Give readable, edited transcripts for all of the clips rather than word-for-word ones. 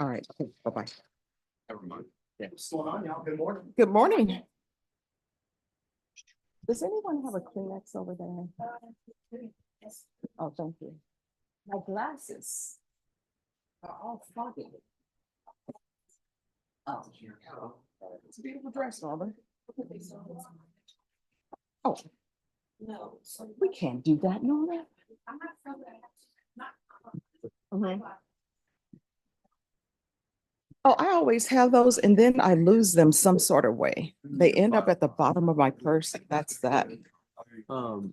All right, bye-bye. Never mind. What's going on, y'all? Good morning. Good morning. Does anyone have a Kleenex over there? Oh, thank you. My glasses are all foggy. Oh, here we go. It's a beautiful dress, Robert. Oh. No. We can't do that, Nora. I'm not sure that Mhm. Oh, I always have those and then I lose them some sort of way. They end up at the bottom of my purse. That's that. Rose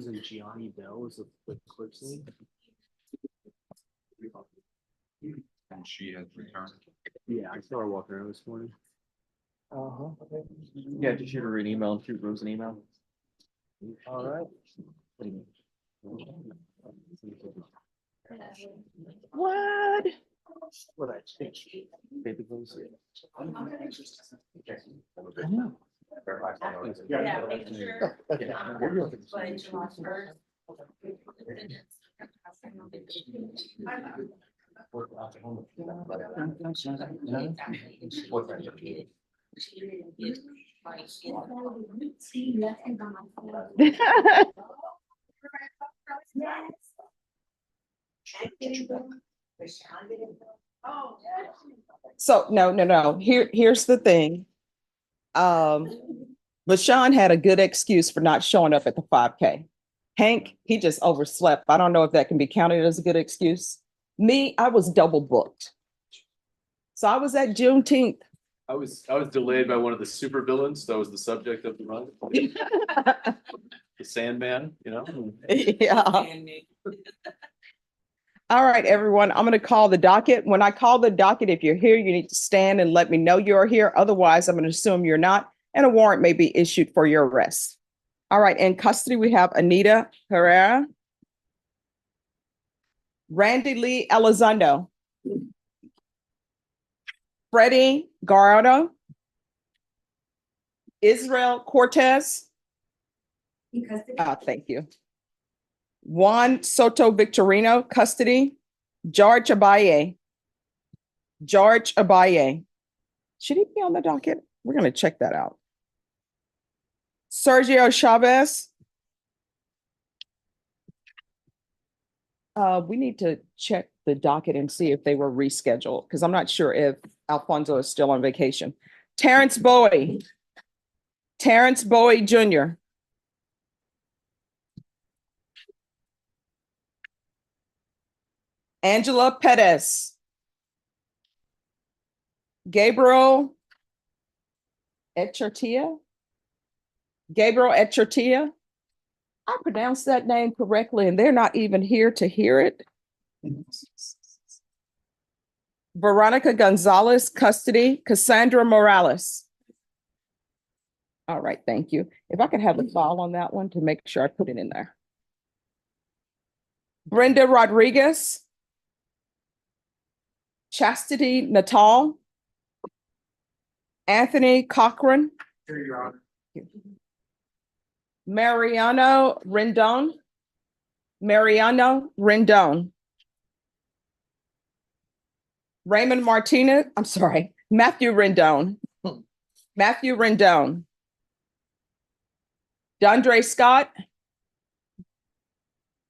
and Gianni Bell was the clerk's name. And she has returned. Yeah, I saw her walking around this morning. Yeah, just shoot her an email and shoot Rose an email. All right. What? What I think. Baby Rose. I know. Yeah, make sure. But July first. So no. Here's the thing. LaShawn had a good excuse for not showing up at the 5K. Hank, he just overslept. I don't know if that can be counted as a good excuse. Me, I was double booked. So I was at Juneteenth. I was delayed by one of the super villains that was the subject of the run. The Sandman, you know? Yeah. All right, everyone, I'm going to call the docket. When I call the docket, if you're here, you need to stand and let me know you're here. Otherwise, I'm going to assume you're not, and a warrant may be issued for your arrest. All right, in custody, we have Anita Herrera, Randy Lee Elizondo, Freddie Garado, Israel Cortez. Thank you. Juan Soto Victorino, custody. George Abaye. George Abaye. Should he be on the docket? We're going to check that out. Sergio Chavez. We need to check the docket and see if they were rescheduled because I'm not sure if Alfonso is still on vacation. Terrence Bowie. Terrence Bowie Jr. Angela Perez. Gabriel Echartia. Gabriel Echartia. I pronounced that name correctly and they're not even here to hear it. Veronica Gonzalez, custody. Cassandra Morales. All right, thank you. If I could have the file on that one to make sure I put it in there. Brenda Rodriguez. Chastity Natal. Anthony Cochran. Here, Your Honor. Mariano Rendon. Mariano Rendon. Raymond Martinez. I'm sorry. Matthew Rendon. Matthew Rendon. Dondre Scott.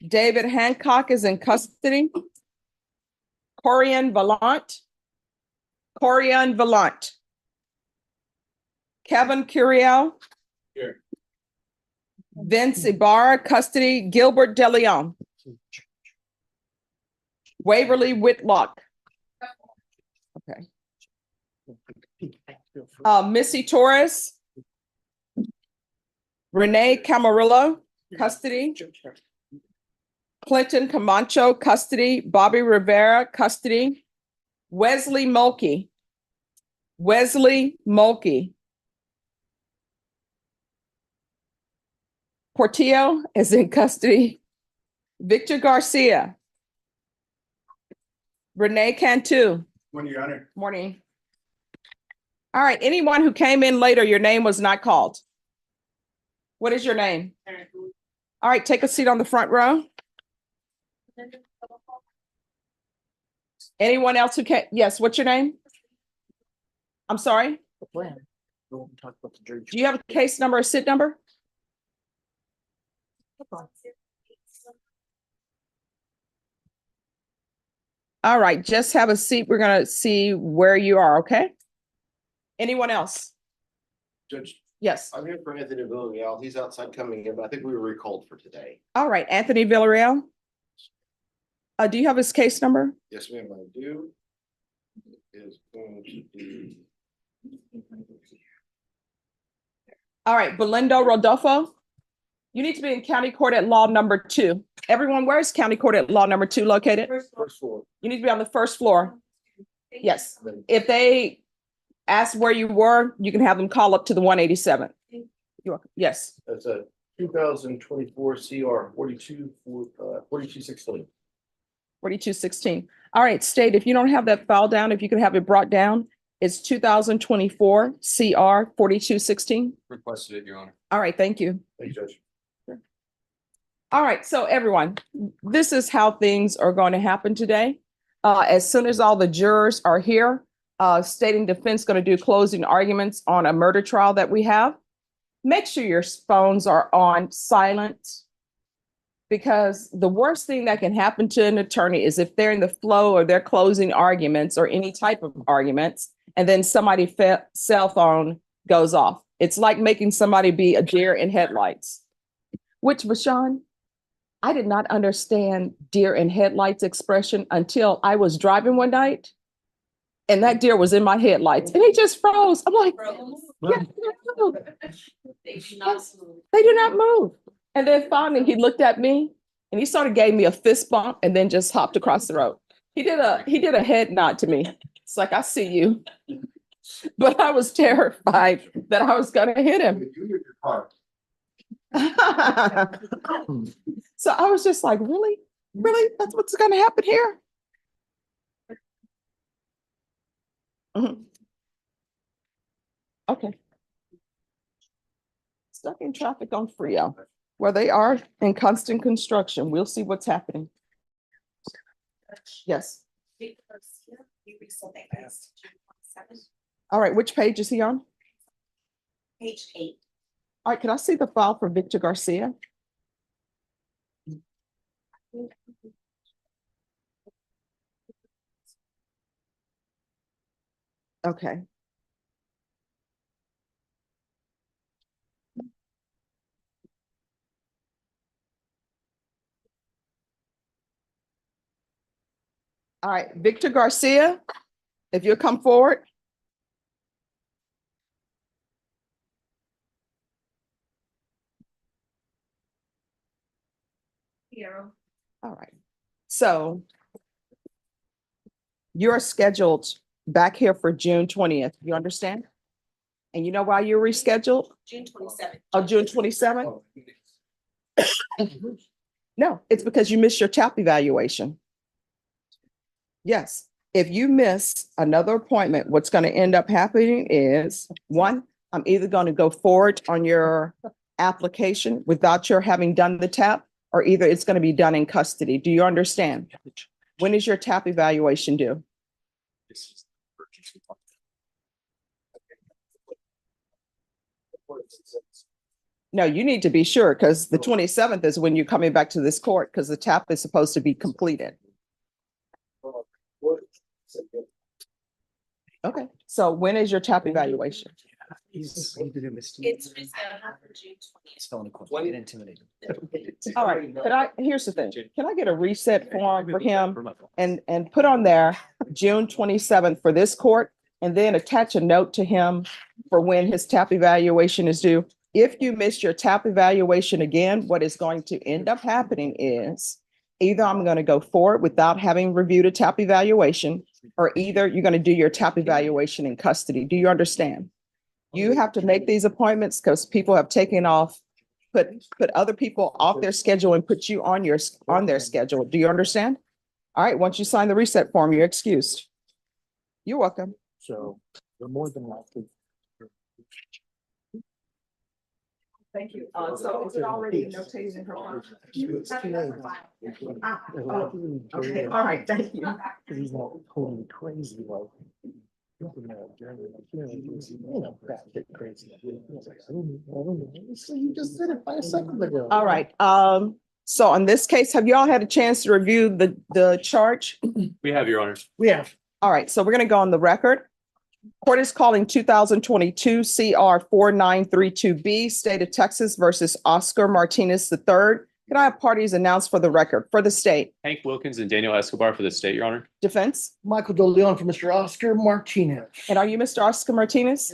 David Hancock is in custody. Corian Vallant. Corian Vallant. Kevin Curiel. Here. Vince Ibarra, custody. Gilbert DeLeon. Waverly Whitlock. Okay. Missy Torres. Renee Camarillo, custody. Clinton Camacho, custody. Bobby Rivera, custody. Wesley Mulkey. Wesley Mulkey. Portillo is in custody. Victor Garcia. Renee Cantu. Morning, Your Honor. Morning. All right, anyone who came in later, your name was not called. What is your name? All right, take a seat on the front row. Anyone else who can, yes, what's your name? I'm sorry, The plan. We'll talk about the jury. do you have a case number or SID number? All right, just have a seat. We're gonna see where you are, okay? Anyone else? Judge, Yes, I'm here for Anthony Villarreal. He's outside coming in, but I think we were recalled for today. all right, Anthony Villarreal. Do you have his case number? Yes, ma'am, I do. It is going to be. All right, Belindo Rodolfo. You need to be in County Court at Law number 2. Everyone, where's County Court at Law number 2 located? First floor. You need to be on the first floor. Yes. If they ask where you were, you can have them call up to the 187. You're welcome. Yes. That's a 2024 CR 4216. 4216. All right, state, if you don't have that file down, if you can have it brought down, it's 2024 CR 4216. Requested it, Your Honor. All right, thank you. Thank you, Judge. All right, so everyone, this is how things are going to happen today. As soon as all the jurors are here, state and defense going to do closing arguments on a murder trial that we have. Make sure your phones are on silent, because the worst thing that can happen to an attorney is if they're in the flow or they're closing arguments or any type of arguments, and then somebody's cell phone goes off. It's like making somebody be a deer in headlights. Which, Vashawn, I did not understand deer in headlights expression until I was driving one night and that deer was in my headlights and he just froze. I'm like, yeah, They do not move. they do not move. And then finally he looked at me and he sort of gave me a fist bump and then just hopped across the road. He did a head nod to me. It's like, I see you. But I was terrified that I was gonna hit him. So I was just like, really? Really? That's what's gonna happen here? Mhm. Okay. Stuck in traffic on Frio, where they are in constant construction. We'll see what's happening. Yes. All right, which page is he on? Page 8. All right, can I see the file for Victor Garcia? Okay. All right, Victor Garcia, if you'll come forward. Piero. All right, so you're scheduled back here for June 20th, you understand? And you know why you're rescheduled? June 27th. Oh, June 27th? No, it's because you missed your TAP evaluation. Yes, if you miss another appointment, what's going to end up happening is, one, I'm either going to go forward on your application without your having done the TAP, or either it's going to be done in custody. Do you understand? When is your TAP evaluation due? This is the emergency. No, you need to be sure, because the 27th is when you're coming back to this court, because the TAP is supposed to be completed. Okay, so when is your TAP evaluation? He did a mistake. It's rescheduled for June 20th. It's felony question. Get intimidated. All right, here's the thing. Can I get a reset form for him and put on there June 27th for this court, and then attach a note to him for when his TAP evaluation is due? If you miss your TAP evaluation again, what is going to end up happening is either I'm going to go forward without having reviewed a TAP evaluation, or either you're going to do your TAP evaluation in custody. Do you understand? You have to make these appointments because people have taken off, put other people off their schedule and put you on their schedule. Do you understand? All right, once you sign the reset form, you're excused. You're welcome. So we're more than likely. Thank you. So is it already notated in her phone? Ah, oh, okay, all right, thank you. He's not totally crazy, like. You know, batshit crazy. I don't know. So you just said it 5 seconds ago. All right, so on this case, have you all had a chance to review the charge? We have, Your Honor. We have. All right, so we're gonna go on the record. Court is calling 2022 CR 4932B, State of Texas versus Oscar Martinez III. Can I have parties announced for the record for the state? Hank Wilkins and Daniel Escobar for the state, Your Honor. Defense? Michael DeLeon for Mr. Oscar Martinez. And are you Mr. Oscar Martinez?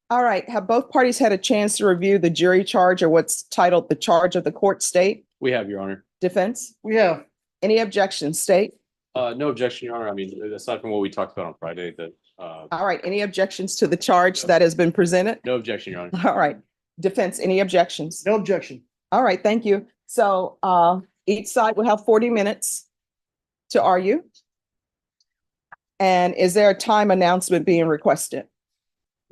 All right, have both parties had a chance to review the jury charge or what's titled the charge of the court state? We have, Your Honor. Defense? We have. Any objections, state? No objection, Your Honor. I mean, aside from what we talked about on Friday, that, All right, any objections to the charge that has been presented? no objection, Your Honor. All right, defense, any objections? No objection. All right, thank you. So each side will have 40 minutes to argue. And is there a time announcement being requested?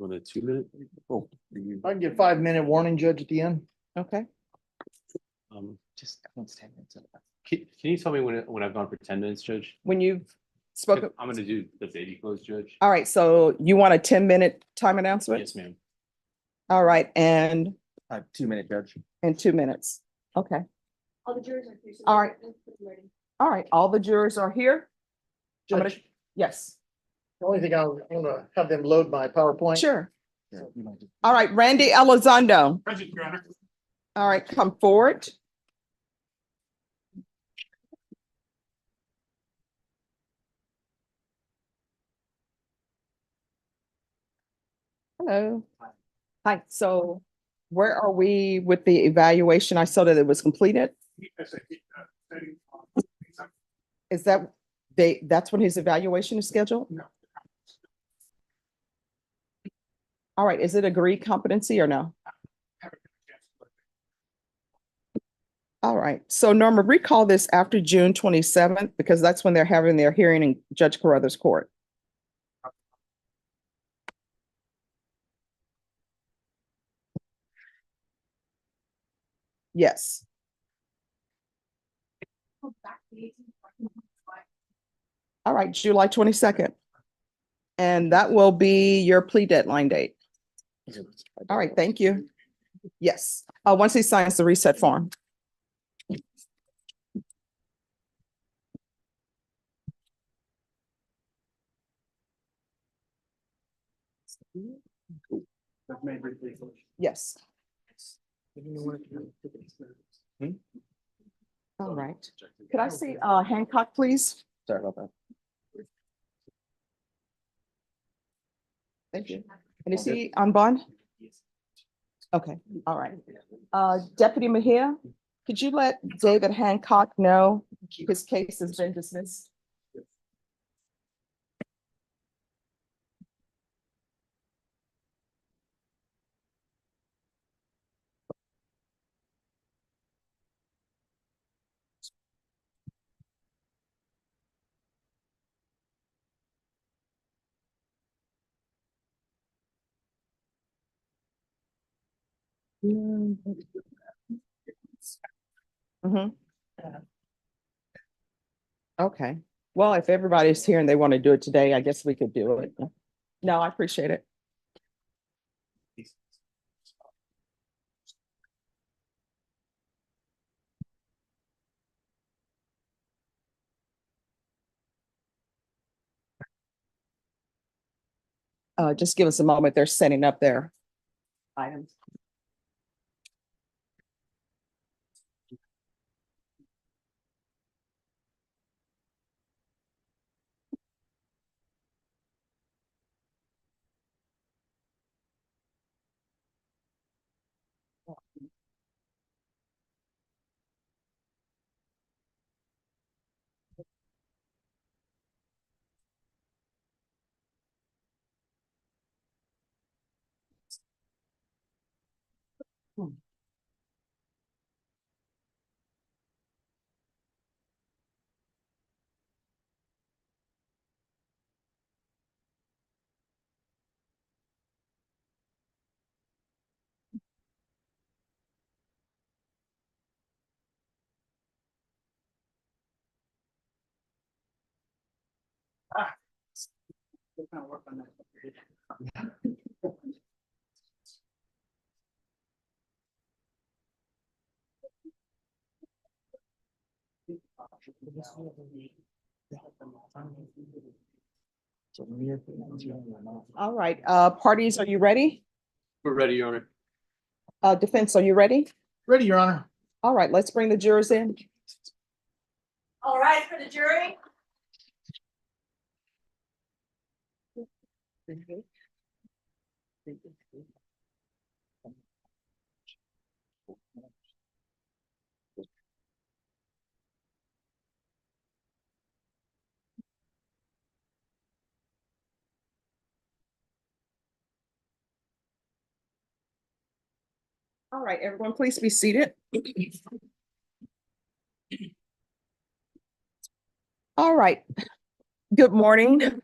Want a 2-minute? Oh, I can get 5-minute warning, Judge, at the end. Okay, Just once 10 minutes. Can you tell me when I've gone for 10 minutes, Judge? when you've spoken. I'm gonna do the baby close, Judge. All right, so you want a 10-minute time announcement? Yes, ma'am. All right, and 2-minute, Judge. 2 minutes. Okay, All the jurors are here. so All right. they're ready. all right, all the jurors are here? I'm gonna- Judge, Yes, the only thing I'm gonna have them load my PowerPoint. sure. Yeah, you might just- All right, Randy Elizondo. All right, come forward. Hello. Hi, so where are we with the evaluation? I saw that it was completed. Is that's when his evaluation is scheduled? No. All right, is it agreed competency or no? All right, so Norma, recall this after June 27th, because that's when they're having their hearing in Judge Carruthers Court. Yes, Go back to the 18th. all right, July 22nd. And that will be your plea deadline date. All right, thank you. Yes, once he signs the reset form. Yes, all right. Could I see Hancock, please? Sorry about that. Thank you. And is he on bond? Okay, all right. Deputy Mahia, could you let David Hancock know his case has been dismissed? Mhm. Okay, well, if everybody's here and they want to do it today, I guess we could do it. No, I appreciate it. Just give us a moment. They're setting up their items. We're gonna work on that. All right, parties, are you ready? We're ready, Your Honor. Defense, are you ready? Ready, Your Honor. All right, let's bring the jurors in. All right, for the jury. All right, everyone, please be seated. All right, good morning.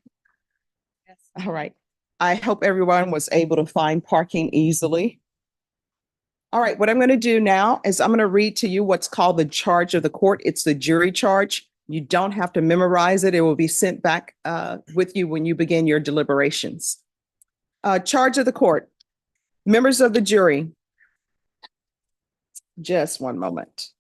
All right, I hope everyone was able to find parking easily. All right, what I'm going to do now is I'm going to read to you what's called the charge of the court. It's the jury charge. You don't have to memorize it. It will be sent back with you when you begin your deliberations. Charge of the court. Members of the jury. Just one moment.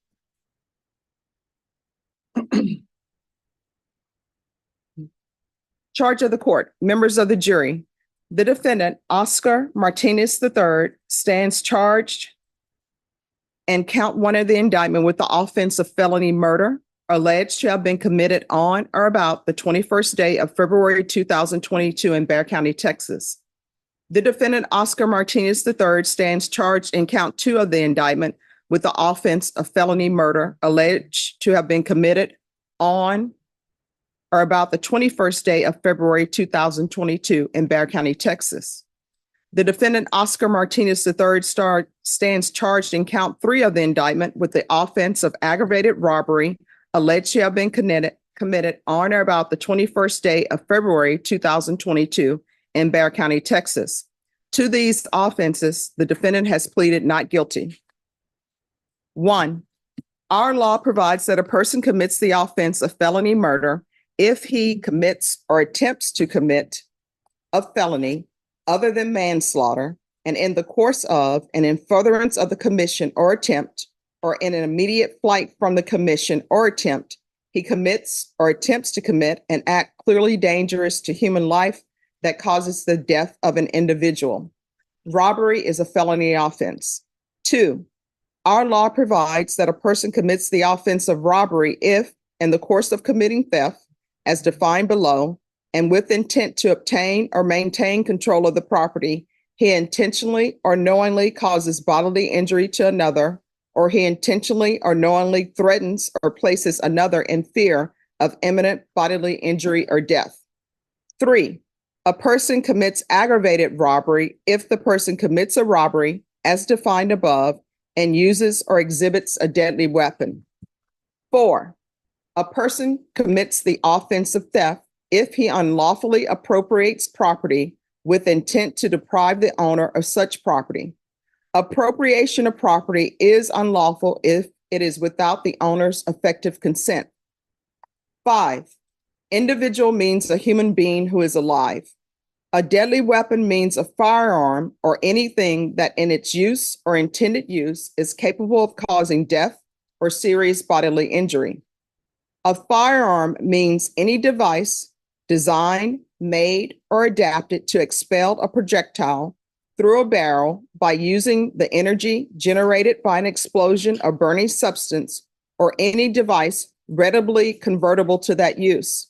Charge of the court. Members of the jury. The defendant, Oscar Martinez III, stands charged and count one of the indictment with the offense of felony murder alleged to have been committed on or about the 21st day of February 2022 in Bexar County, Texas. The defendant, Oscar Martinez III, stands charged in count 2 of the indictment with the offense of felony murder alleged to have been committed on or about the 21st day of February 2022 in Bexar County, Texas. The defendant, Oscar Martinez III, stands charged in count 3 of the indictment with the offense of aggravated robbery alleged to have been committed on or about the 21st day of February 2022 in Bexar County, Texas. To these offenses, the defendant has pleaded not guilty. 1, our law provides that a person commits the offense of felony murder if he commits or attempts to commit a felony other than manslaughter, and in the course of and in furtherance of the commission or attempt, or in an immediate flight from the commission or attempt, he commits or attempts to commit an act clearly dangerous to human life that causes the death of an individual. Robbery is a felony offense. 2, our law provides that a person commits the offense of robbery if, in the course of committing theft, as defined below, and with intent to obtain or maintain control of the property, he intentionally or knowingly causes bodily injury to another, or he intentionally or knowingly threatens or places another in fear of imminent bodily injury or death. 3, a person commits aggravated robbery if the person commits a robbery as defined above and uses or exhibits a deadly weapon. 4, a person commits the offense of theft if he unlawfully appropriates property with intent to deprive the owner of such property. Appropriation of property is unlawful if it is without the owner's effective consent. 5, individual means a human being who is alive. A deadly weapon means a firearm or anything that in its use or intended use is capable of causing death or serious bodily injury. A firearm means any device designed, made, or adapted to expel a projectile through a barrel by using the energy generated by an explosion or burning substance or any device readily convertible to that use.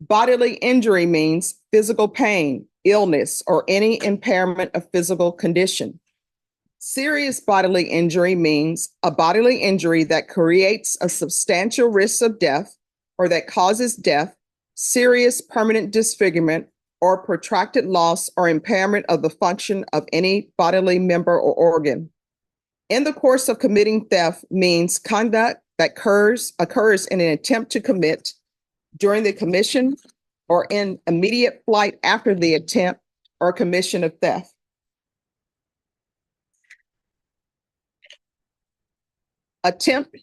Bodily injury means physical pain, illness, or any impairment of physical condition. Serious bodily injury means a bodily injury that creates a substantial risk of death or that causes death, serious permanent disfigurement, or protracted loss or impairment of the function of any bodily member or organ. In the course of committing theft means conduct that occurs in an attempt to commit, during the commission, or in immediate flight after the attempt or commission of theft. Attempt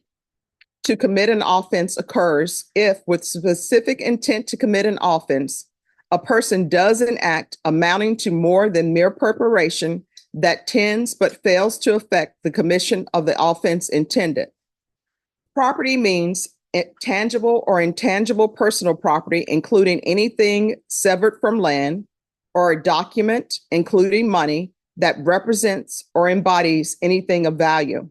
to commit an offense occurs if, with specific intent to commit an offense, a person does an act amounting to more than mere preparation that tends but fails to affect the commission of the offense intended. Property means tangible or intangible personal property, including anything severed from land, or a document, including money, that represents or embodies anything of value.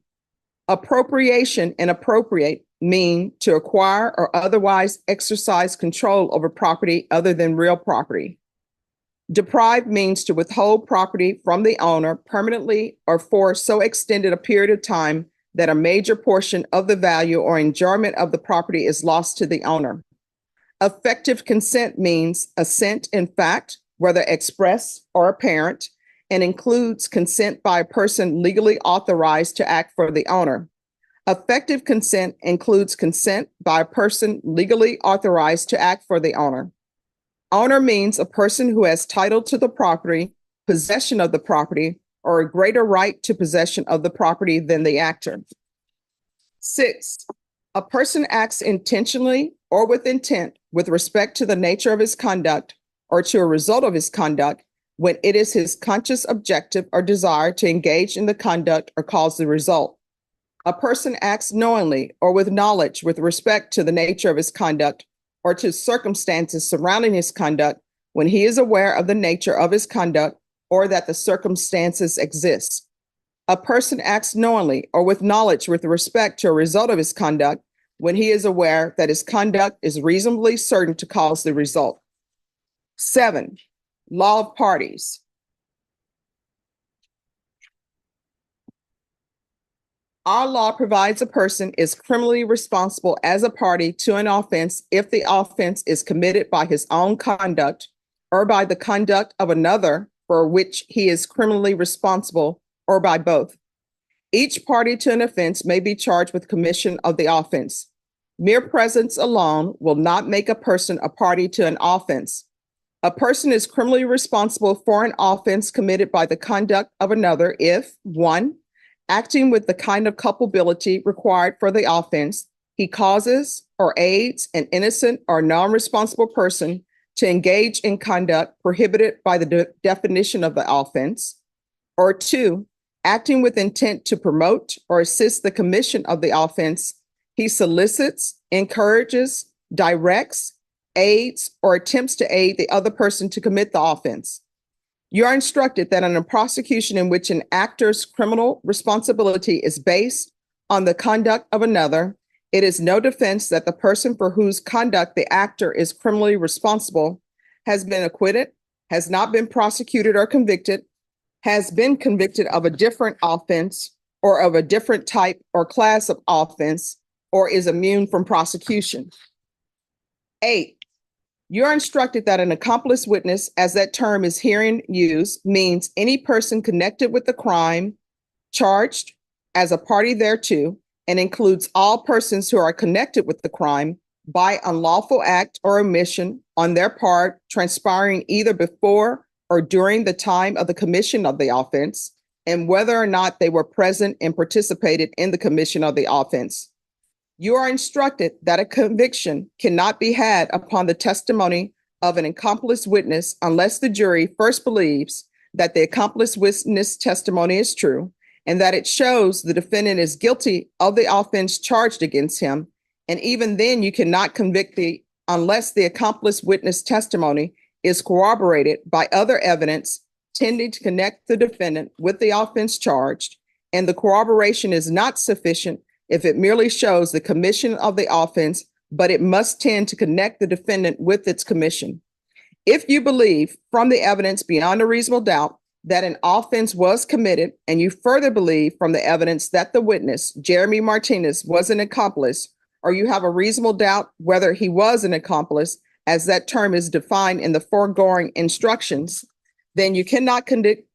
Appropriation and appropriate mean to acquire or otherwise exercise control over property other than real property. Deprive means to withhold property from the owner permanently or for so extended a period of time that a major portion of the value or enjoyment of the property is lost to the owner. Effective consent means assent in fact, whether express or apparent, and includes consent by a person legally authorized to act for the owner. Effective consent includes consent by a person legally authorized to act for the owner. Owner means a person who has title to the property, possession of the property, or a greater right to possession of the property than the actor. 6, a person acts intentionally or with intent with respect to the nature of his conduct or to a result of his conduct when it is his conscious objective or desire to engage in the conduct or cause the result. A person acts knowingly or with knowledge with respect to the nature of his conduct or to circumstances surrounding his conduct when he is aware of the nature of his conduct or that the circumstances exist. A person acts knowingly or with knowledge with respect to a result of his conduct when he is aware that his conduct is reasonably certain to cause the result. 7, law of parties. Our law provides a person is criminally responsible as a party to an offense if the offense is committed by his own conduct or by the conduct of another for which he is criminally responsible, or by both. Each party to an offense may be charged with commission of the offense. Mere presence alone will not make a person a party to an offense. A person is criminally responsible for an offense committed by the conduct of another if, 1, acting with the kind of culpability required for the offense, he causes or aids an innocent or non-responsible person to engage in conduct prohibited by the definition of the offense, or 2, acting with intent to promote or assist the commission of the offense, he solicits, encourages, directs, aids, or attempts to aid the other person to commit the offense. You are instructed that in a prosecution in which an actor's criminal responsibility is based on the conduct of another, it is no defense that the person for whose conduct the actor is criminally responsible has been acquitted, has not been prosecuted or convicted, has been convicted of a different offense or of a different type or class of offense, or is immune from prosecution. 8, you're instructed that an accomplice witness, as that term is herein used, means any person connected with the crime charged as a party thereto, and includes all persons who are connected with the crime by unlawful act or omission on their part transpiring either before or during the time of the commission of the offense, and whether or not they were present and participated in the commission of the offense. You are instructed that a conviction cannot be had upon the testimony of an accomplice witness unless the jury first believes that the accomplice witness testimony is true and that it shows the defendant is guilty of the offense charged against him. And even then, you cannot convict unless the accomplice witness testimony is corroborated by other evidence tending to connect the defendant with the offense charged, and the corroboration is not sufficient if it merely shows the commission of the offense, but it must tend to connect the defendant with its commission. If you believe from the evidence beyond a reasonable doubt that an offense was committed, and you further believe from the evidence that the witness, Jeremy Martinez, was an accomplice, or you have a reasonable doubt whether he was an accomplice, as that term is defined in the foregoing instructions, then you cannot convict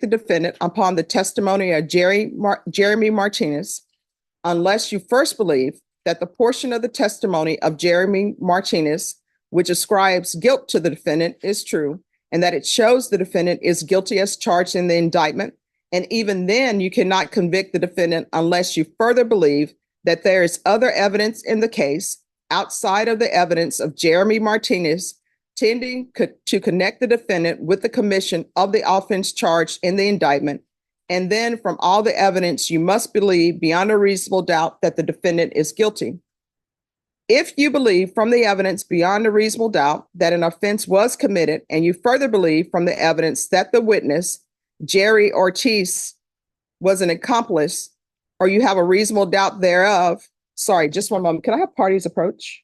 the defendant upon the testimony of Jeremy Martinez unless you first believe that the portion of the testimony of Jeremy Martinez which ascribes guilt to the defendant is true, and that it shows the defendant is guilty as charged in the indictment. And even then, you cannot convict the defendant unless you further believe that there is other evidence in the case outside of the evidence of Jeremy Martinez tending to connect the defendant with the commission of the offense charged in the indictment. And then from all the evidence, you must believe beyond a reasonable doubt that the defendant is guilty. If you believe from the evidence beyond a reasonable doubt that an offense was committed, and you further believe from the evidence that the witness, Jerry Ortiz, was an accomplice, or you have a reasonable doubt thereof. Sorry, just one moment. Can I have parties approach?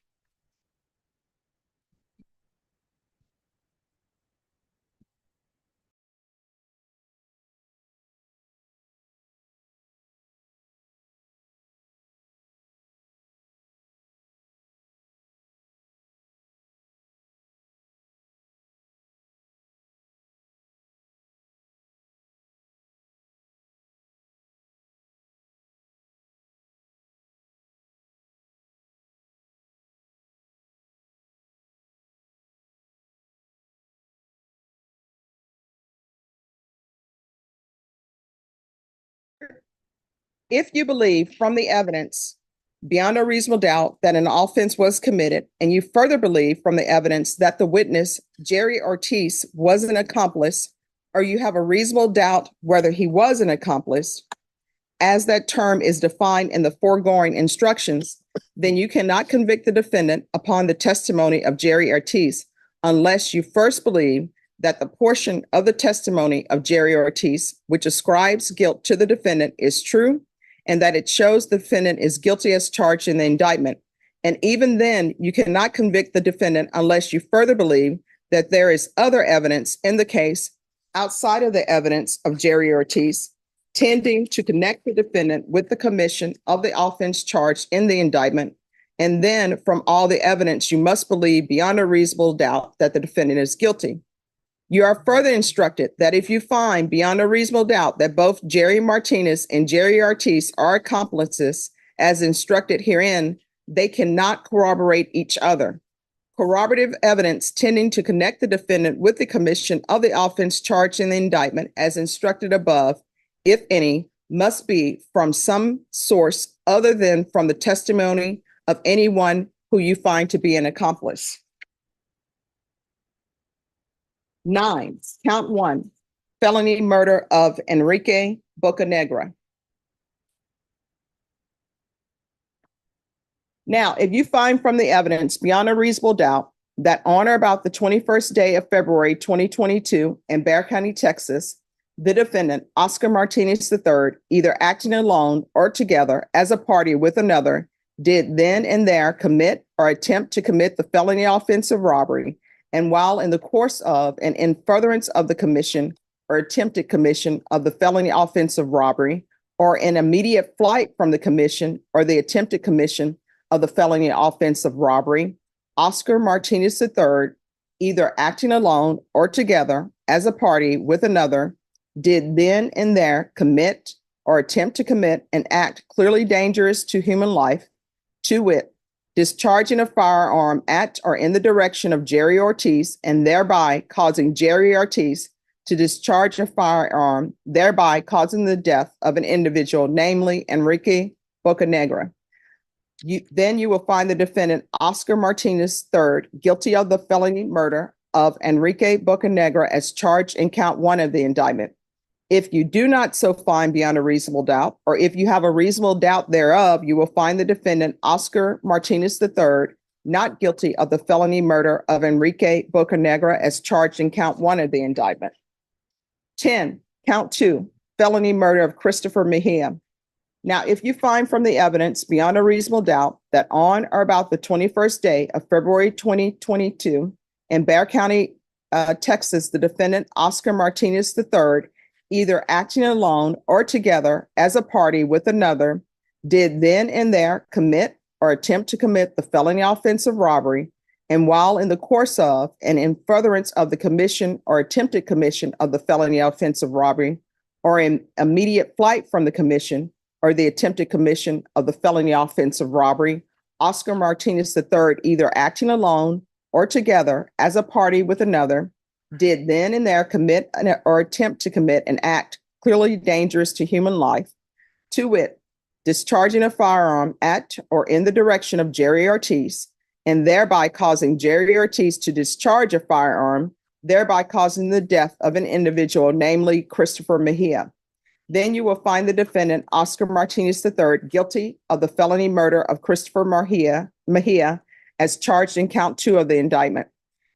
If you believe from the evidence beyond a reasonable doubt that an offense was committed, and you further believe from the evidence that the witness, Jerry Ortiz, was an accomplice, or you have a reasonable doubt whether he was an accomplice, as that term is defined in the foregoing instructions, then you cannot convict the defendant upon the testimony of Jerry Ortiz unless you first believe that the portion of the testimony of Jerry Ortiz which ascribes guilt to the defendant is true, and that it shows the defendant is guilty as charged in the indictment. And even then, you cannot convict the defendant unless you further believe that there is other evidence in the case outside of the evidence of Jerry Ortiz tending to connect the defendant with the commission of the offense charged in the indictment. And then from all the evidence, you must believe beyond a reasonable doubt that the defendant is guilty. You are further instructed that if you find beyond a reasonable doubt that both Jerry Martinez and Jerry Ortiz are accomplices, as instructed herein, they cannot corroborate each other. Corroborative evidence tending to connect the defendant with the commission of the offense charged in the indictment, as instructed above, if any, must be from some source other than from the testimony of anyone who you find to be an accomplice. 9, count 1, felony murder of Enrique Bocanegra. Now, if you find from the evidence beyond a reasonable doubt that on or about the 21st day of February 2022 in Bexar County, Texas, the defendant, Oscar Martinez III, either acting alone or together as a party with another, did then and there commit or attempt to commit the felony offense of robbery, and while in the course of and in furtherance of the commission or attempted commission of the felony offense of robbery, or in immediate flight from the commission or the attempted commission of the felony offense of robbery, Oscar Martinez III, either acting alone or together as a party with another, did then and there commit or attempt to commit an act clearly dangerous to human life, to wit, discharging a firearm at or in the direction of Jerry Ortiz and thereby causing Jerry Ortiz to discharge a firearm, thereby causing the death of an individual, namely Enrique Bocanegra. Then you will find the defendant, Oscar Martinez III, guilty of the felony murder of Enrique Bocanegra as charged in count 1 of the indictment. If you do not so find beyond a reasonable doubt, or if you have a reasonable doubt thereof, you will find the defendant, Oscar Martinez III, not guilty of the felony murder of Enrique Bocanegra as charged in count 1 of the indictment. 10, count 2, felony murder of Christopher Mayhem. Now, if you find from the evidence beyond a reasonable doubt that on or about the 21st day of February 2022 in Bexar County, Texas, the defendant, Oscar Martinez III, either acting alone or together as a party with another, did then and there commit or attempt to commit the felony offense of robbery, and while in the course of and in furtherance of the commission or attempted commission of the felony offense of robbery, or in immediate flight from the commission or the attempted commission of the felony offense of robbery, Oscar Martinez III, either acting alone or together as a party with another, did then and there commit or attempt to commit an act clearly dangerous to human life, to wit, discharging a firearm at or in the direction of Jerry Ortiz, and thereby causing Jerry Ortiz to discharge a firearm, thereby causing the death of an individual, namely Christopher Mejia. Then you will find the defendant, Oscar Martinez III, guilty of the felony murder of Christopher Mejia as charged in count 2 of the indictment.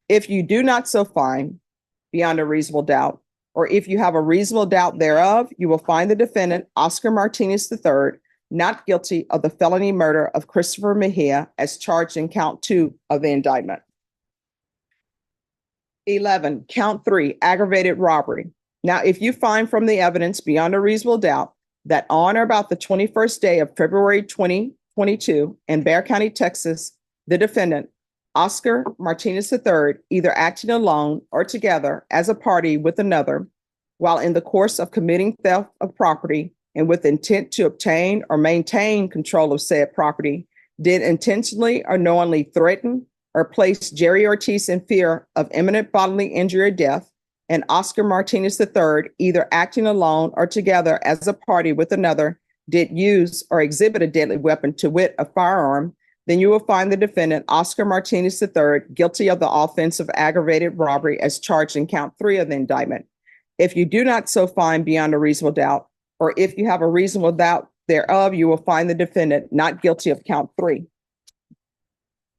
If you do not so find beyond a reasonable doubt, or if you have a reasonable doubt thereof, you will find the defendant, Oscar Martinez III, not guilty of the felony murder of Christopher Mejia as charged in count 2 of the indictment. 11, count 3, aggravated robbery. Now, if you find from the evidence beyond a reasonable doubt that on or about the 21st day of February 2022 in Bexar County, Texas, the defendant, Oscar Martinez III, either acting alone or together as a party with another, while in the course of committing theft of property and with intent to obtain or maintain control of said property, did intentionally or knowingly threaten or place Jerry Ortiz in fear of imminent bodily injury or death, and Oscar Martinez III, either acting alone or together as a party with another, did use or exhibit a deadly weapon, to wit, a firearm, then you will find the defendant, Oscar Martinez III, guilty of the offense of aggravated robbery as charged in count 3 of the indictment. If you do not so find beyond a reasonable doubt, or if you have a reasonable doubt thereof, you will find the defendant not guilty of count 3.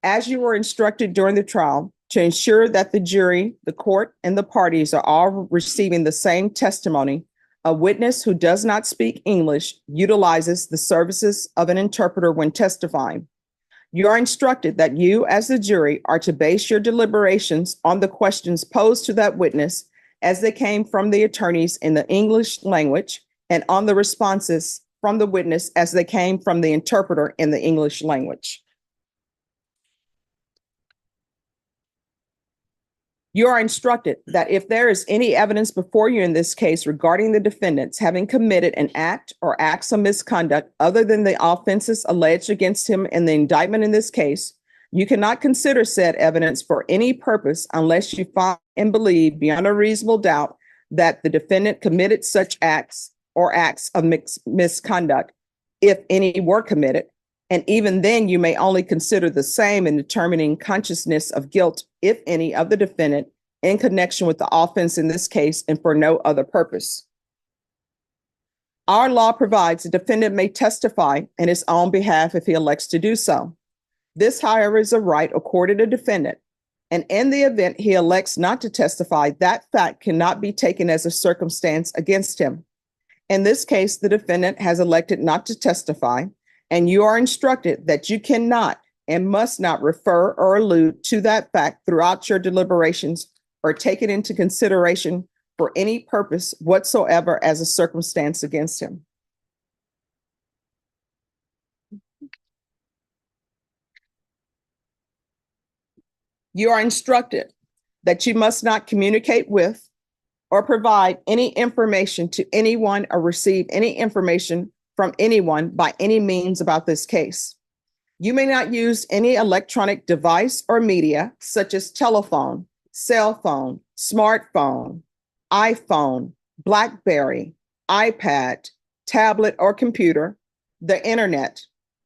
As you were instructed during the trial, to ensure that the jury, the court, and the parties are all receiving the same testimony, a witness who does not speak English utilizes the services of an interpreter when testifying. You are instructed that you, as the jury, are to base your deliberations on the questions posed to that witness as they came from the attorneys in the English language, and on the responses from the witness as they came from the interpreter in the English language. You are instructed that if there is any evidence before you in this case regarding the defendants having committed an act or acts of misconduct other than the offenses alleged against him in the indictment in this case, you cannot consider said evidence for any purpose unless you find and believe beyond a reasonable doubt that the defendant committed such acts or acts of misconduct, if any were committed. And even then, you may only consider the same in determining consciousness of guilt, if any, of the defendant in connection with the offense in this case and for no other purpose. Our law provides the defendant may testify in his own behalf if he elects to do so. This, however, is a right accorded to defendant. And in the event he elects not to testify, that fact cannot be taken as a circumstance against him. In this case, the defendant has elected not to testify, and you are instructed that you cannot and must not refer or allude to that fact throughout your deliberations or take it into consideration for any purpose whatsoever as a circumstance against him. You are instructed that you must not communicate with or provide any information to anyone or receive any information from anyone by any means about this case. You may not use any electronic device or media such as telephone, cell phone, smartphone, iPhone, BlackBerry, iPad, tablet or computer, the internet,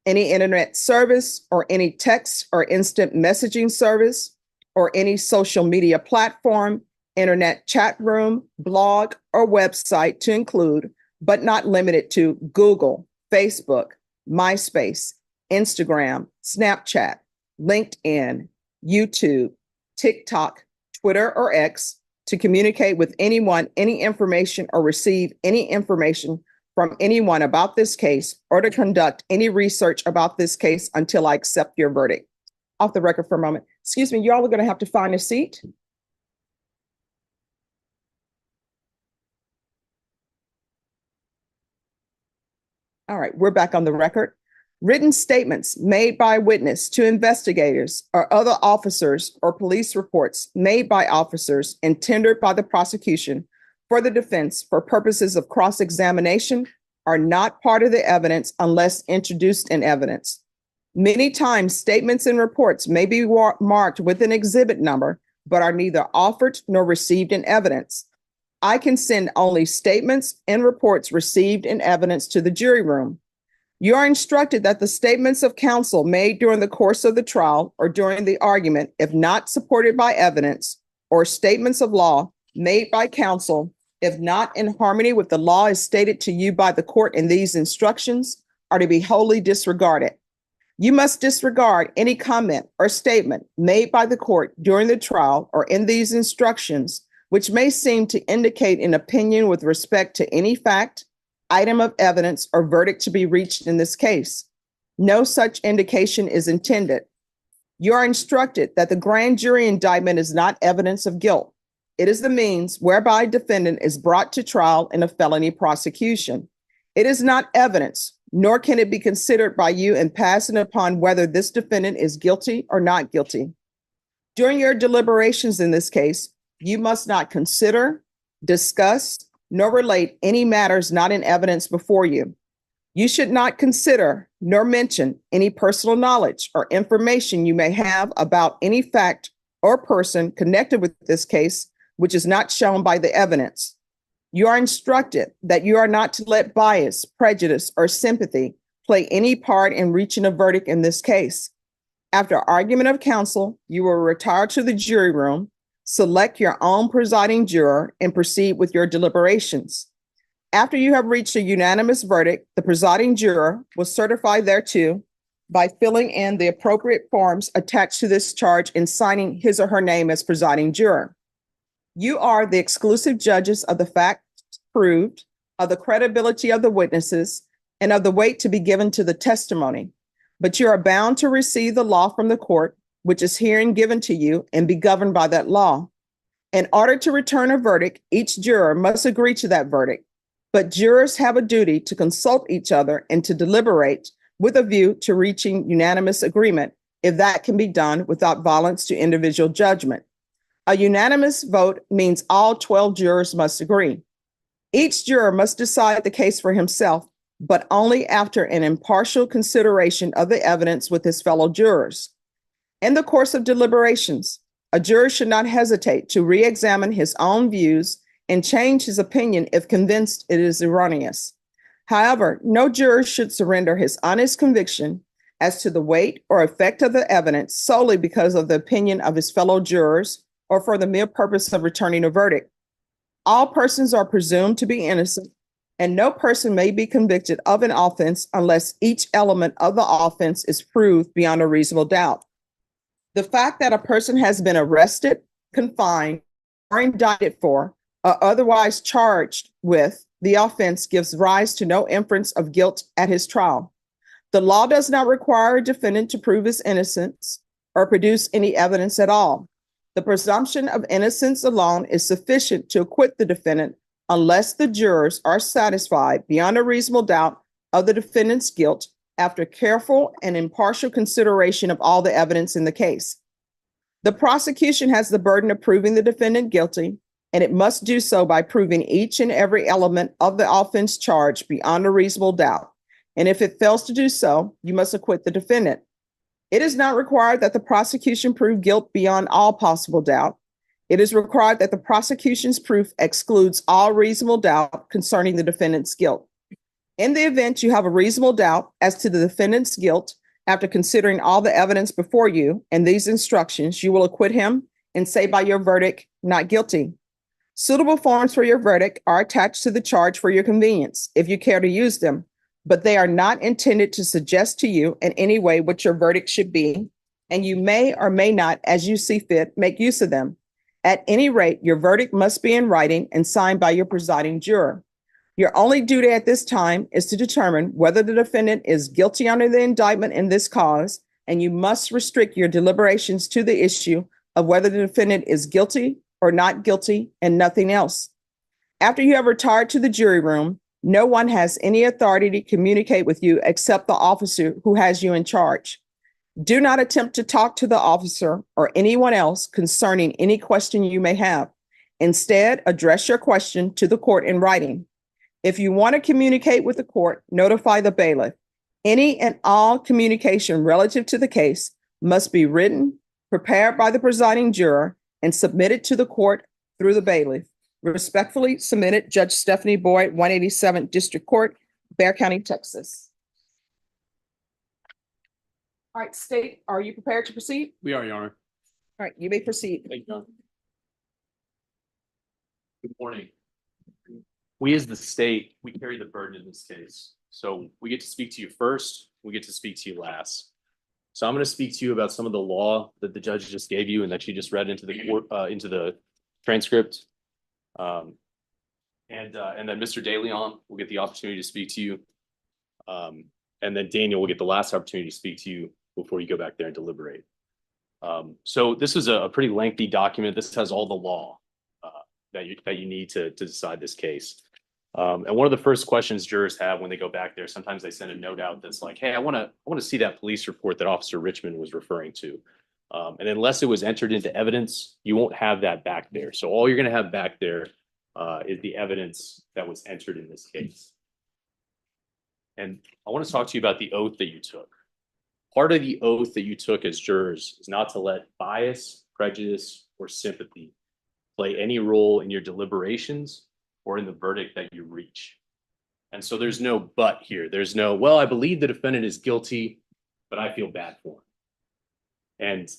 any internet service or any text or instant messaging service or any social media platform, internet chat room, blog, or website to include, but not limited to Google, Facebook, MySpace, Instagram, Snapchat, LinkedIn, YouTube, TikTok, Twitter, or X to communicate with anyone, any information, or receive any information from anyone about this case, or to conduct any research about this case until I accept your verdict. Off the record for a moment. Excuse me, y'all are going to have to find a seat. All right, we're back on the record. Written statements made by witness to investigators or other officers or police reports made by officers and tendered by the prosecution for the defense for purposes of cross-examination are not part of the evidence unless introduced in evidence. Many times, statements and reports may be marked with an exhibit number, but are neither offered nor received in evidence. I can send only statements and reports received in evidence to the jury room. You are instructed that the statements of counsel made during the course of the trial or during the argument, if not supported by evidence, or statements of law made by counsel, if not in harmony with the law as stated to you by the court in these instructions, are to be wholly disregarded. You must disregard any comment or statement made by the court during the trial or in these instructions, which may seem to indicate an opinion with respect to any fact, item of evidence, or verdict to be reached in this case. No such indication is intended. You are instructed that the grand jury indictment is not evidence of guilt. It is the means whereby a defendant is brought to trial in a felony prosecution. It is not evidence, nor can it be considered by you in passing upon whether this defendant is guilty or not guilty. During your deliberations in this case, you must not consider, discuss, nor relate any matters not in evidence before you. You should not consider nor mention any personal knowledge or information you may have about any fact or person connected with this case, which is not shown by the evidence. You are instructed that you are not to let bias, prejudice, or sympathy play any part in reaching a verdict in this case. After argument of counsel, you will retire to the jury room, select your own presiding juror, and proceed with your deliberations. After you have reached a unanimous verdict, the presiding juror will certify thereto by filling in the appropriate forms attached to this charge and signing his or her name as presiding juror. You are the exclusive judges of the facts proved, of the credibility of the witnesses, and of the weight to be given to the testimony. But you are bound to receive the law from the court, which is herein given to you, and be governed by that law. In order to return a verdict, each juror must agree to that verdict. But jurors have a duty to consult each other and to deliberate with a view to reaching unanimous agreement, if that can be done without violence to individual judgment. A unanimous vote means all 12 jurors must agree. Each juror must decide the case for himself, but only after an impartial consideration of the evidence with his fellow jurors. In the course of deliberations, a juror should not hesitate to re-examine his own views and change his opinion if convinced it is erroneous. However, no juror should surrender his honest conviction as to the weight or effect of the evidence solely because of the opinion of his fellow jurors or for the mere purpose of returning a verdict. All persons are presumed to be innocent, and no person may be convicted of an offense unless each element of the offense is proved beyond a reasonable doubt. The fact that a person has been arrested, confined, or indicted for, or otherwise charged with the offense gives rise to no inference of guilt at his trial. The law does not require a defendant to prove his innocence or produce any evidence at all. The presumption of innocence alone is sufficient to acquit the defendant unless the jurors are satisfied beyond a reasonable doubt of the defendant's guilt after careful and impartial consideration of all the evidence in the case. The prosecution has the burden of proving the defendant guilty, and it must do so by proving each and every element of the offense charged beyond a reasonable doubt. And if it fails to do so, you must acquit the defendant. It is not required that the prosecution prove guilt beyond all possible doubt. It is required that the prosecution's proof excludes all reasonable doubt concerning the defendant's guilt. In the event you have a reasonable doubt as to the defendant's guilt, after considering all the evidence before you and these instructions, you will acquit him and say by your verdict, not guilty. Suitable forms for your verdict are attached to the charge for your convenience, if you care to use them, but they are not intended to suggest to you in any way what your verdict should be, and you may or may not, as you see fit, make use of them. At any rate, your verdict must be in writing and signed by your presiding juror. Your only duty at this time is to determine whether the defendant is guilty under the indictment in this cause, and you must restrict your deliberations to the issue of whether the defendant is guilty or not guilty and nothing else. After you have retired to the jury room, no one has any authority to communicate with you except the officer who has you in charge. Do not attempt to talk to the officer or anyone else concerning any question you may have. Instead, address your question to the court in writing. If you want to communicate with the court, notify the bailiff. Any and all communication relative to the case must be written, prepared by the presiding juror, and submitted to the court through the bailiff. Respectfully submitted, Judge Stephanie Boyd, 187th District Court, Bexar County, Texas. All right, state, are you prepared to proceed? We are, Your Honor. All right, you may proceed. Thank you, Your Honor. Good morning. We as the state, we carry the burden in this case. So we get to speak to you first, we get to speak to you last. So I'm going to speak to you about some of the law that the judge just gave you and that you just read into the court, into the transcript. And then Mr. DeLeon will get the opportunity to speak to you. And then Daniel will get the last opportunity to speak to you before you go back there and deliberate. So this is a pretty lengthy document. This has all the law that you need to decide this case. And one of the first questions jurors have when they go back there, sometimes they send a note out that's like, hey, I want to see that police report that Officer Richmond was referring to. And unless it was entered into evidence, you won't have that back there. So all you're going to have back there is the evidence that was entered in this case. And I want to talk to you about the oath that you took. Part of the oath that you took as jurors is not to let bias, prejudice, or sympathy play any role in your deliberations or in the verdict that you reach. And so there's no but here. There's no, well, I believe the defendant is guilty, but I feel bad for him. And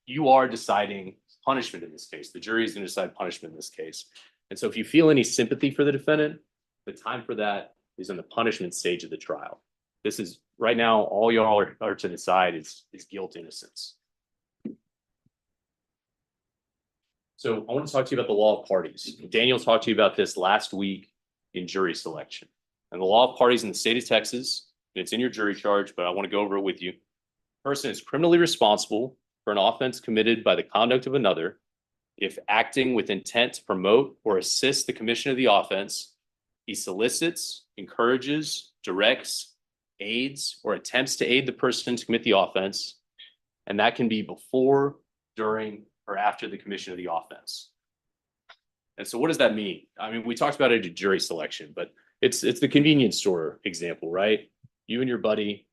you are deciding punishment in this case. The jury is going to decide punishment in this case. And so if you feel any sympathy for the defendant, the time for that is in the punishment stage of the trial. This is right now, all y'all are to decide is guilt, innocence. So I want to talk to you about the law of parties. Daniel talked to you about this last week in jury selection. And the law of parties in the state of Texas, and it's in your jury charge, but I want to go over it with you. A person is criminally responsible for an offense committed by the conduct of another if acting with intent to promote or assist the commission of the offense, he solicits, encourages, directs, aids, or attempts to aid the person to commit the offense. And that can be before, during, or after the commission of the offense. And so what does that mean? I mean, we talked about it at jury selection, but it's the convenience store example, right? You and your buddy,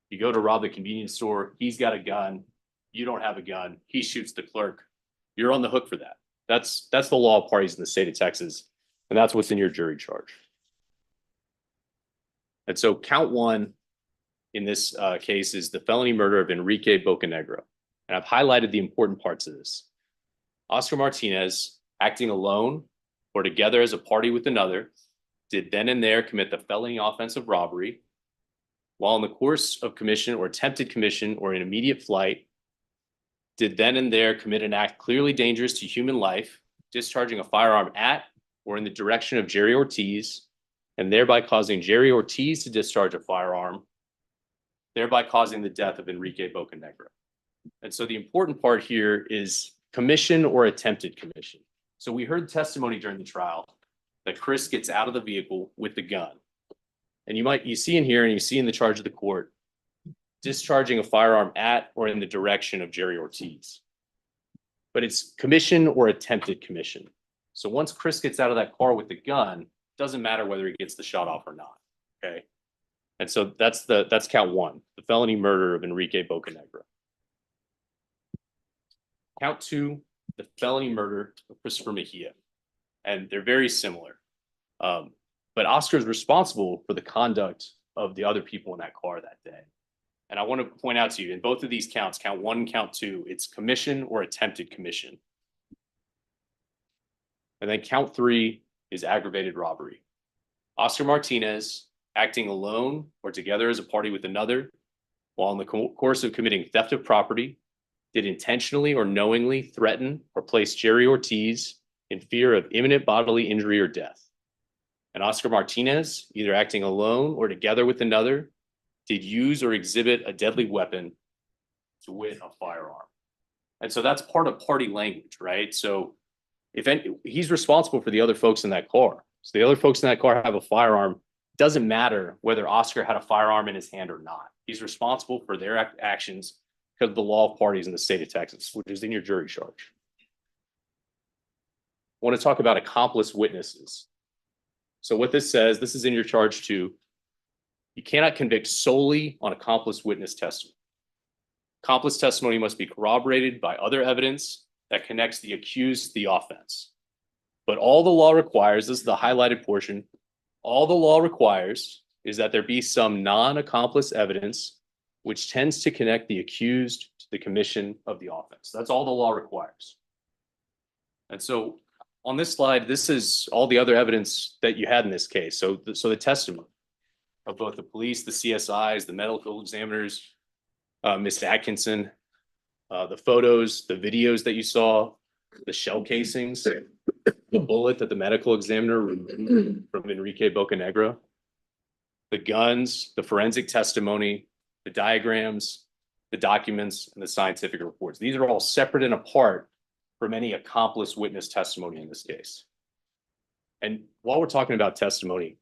you go to rob the convenience store. He's got a gun. You don't have a gun. He shoots the clerk. You're on the hook for that. That's the law of parties in the state of Texas. And that's what's in your jury charge. And so count one in this case is the felony murder of Enrique Bocanegra. And I've highlighted the important parts of this. Oscar Martinez, acting alone or together as a party with another, did then and there commit the felony offense of robbery, while in the course of commission or attempted commission or in immediate flight, did then and there commit an act clearly dangerous to human life, discharging a firearm at or in the direction of Jerry Ortiz, and thereby causing Jerry Ortiz to discharge a firearm, thereby causing the death of Enrique Bocanegra. And so the important part here is commission or attempted commission. So we heard testimony during the trial that Chris gets out of the vehicle with the gun. And you see in here and you see in the charge of the court, discharging a firearm at or in the direction of Jerry Ortiz. But it's commission or attempted commission. So once Chris gets out of that car with the gun, doesn't matter whether he gets the shot off or not, okay? And so that's count one, the felony murder of Enrique Bocanegra. Count two, the felony murder of Christopher Mejia. And they're very similar. But Oscar is responsible for the conduct of the other people in that car that day. And I want to point out to you, in both of these counts, count one and count two, it's commission or attempted commission. And then count three is aggravated robbery. Oscar Martinez, acting alone or together as a party with another, while in the course of committing theft of property, did intentionally or knowingly threaten or place Jerry Ortiz in fear of imminent bodily injury or death. And Oscar Martinez, either acting alone or together with another, did use or exhibit a deadly weapon, to wit, a firearm. And so that's part of party language, right? So he's responsible for the other folks in that car. So the other folks in that car have a firearm. Doesn't matter whether Oscar had a firearm in his hand or not. He's responsible for their actions because of the law of parties in the state of Texas, which is in your jury charge. I want to talk about accomplice witnesses. So what this says, this is in your charge too. You cannot convict solely on accomplice witness testimony. Accomplice testimony must be corroborated by other evidence that connects the accused to the offense. But all the law requires, this is the highlighted portion, all the law requires is that there be some non-accomplice evidence which tends to connect the accused to the commission of the offense. That's all the law requires. And so on this slide, this is all the other evidence that you had in this case. So the testimony of both the police, the CSIs, the medical examiners, Ms. Atkinson, the photos, the videos that you saw, the shell casings, the bullet that the medical examiner removed from Enrique Bocanegra, the guns, the forensic testimony, the diagrams, the documents, and the scientific reports. These are all separate and apart from any accomplice witness testimony in this case. And while we're talking about testimony,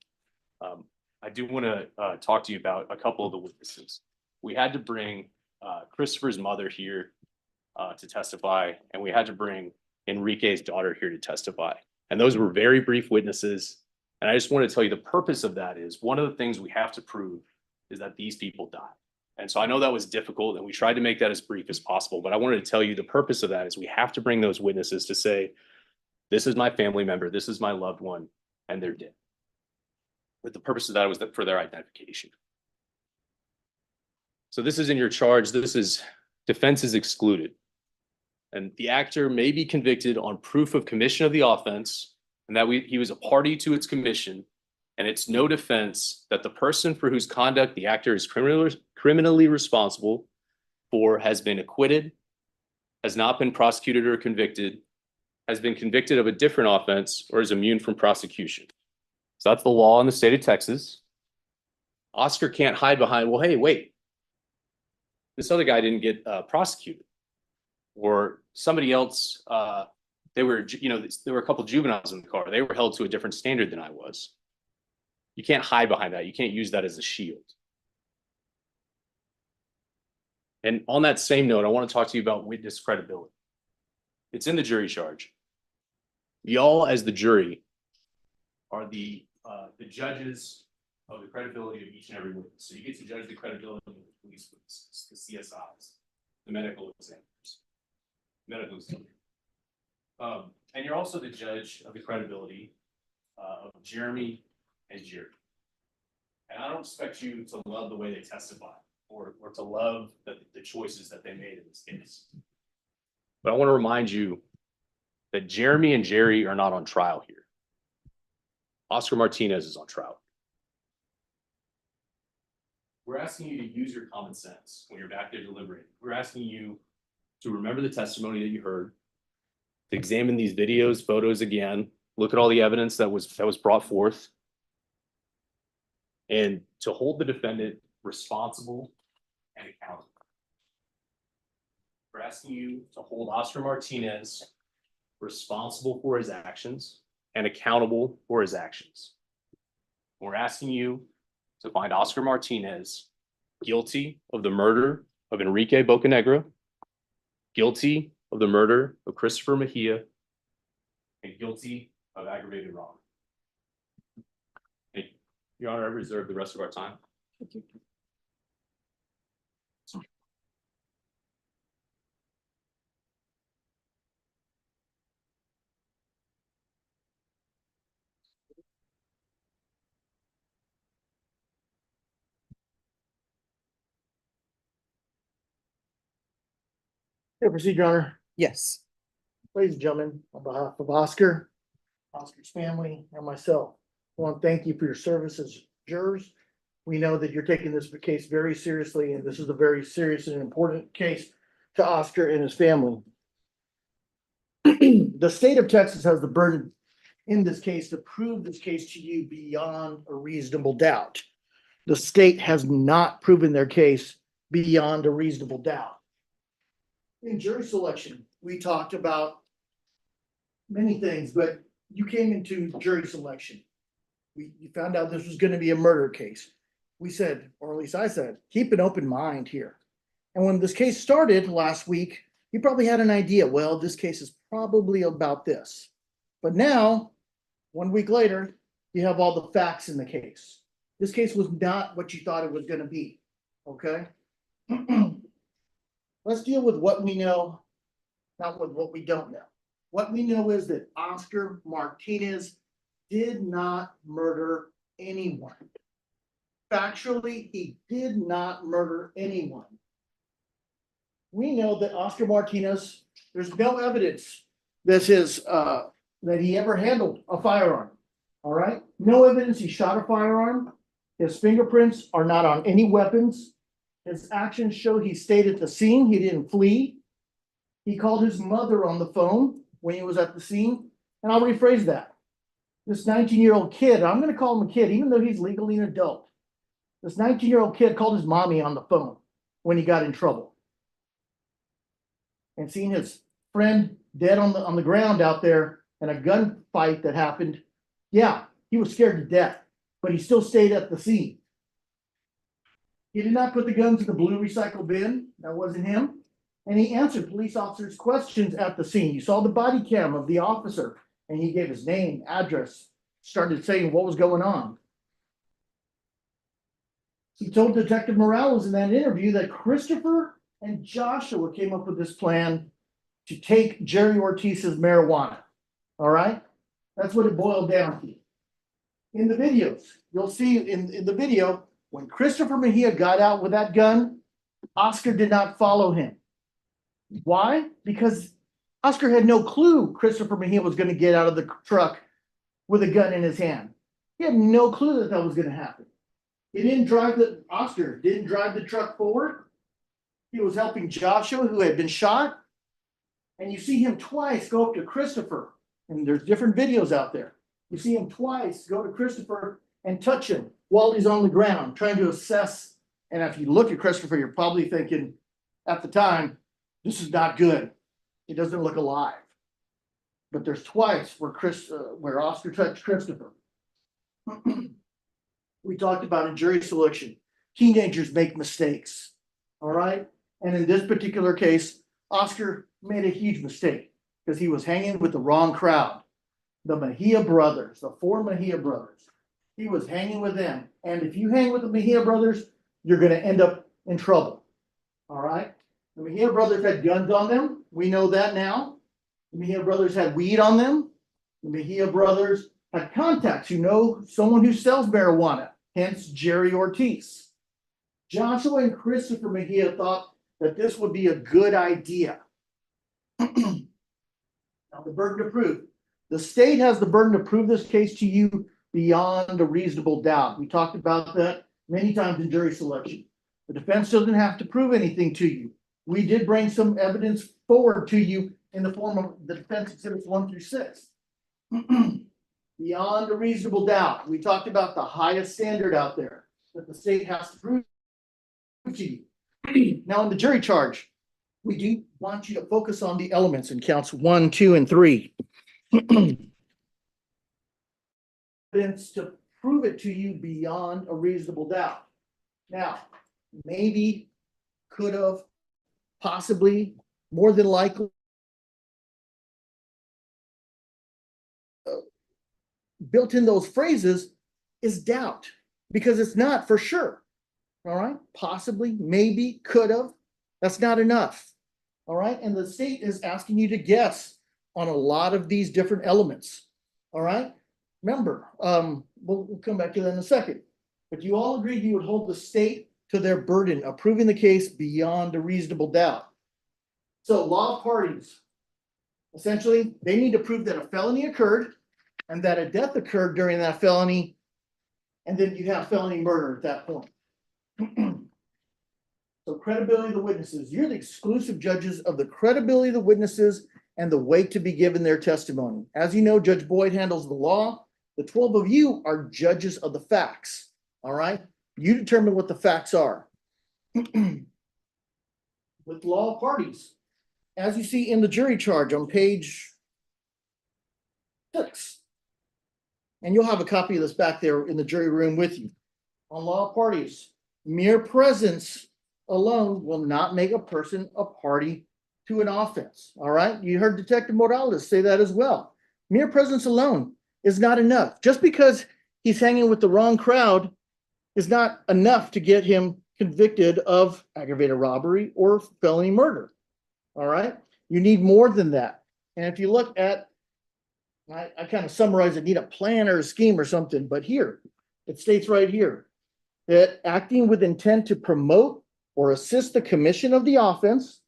I do want to talk to you about a couple of the witnesses. We had to bring Christopher's mother here to testify, and we had to bring Enrique's daughter here to testify. And those were very brief witnesses. And I just want to tell you the purpose of that is one of the things we have to prove is that these people died. And so I know that was difficult, and we tried to make that as brief as possible, but I wanted to tell you the purpose of that is we have to bring those witnesses to say, this is my family member, this is my loved one, and they're dead. But the purpose of that was for their identification. So this is in your charge. This is defense is excluded. And the actor may be convicted on proof of commission of the offense and that he was a party to its commission. And it's no defense that the person for whose conduct the actor is criminally responsible for has been acquitted, has not been prosecuted or convicted, has been convicted of a different offense, or is immune from prosecution. So that's the law in the state of Texas. Oscar can't hide behind, well, hey, wait, this other guy didn't get prosecuted. Or somebody else, there were a couple juveniles in the car. They were held to a different standard than I was. You can't hide behind that. You can't use that as a shield. And on that same note, I want to talk to you about witness credibility. It's in the jury charge. Y'all, as the jury, are the judges of the credibility of each and every witness. So you get to judge the credibility of the police witnesses, the CSIs, the medical examiners. And you're also the judge of the credibility of Jeremy and Jerry. And I don't expect you to love the way they testify or to love the choices that they made in this case. But I want to remind you that Jeremy and Jerry are not on trial here. Oscar Martinez is on trial. We're asking you to use your common sense when you're back there deliberating. We're asking you to remember the testimony that you heard, to examine these videos, photos again, look at all the evidence that was brought forth, and to hold the defendant responsible and accountable. We're asking you to hold Oscar Martinez responsible for his actions and accountable for his actions. We're asking you to find Oscar Martinez guilty of the murder of Enrique Bocanegra, guilty of the murder of Christopher Mejia, and guilty of aggravated robbery. Thank you. Your Honor, I reserve the rest of our time. Thank you. Yeah, proceed, Your Honor. Yes. Ladies and gentlemen, on behalf of Oscar, Oscar's family, and myself, I want to thank you for your service as jurors. We know that you're taking this case very seriously, and this is a very serious and important case to Oscar and his family. The state of Texas has the burden in this case to prove this case to you beyond a reasonable doubt. The state has not proven their case beyond a reasonable doubt. In jury selection, we talked about many things, but you came into jury selection. You found out this was going to be a murder case. We said, or at least I said, keep an open mind here. And when this case started last week, you probably had an idea, well, this case is probably about this. But now, 1 week later, you have all the facts in the case. This case was not what you thought it was going to be, okay? Let's deal with what we know, not with what we don't know. What we know is that Oscar Martinez did not murder anyone. factually, he did not murder anyone. We know that Oscar Martinez, there's no evidence that that he ever handled a firearm. All right, no evidence he shot a firearm. His fingerprints are not on any weapons. His actions show he stayed at the scene. He didn't flee. He called his mother on the phone when he was at the scene. And I'll rephrase that. This 19-year-old kid, I'm going to call him a kid, even though he's legally an adult. This 19-year-old kid called his mommy on the phone when he got in trouble. And seeing his friend dead on the ground out there in a gunfight that happened, yeah, he was scared to death, but he still stayed at the scene. He did not put the guns in the blue recycle bin. That wasn't him. And he answered police officers' questions at the scene. You saw the body cam of the officer, and he gave his name, address, started saying what was going on. He told Detective Morales in that interview that Christopher and Joshua came up with this plan to take Jerry Ortiz's marijuana. All right? That's what it boiled down to. In the videos, you'll see in the video, when Christopher Mejia got out with that gun, Oscar did not follow him. Why? Because Oscar had no clue Christopher Mejia was going to get out of the truck with a gun in his hand. He had no clue that that was going to happen. Oscar didn't drive the truck forward. He was helping Joshua, who had been shot. And you see him twice go up to Christopher. And there's different videos out there. You see him twice go to Christopher and touch him while he's on the ground, trying to assess. And if you look at Christopher, you're probably thinking at the time, this is not good. He doesn't look alive. But there's twice where Oscar touched Christopher. We talked about in jury selection. Teenagers make mistakes. All right. And in this particular case, Oscar made a huge mistake because he was hanging with the wrong crowd. The Mejia brothers, the 4 Mejia brothers. He was hanging with them. And if you hang with the Mejia brothers, you're going to end up in trouble. All right. The Mejia brothers had guns on them. We know that now. The Mejia brothers had weed on them. The Mejia brothers had contacts. You know, someone who sells marijuana, hence Jerry Ortiz. Joshua and Christopher Mejia thought that this would be a good idea. Now, the burden to prove. The state has the burden to prove this case to you beyond a reasonable doubt. We talked about that many times in jury selection. The defense doesn't have to prove anything to you. We did bring some evidence forward to you in the form of the defense exhibits 1 through 6. Beyond a reasonable doubt. We talked about the highest standard out there that the state has to prove to you. Now, in the jury charge, we do want you to focus on the elements in counts 1, 2, and 3. Evidence to prove it to you beyond a reasonable doubt. Now, maybe, could have, possibly, more than likely. Built in those phrases is doubt because it's not for sure. All right, possibly, maybe, could have. That's not enough. All right, and the state is asking you to guess on a lot of these different elements. All right, remember, we'll come back to that in a second. But you all agreed you would hold the state to their burden of proving the case beyond a reasonable doubt. So law of parties, essentially, they need to prove that a felony occurred and that a death occurred during that felony, and then you have felony murder at that point. So credibility of the witnesses, you're the exclusive judges of the credibility of the witnesses and the weight to be given their testimony. As you know, Judge Boyd handles the law. The 12 of you are judges of the facts. All right, you determine what the facts are. With law of parties, as you see in the jury charge on page 6, and you'll have a copy of this back there in the jury room with you. On law of parties, mere presence alone will not make a person a party to an offense. All right, you heard Detective Morales say that as well. Mere presence alone is not enough. Just because he's hanging with the wrong crowd is not enough to get him convicted of aggravated robbery or felony murder. All right, you need more than that. And if you look at, I kind of summarize it, need a plan or a scheme or something, but here, it states right here, that acting with intent to promote or assist the commission of the offense,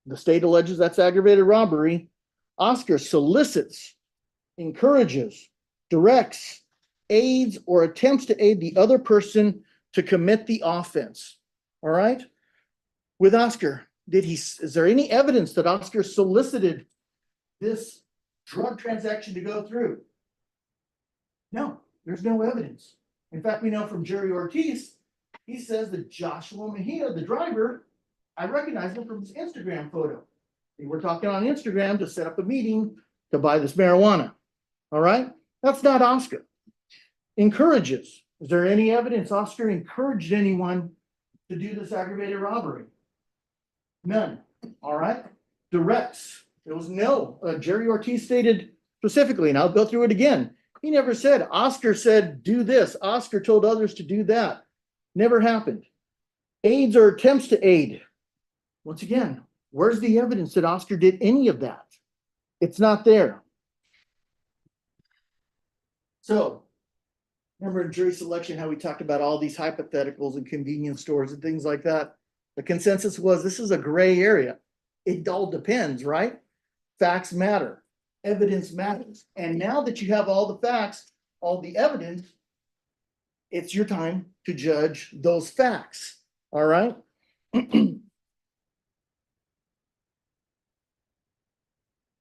the state alleges that's aggravated robbery, Oscar solicits, encourages, directs, aids, or attempts to aid the other person to commit the offense. All right? With Oscar, is there any evidence that Oscar solicited this drug transaction to go through? No, there's no evidence. In fact, we know from Jerry Ortiz, he says that Joshua Mejia, the driver, I recognize him from his Instagram photo. They were talking on Instagram to set up a meeting to buy this marijuana. All right? That's not Oscar. Encourages. Is there any evidence Oscar encouraged anyone to do this aggravated robbery? None. All right? Directs. There was no. Jerry Ortiz stated specifically, and I'll go through it again. He never said, Oscar said, do this. Oscar told others to do that. Never happened. Aids or attempts to aid. Once again, where's the evidence that Oscar did any of that? It's not there. So, remember in jury selection how we talked about all these hypotheticals and convenience stores and things like that? The consensus was this is a gray area. It all depends, right? Facts matter. Evidence matters. And now that you have all the facts, all the evidence, it's your time to judge those facts. All right?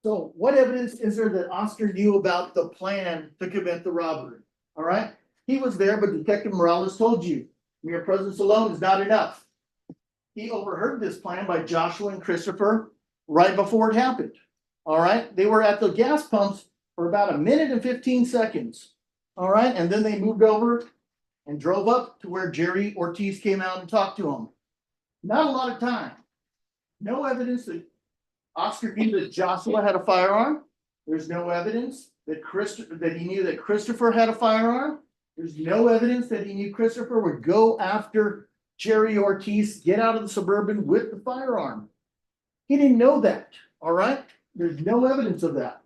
So what evidence is there that Oscar knew about the plan to commit the robbery? All right? He was there, but Detective Morales told you, mere presence alone is not enough. He overheard this plan by Joshua and Christopher right before it happened. All right? They were at the gas pumps for about a minute and 15 seconds. All right? And then they moved over and drove up to where Jerry Ortiz came out and talked to him. Not a lot of time. No evidence that Oscar knew that Joshua had a firearm. There's no evidence that he knew that Christopher had a firearm. There's no evidence that he knew Christopher would go after Jerry Ortiz, get out of the Suburban with the firearm. He didn't know that. All right? There's no evidence of that.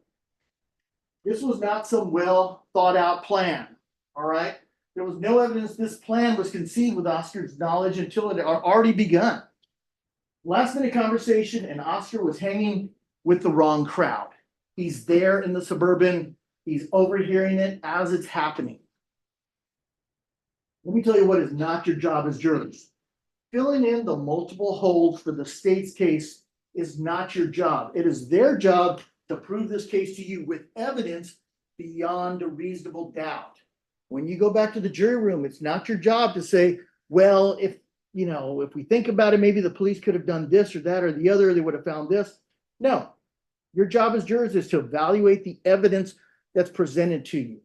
This was not some well thought out plan. All right? There was no evidence this plan was conceived with Oscar's knowledge until it had already begun. Last minute conversation, and Oscar was hanging with the wrong crowd. He's there in the Suburban. He's overhearing it as it's happening. Let me tell you what is not your job as jurors. Filling in the multiple holes for the state's case is not your job. It is their job to prove this case to you with evidence beyond a reasonable doubt. When you go back to the jury room, it's not your job to say, well, if we think about it, maybe the police could have done this or that or the other, they would have found this. No, your job as jurors is to evaluate the evidence that's presented to you.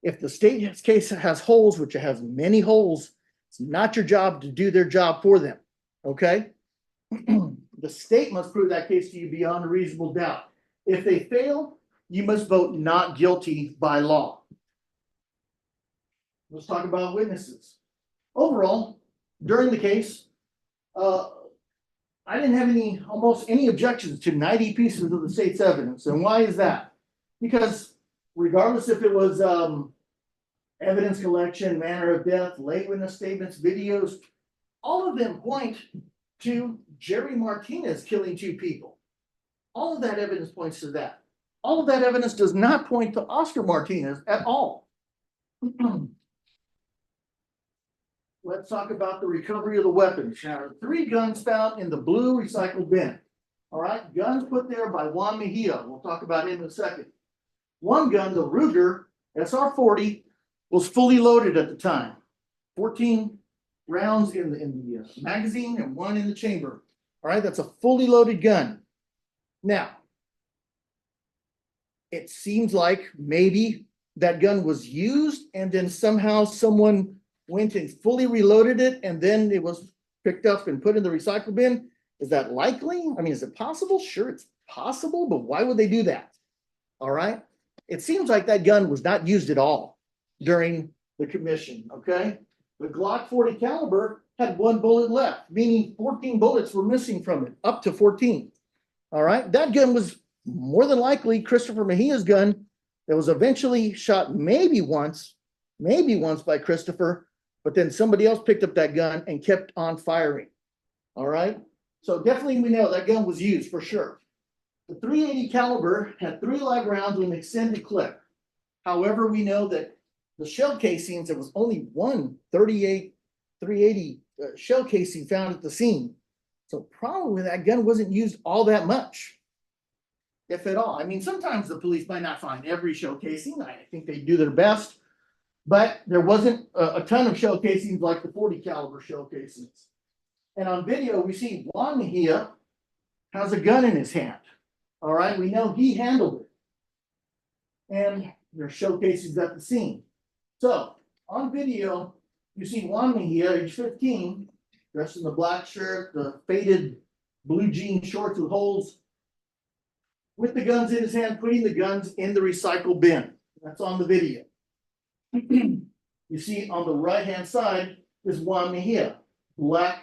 If the state's case has holes, which it has many holes, it's not your job to do their job for them, okay? The state must prove that case to you beyond a reasonable doubt. If they fail, you must vote not guilty by law. Let's talk about witnesses. Overall, during the case, I didn't have almost any objections to 90 pieces of the state's evidence. And why is that? Because regardless if it was evidence collection, manner of death, late witness statements, videos, all of them point to Jerry Martinez killing 2 people. All of that evidence points to that. All of that evidence does not point to Oscar Martinez at all. Let's talk about the recovery of the weapons. Now, 3 guns found in the blue recycled bin. All right, guns put there by Juan Mejia. We'll talk about him in a second. One gun, the Ruger SR-40, was fully loaded at the time. 14 rounds in the magazine and 1 in the chamber. All right, that's a fully loaded gun. Now, it seems like maybe that gun was used and then somehow someone went and fully reloaded it and then it was picked up and put in the recycle bin. Is that likely? I mean, is it possible? Sure, it's possible, but why would they do that? All right. It seems like that gun was not used at all during the commission, okay? The Glock 40 caliber had 1 bullet left, meaning 14 bullets were missing from it, up to 14. All right. That gun was more than likely Christopher Mejia's gun that was eventually shot maybe once by Christopher, but then somebody else picked up that gun and kept on firing. All right, so definitely we know that gun was used for sure. The 380 caliber had 3 live rounds with an extended clip. However, we know that the shell casings, there was only one 380 shell casing found at the scene. So probably that gun wasn't used all that much, if at all. I mean, sometimes the police might not find every shell casing. I think they do their best, but there wasn't a ton of shell casings like the 40 caliber shell casings. And on video, we see Juan Mejia has a gun in his hand. All right, we know he handled it. And there's shell casings at the scene. So on video, you see Juan Mejia, age 15, dressed in the black shirt, the faded blue jean shorts with holes, with the guns in his hand, putting the guns in the recycle bin. That's on the video. You see on the right-hand side is Juan Mejia, black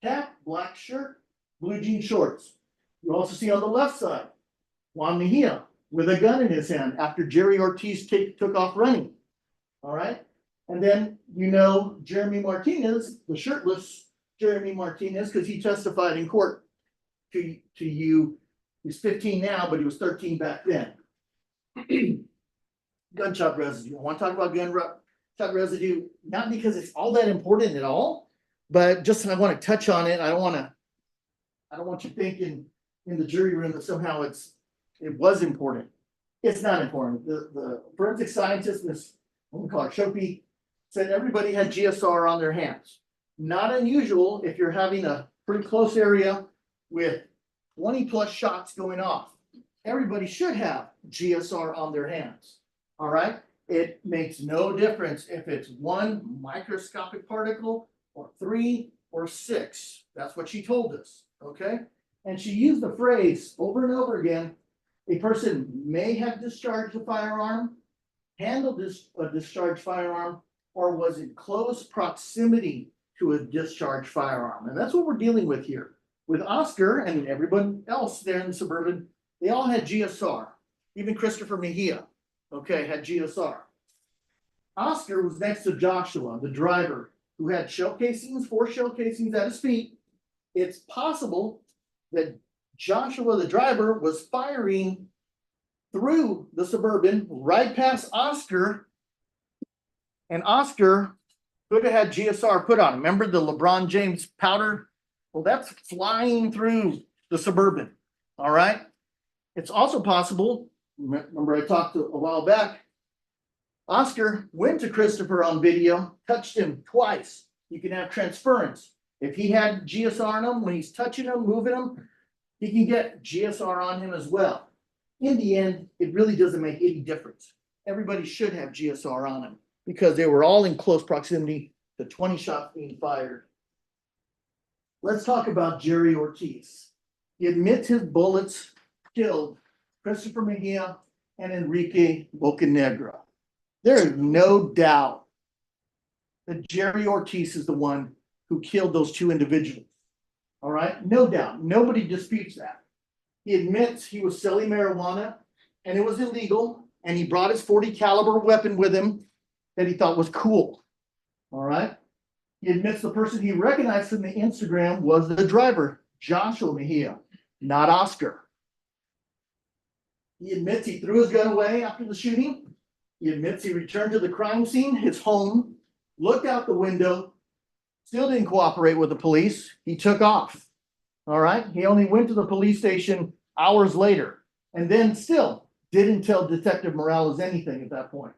cap, black shirt, blue jean shorts. You also see on the left side, Juan Mejia with a gun in his hand after Jerry Ortiz took off running. All right. And then, you know, Jeremy Martinez, the shirtless Jeremy Martinez, because he testified in court to you. He's 15 now, but he was 13 back then. Gunshot residue. I want to talk about gunshot residue, not because it's all that important at all, but just I want to touch on it. I don't want you thinking in the jury room that somehow it was important. It's not important. The forensic scientist, Ms. Shopi, said everybody had GSR on their hands. Not unusual if you're having a pretty close area with 20 plus shots going off. Everybody should have GSR on their hands. All right. It makes no difference if it's 1 microscopic particle or 3 or 6. That's what she told us. Okay. And she used the phrase over and over again. A person may have discharged a firearm, handled a discharged firearm, or was in close proximity to a discharged firearm. And that's what we're dealing with here. With Oscar and everyone else there in the Suburban, they all had GSR. Even Christopher Mejia, okay, had GSR. Oscar was next to Joshua, the driver, who had shell casings, 4 shell casings at his feet. It's possible that Joshua, the driver, was firing through the Suburban right past Oscar, and Oscar could have had GSR put on. Remember the LeBron James powder? Well, that's flying through the Suburban. All right. It's also possible. Remember, I talked a while back. Oscar went to Christopher on video, touched him twice. You can have transference. If he had GSR on him, when he's touching him, moving him, he can get GSR on him as well. In the end, it really doesn't make any difference. Everybody should have GSR on him because they were all in close proximity to 20 shots being fired. Let's talk about Jerry Ortiz. He admits his bullets killed Christopher Mejia and Enrique Bocanegra. There is no doubt that Jerry Ortiz is the one who killed those 2 individuals. All right, no doubt. Nobody disputes that. He admits he was selling marijuana and it was illegal, and he brought his 40 caliber weapon with him that he thought was cool. All right. He admits the person he recognized from the Instagram was the driver, Joshua Mejia, not Oscar. He admits he threw his gun away after the shooting. He admits he returned to the crime scene, his home, looked out the window, still didn't cooperate with the police. He took off. All right. He only went to the police station hours later and then still didn't tell Detective Morales anything at that point.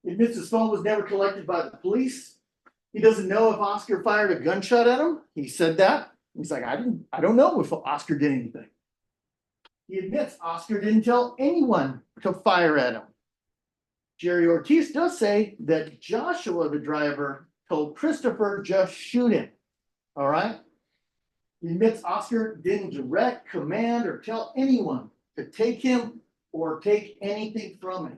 He admits his phone was never collected by the police. He doesn't know if Oscar fired a gunshot at him. He said that. He's like, I don't know if Oscar did anything. He admits Oscar didn't tell anyone to fire at him. Jerry Ortiz does say that Joshua, the driver, told Christopher, just shoot him. All right. He admits Oscar didn't direct, command, or tell anyone to take him or take anything from him.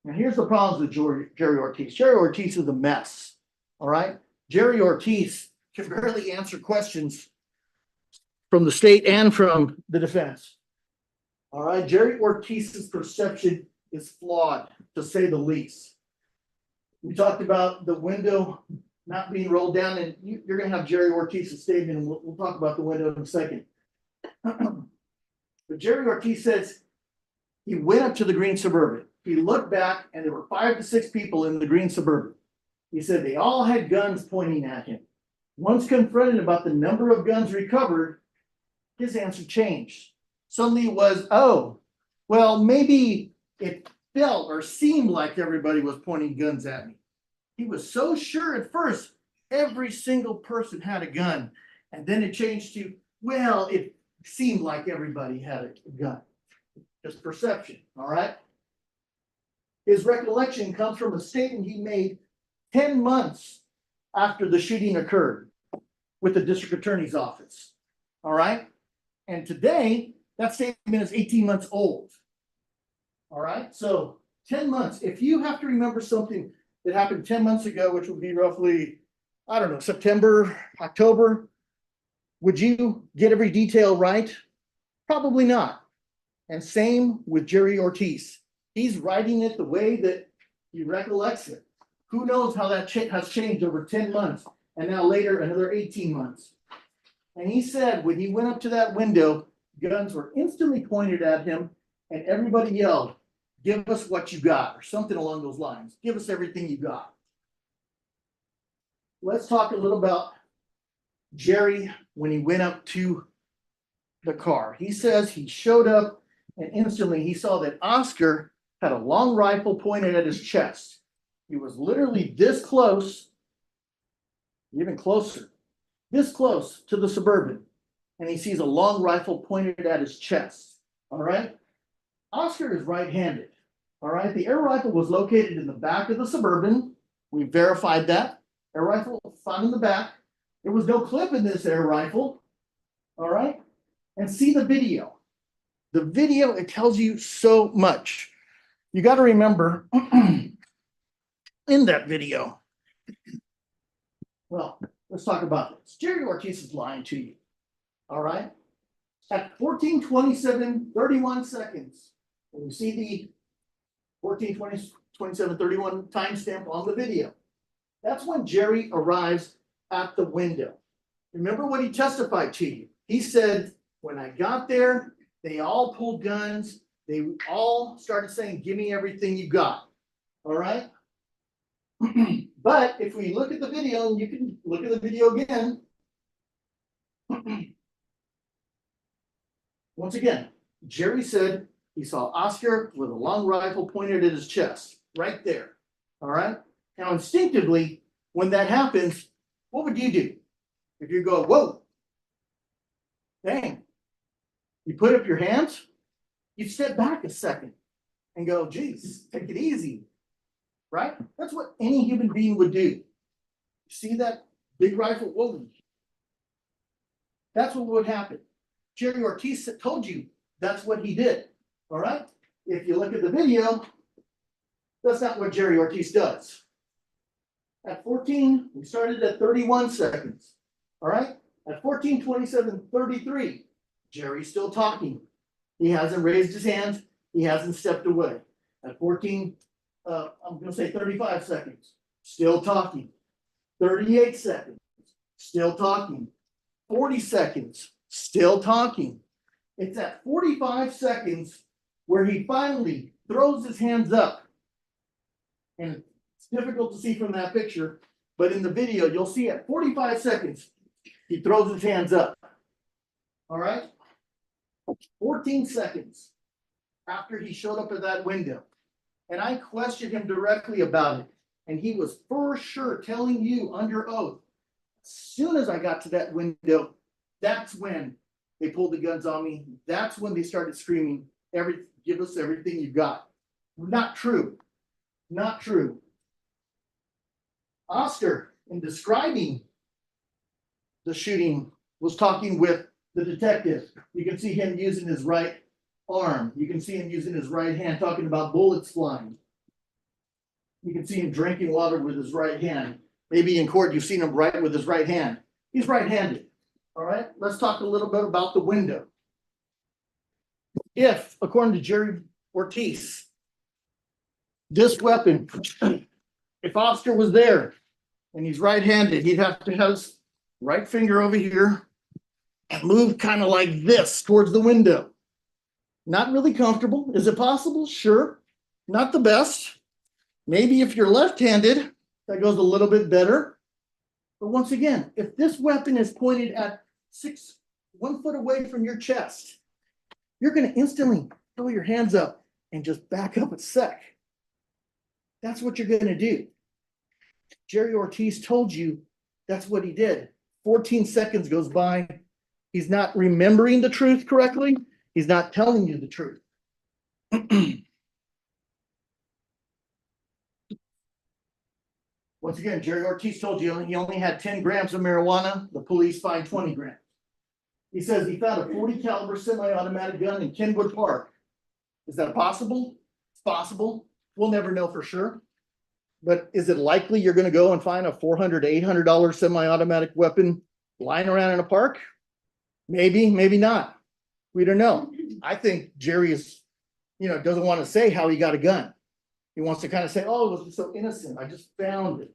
Now, here's the problems with Jerry Ortiz. Jerry Ortiz is a mess. All right. Jerry Ortiz can barely answer questions from the state and from the defense. All right. Jerry Ortiz's perception is flawed, to say the least. We talked about the window not being rolled down, and you're gonna have Jerry Ortiz's statement, and we'll talk about the window in a second. But Jerry Ortiz says he went up to the green Suburban. He looked back and there were 5 to 6 people in the green Suburban. He said they all had guns pointing at him. Once confronted about the number of guns recovered, his answer changed. Suddenly it was, oh, well, maybe it felt or seemed like everybody was pointing guns at me. He was so sure at first every single person had a gun. And then it changed to, well, it seemed like everybody had a gun. Just perception, all right? His recollection comes from a statement he made 10 months after the shooting occurred with the district attorney's office, all right? And today, that statement is 18 months old, all right? So 10 months, if you have to remember something that happened 10 months ago, which would be roughly, I don't know, September, October, would you get every detail right? Probably not. And same with Jerry Ortiz. He's writing it the way that he recollects it. Who knows how that has changed over 10 months and now later another 18 months. And he said when he went up to that window, guns were instantly pointed at him and everybody yelled, "Give us what you got," or something along those lines. Give us everything you got. Let's talk a little about Jerry when he went up to the car. He says he showed up and instantly he saw that Oscar had a long rifle pointed at his chest. He was literally this close, even closer, this close to the Suburban. And he sees a long rifle pointed at his chest. All right. Oscar is right-handed. All right. The air rifle was located in the back of the Suburban. We verified that. Air rifle found in the back. There was no clip in this air rifle. All right. And see the video. The video, it tells you so much. You got to remember in that video. Well, let's talk about this. Jerry Ortiz is lying to you. All right. At 14:27:31 seconds, and you see the 14:27:31 timestamp on the video. That's when Jerry arrives at the window. Remember what he testified to you. He said, when I got there, they all pulled guns. They all started saying, "Give me everything you got." All right. But if we look at the video, and you can look at the video again. Once again, Jerry said he saw Oscar with a long rifle pointed at his chest, right there. All right. Now, instinctively, when that happens, what would you do? If you go, whoa, dang, you put up your hands, you step back a second and go, geez, take it easy, right? That's what any human being would do. You see that big rifle? Whoa. That's what would happen. Jerry Ortiz told you that's what he did, all right? If you look at the video, that's not what Jerry Ortiz does. At 14, we started at 31 seconds, all right? At 14:27:33, Jerry's still talking. He hasn't raised his hands. He hasn't stepped away. At I'm gonna say 35 seconds, still talking. 38 seconds, still talking. 40 seconds, still talking. It's at 45 seconds where he finally throws his hands up. And it's difficult to see from that picture, but in the video, you'll see at 45 seconds, he throws his hands up. All right. 14 seconds after he showed up at that window. And I questioned him directly about it. And he was for sure telling you under oath, as soon as I got to that window, that's when they pulled the guns on me. That's when they started screaming, give us everything you got. Not true. Not true. Oscar, in describing the shooting, was talking with the detective. You can see him using his right arm. You can see him using his right hand, talking about bullets flying. You can see him drinking water with his right hand. Maybe in court, you've seen him write with his right hand. He's right-handed. All right, let's talk a little bit about the window. If, according to Jerry Ortiz, this weapon if Oscar was there and he's right-handed, he'd have to have his right finger over here and move kind of like this towards the window. Not really comfortable. Is it possible? Sure. Not the best. Maybe if you're left-handed, that goes a little bit better. But once again, if this weapon is pointed at 1 foot away from your chest, you're going to instantly throw your hands up and just back up a sec. That's what you're going to do. Jerry Ortiz told you that's what he did. 14 seconds goes by. He's not remembering the truth correctly. He's not telling you the truth. Once again, Jerry Ortiz told you he only had 10 grams of marijuana. The police find 20 grams. He says he found a 40 caliber semi-automatic gun in Kenwood Park. Is that possible? It's possible. We'll never know for sure. But is it likely you're going to go and find a $400 to $800 semi-automatic weapon lying around in a park? Maybe, maybe not. We don't know. I think Jerry is, doesn't want to say how he got a gun. He wants to kind of say, oh, it was so innocent. I just found it.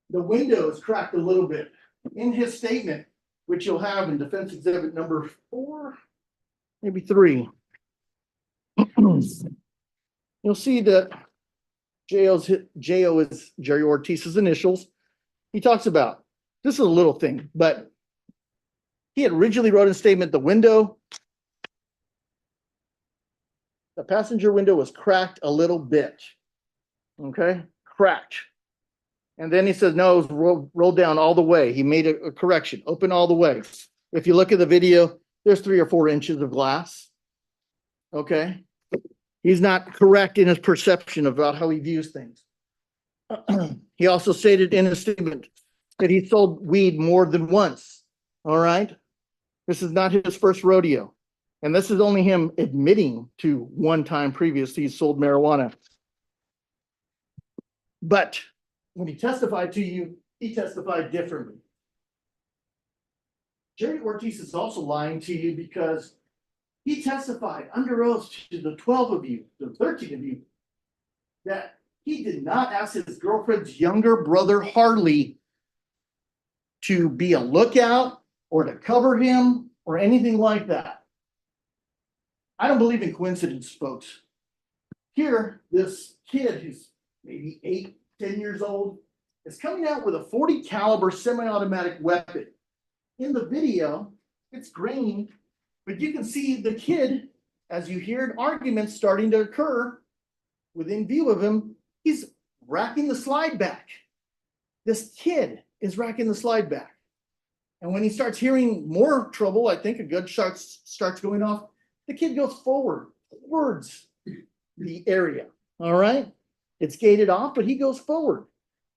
The window is cracked a little bit. In his statement, which you'll have in defense exhibit number 4, maybe 3, you'll see that JO is Jerry Ortiz's initials. He talks about, this is a little thing, but he had originally wrote in a statement, the passenger window was cracked a little bit. Okay, cracked. And then he says, no, it was rolled down all the way. He made a correction, open all the way. If you look at the video, there's 3 or 4 inches of glass. Okay. He's not correct in his perception about how he views things. He also stated in his statement that he sold weed more than once. All right. This is not his first rodeo. And this is only him admitting to one time previously he sold marijuana. But when he testified to you, he testified differently. Jerry Ortiz is also lying to you because he testified under oath to the 12 of you, the 13 of you, that he did not ask his girlfriend's younger brother, Harley, to be a lookout or to cover him or anything like that. I don't believe in coincidence, folks. Here, this kid who's maybe 8, 10 years old is coming out with a 40 caliber semi-automatic weapon. In the video, it's grainy, but you can see the kid, as you hear arguments starting to occur within view of him, he's racking the slide back. This kid is racking the slide back. And when he starts hearing more trouble, I think a gunshot starts going off, the kid goes forward, towards the area. All right? It's gated off, but he goes forward.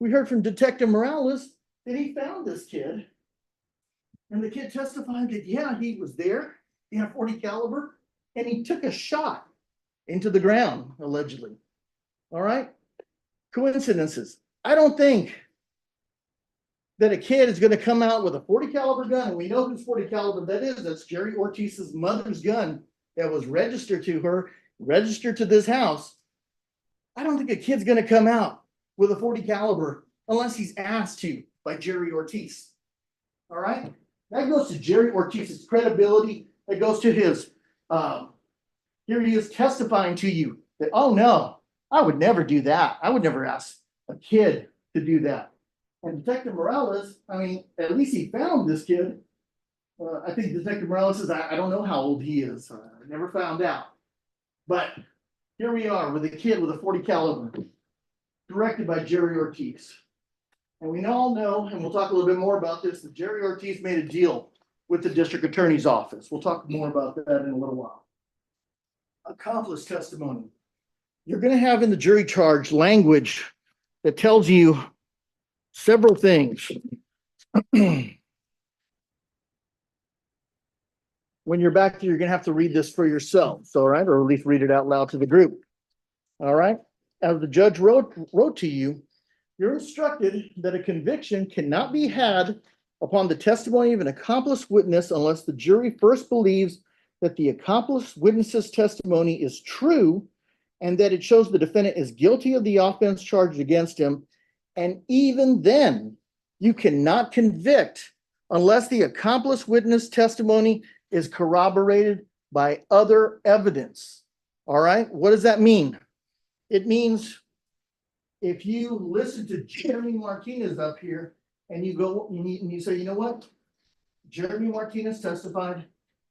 We heard from Detective Morales that he found this kid. And the kid testified that, yeah, he was there. He had a 40 caliber, and he took a shot into the ground, allegedly. All right? Coincidences. I don't think that a kid is going to come out with a 40 caliber gun, and we know whose 40 caliber that is. That's Jerry Ortiz's mother's gun that was registered to her, registered to this house. I don't think a kid's going to come out with a 40 caliber unless he's asked to by Jerry Ortiz. All right? That goes to Jerry Ortiz's credibility. That goes to his, here he is testifying to you that, oh no, I would never do that. I would never ask a kid to do that. And Detective Morales, I mean, at least he found this kid. I think Detective Morales says, I don't know how old he is. I never found out. But here we are with a kid with a 40 caliber, directed by Jerry Ortiz. And we all know, and we'll talk a little bit more about this, that Jerry Ortiz made a deal with the district attorney's office. We'll talk more about that in a little while. Accomplice testimony. You're going to have in the jury charge language that tells you several things. When you're back there, you're going to have to read this for yourselves, all right? Or at least read it out loud to the group. All right? As the judge wrote to you, you're instructed that a conviction cannot be had upon the testimony of an accomplice witness unless the jury first believes that the accomplice witness's testimony is true and that it shows the defendant is guilty of the offense charged against him. And even then, you cannot convict unless the accomplice witness testimony is corroborated by other evidence. All right, what does that mean? It means if you listen to Jeremy Martinez up here and you go and you say, you know what? Jeremy Martinez testified.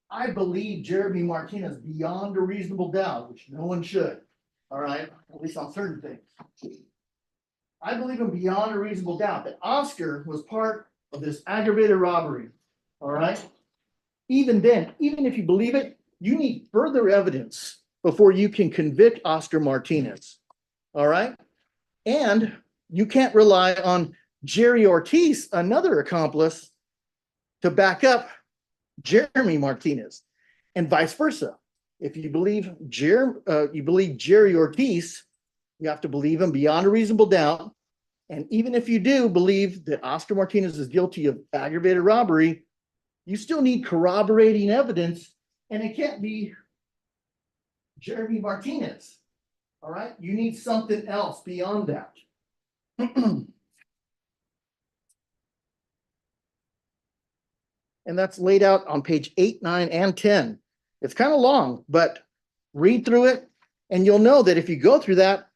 I believe Jeremy Martinez beyond a reasonable doubt, which no one should. All right, at least on certain things. I believe him beyond a reasonable doubt that Oscar was part of this aggravated robbery. All right. Even then, even if you believe it, you need further evidence before you can convict Oscar Martinez. All right. And you can't rely on Jerry Ortiz, another accomplice, to back up Jeremy Martinez, and vice versa. If you believe Jerry Ortiz, you have to believe him beyond a reasonable doubt. And even if you do believe that Oscar Martinez is guilty of aggravated robbery, you still need corroborating evidence, and it can't be Jeremy Martinez. All right, you need something else beyond that. And that's laid out on page 8, 9, and 10. It's kind of long, but read through it and you'll know that if you go through that,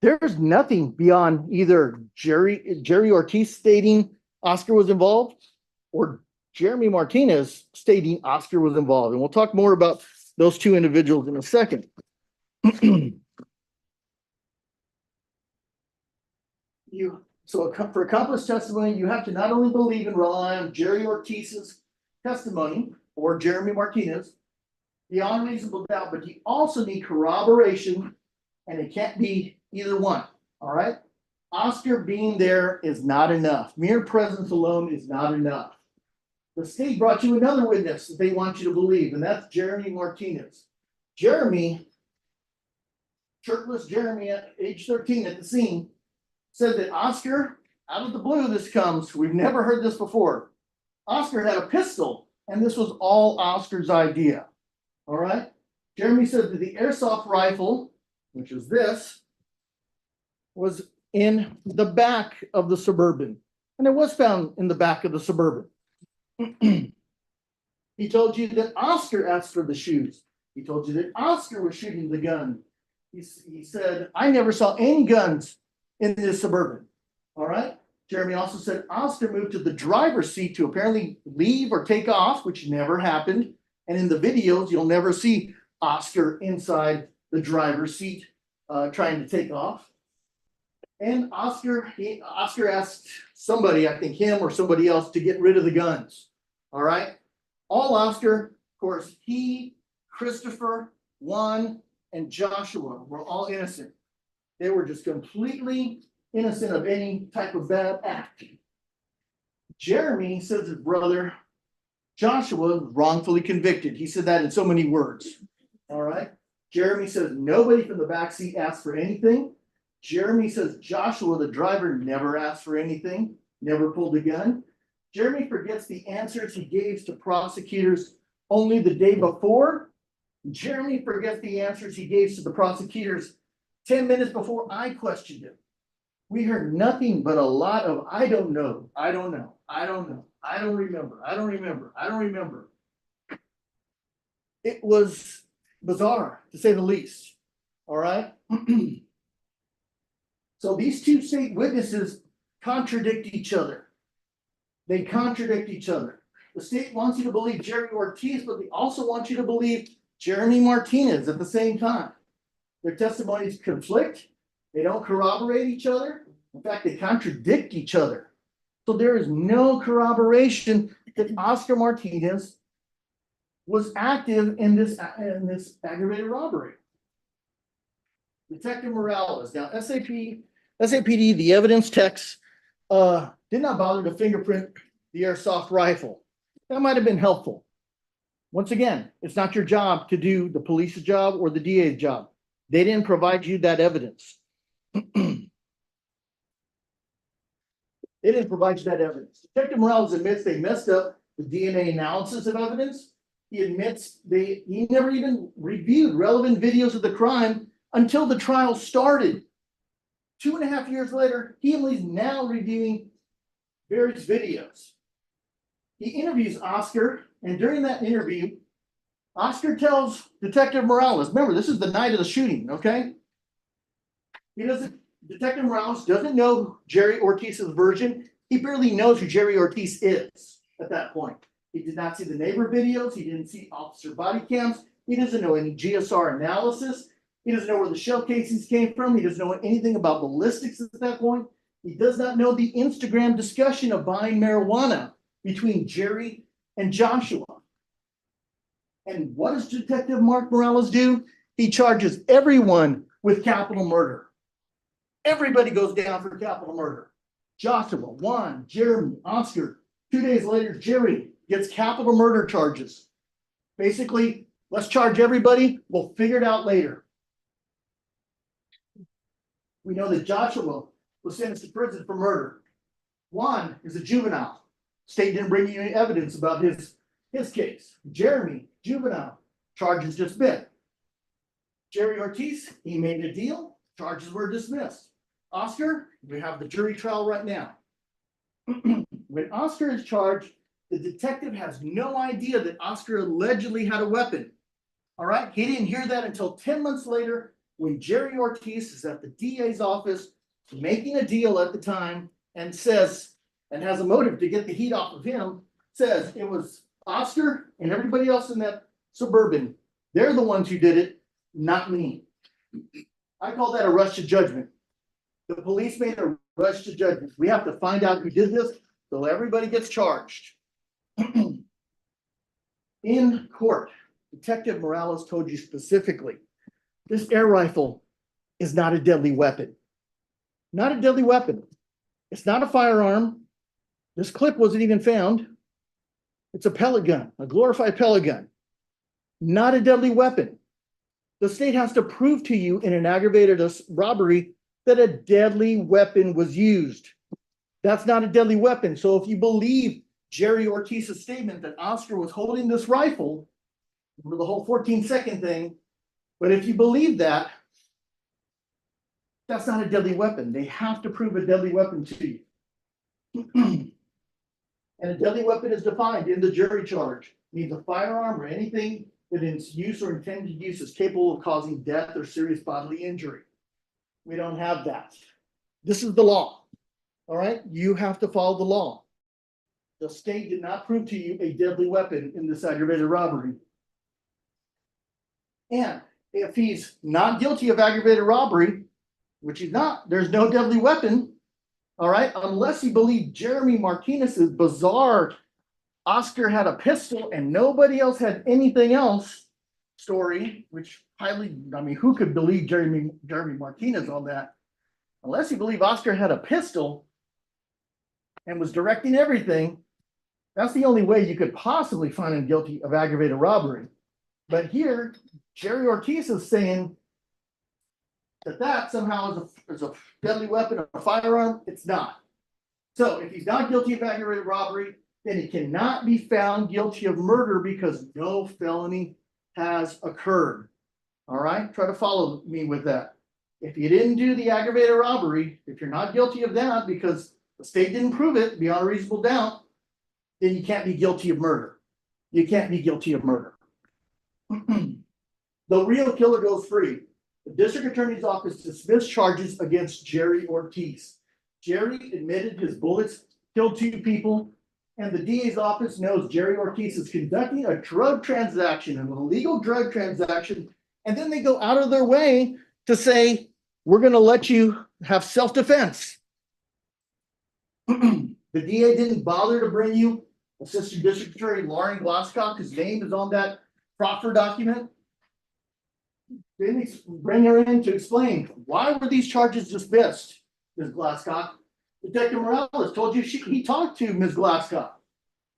there's nothing beyond either Jerry Ortiz stating Oscar was involved or Jeremy Martinez stating Oscar was involved. And we'll talk more about those two individuals in a second. So for accomplice testimony, you have to not only believe and rely on Jerry Ortiz's testimony or Jeremy Martinez beyond reasonable doubt, but you also need corroboration, and it can't be either one. All right. Oscar being there is not enough. Mere presence alone is not enough. The state brought you another witness that they want you to believe, and that's Jeremy Martinez. Jeremy, shirtless Jeremy at age 13 at the scene, said that Oscar, out of the blue this comes, we've never heard this before. Oscar had a pistol, and this was all Oscar's idea. All right. Jeremy said that the airsoft rifle, which is this, was in the back of the Suburban, and it was found in the back of the Suburban. He told you that Oscar asked for the shoes. He told you that Oscar was shooting the gun. He said, I never saw any guns in this Suburban. All right. Jeremy also said Oscar moved to the driver's seat to apparently leave or take off, which never happened. And in the videos, you'll never see Oscar inside the driver's seat trying to take off. And Oscar asked somebody, I think him or somebody else, to get rid of the guns. All right. All Oscar, of course, he, Christopher, Juan, and Joshua were all innocent. They were just completely innocent of any type of bad act. Jeremy says his brother Joshua was wrongfully convicted. He said that in so many words. All right. Jeremy says nobody from the backseat asked for anything. Jeremy says Joshua, the driver, never asked for anything, never pulled a gun. Jeremy forgets the answers he gave to prosecutors only the day before. Jeremy forgets the answers he gave to the prosecutors 10 minutes before I questioned him. We heard nothing but a lot of, I don't know, I don't know, I don't know, I don't remember, I don't remember, I don't remember. It was bizarre, to say the least. All right. So these two state witnesses contradict each other. They contradict each other. The state wants you to believe Jerry Ortiz, but they also want you to believe Jeremy Martinez at the same time. Their testimonies conflict. They don't corroborate each other. In fact, they contradict each other. So there is no corroboration that Oscar Martinez was active in this aggravated robbery. Detective Morales. Now, SAPD, the evidence techs, did not bother to fingerprint the airsoft rifle. That might have been helpful. Once again, it's not your job to do the police's job or the DA's job. They didn't provide you that evidence. They didn't provide you that evidence. Detective Morales admits they messed up the DNA analysis of evidence. He admits he never even reviewed relevant videos of the crime until the trial started. 2.5 years later, he is now reviewing various videos. He interviews Oscar, and during that interview, Oscar tells Detective Morales, remember, this is the night of the shooting, okay? Detective Morales doesn't know Jerry Ortiz's version. He barely knows who Jerry Ortiz is at that point. He did not see the neighbor videos. He didn't see officer body cams. He doesn't know any GSR analysis. He doesn't know where the shell casings came from. He doesn't know anything about ballistics at that point. He does not know the Instagram discussion of buying marijuana between Jerry and Joshua. And what does Detective Mark Morales do? He charges everyone with capital murder. Everybody goes down for capital murder. Joshua, Juan, Jeremy, Oscar. 2 days later, Jerry gets capital murder charges. Basically, let's charge everybody. We'll figure it out later. We know that Joshua was sentenced to prison for murder. Juan is a juvenile. State didn't bring you any evidence about his case. Jeremy, juvenile, charges dismissed. Jerry Ortiz, he made a deal, charges were dismissed. Oscar, we have the jury trial right now. When Oscar is charged, the detective has no idea that Oscar allegedly had a weapon. All right, he didn't hear that until 10 months later when Jerry Ortiz is at the DA's office making a deal at the time and says, and has a motive to get the heat off of him, says it was Oscar and everybody else in that Suburban. They're the ones who did it, not me. I call that a rush to judgment. The police made a rush to judgment. We have to find out who did this, so everybody gets charged. In court, Detective Morales told you specifically, this air rifle is not a deadly weapon. Not a deadly weapon. It's not a firearm. This clip wasn't even found. It's a pellet gun, a glorified pellet gun. Not a deadly weapon. The state has to prove to you in an aggravated robbery that a deadly weapon was used. That's not a deadly weapon. So if you believe Jerry Ortiz's statement that Oscar was holding this rifle, remember the whole 14-second thing, but if you believe that, that's not a deadly weapon. They have to prove a deadly weapon to you. And a deadly weapon is defined in the jury charge. It means a firearm or anything that in its use or intended use is capable of causing death or serious bodily injury. We don't have that. This is the law. All right, you have to follow the law. The state did not prove to you a deadly weapon in this aggravated robbery. And if he's not guilty of aggravated robbery, which he's not, there's no deadly weapon, all right, unless you believe Jeremy Martinez's bizarre Oscar had a pistol and nobody else had anything else story, which highly, I mean, who could believe Jeremy Martinez on that? Unless you believe Oscar had a pistol and was directing everything, that's the only way you could possibly find him guilty of aggravated robbery. But here, Jerry Ortiz is saying that somehow is a deadly weapon or a firearm. It's not. So if he's not guilty of aggravated robbery, then he cannot be found guilty of murder because no felony has occurred. All right, try to follow me with that. If you didn't do the aggravated robbery, if you're not guilty of that because the state didn't prove it beyond a reasonable doubt, then you can't be guilty of murder. You can't be guilty of murder. The real killer goes free. The district attorney's office dismissed charges against Jerry Ortiz. Jerry admitted his bullets killed 2 people, and the DA's office knows Jerry Ortiz is conducting a drug transaction, an illegal drug transaction, and then they go out of their way to say, we're going to let you have self-defense. The DA didn't bother to bring you Assistant District Attorney Lauren Glasscock, whose name is on that proffer document. They didn't bring her in to explain why were these charges dismissed, Ms. Glasscock. Detective Morales told you he talked to Ms. Glasscock.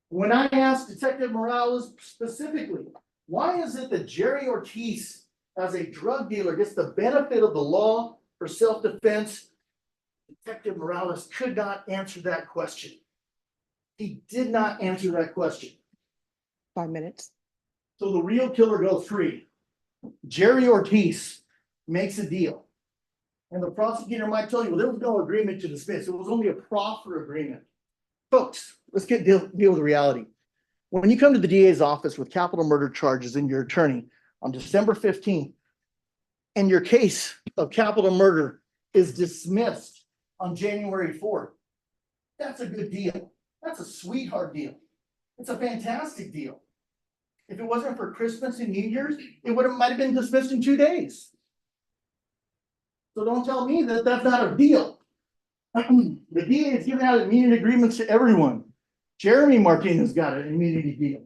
When I asked Detective Morales specifically, why is it that Jerry Ortiz, as a drug dealer, gets the benefit of the law for self-defense? Detective Morales could not answer that question. He did not answer that question. 5 minutes. So the real killer goes free. Jerry Ortiz makes a deal. And the prosecutor might tell you, well, there was no agreement to dismiss. It was only a proffer agreement. Folks, let's deal with reality. When you come to the DA's office with capital murder charges and your attorney on December 15th, and your case of capital murder is dismissed on January 4th, that's a good deal. That's a sweetheart deal. It's a fantastic deal. If it wasn't for Christmas and New Year's, it might have been dismissed in 2 days. So don't tell me that that's not a deal. The DA is giving out immunity agreements to everyone. Jeremy Martinez got an immunity deal.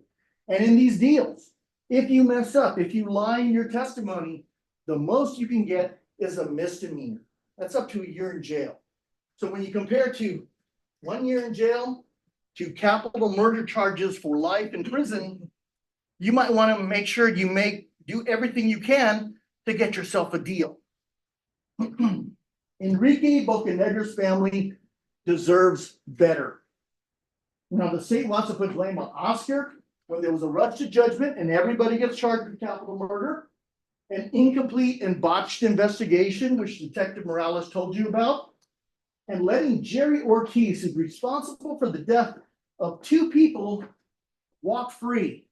And in these deals, if you mess up, if you lie in your testimony, the most you can get is a misdemeanor. That's up to a year in jail. So when you compare to 1 year in jail to capital murder charges for life in prison, you might want to make sure you do everything you can to get yourself a deal. Enrique Bocanegra's family deserves better. Now, the state wants to put blame on Oscar when there was a rush to judgment and everybody gets charged with capital murder, an incomplete and botched investigation, which Detective Morales told you about, and letting Jerry Ortiz, who's responsible for the death of 2 people, walk free.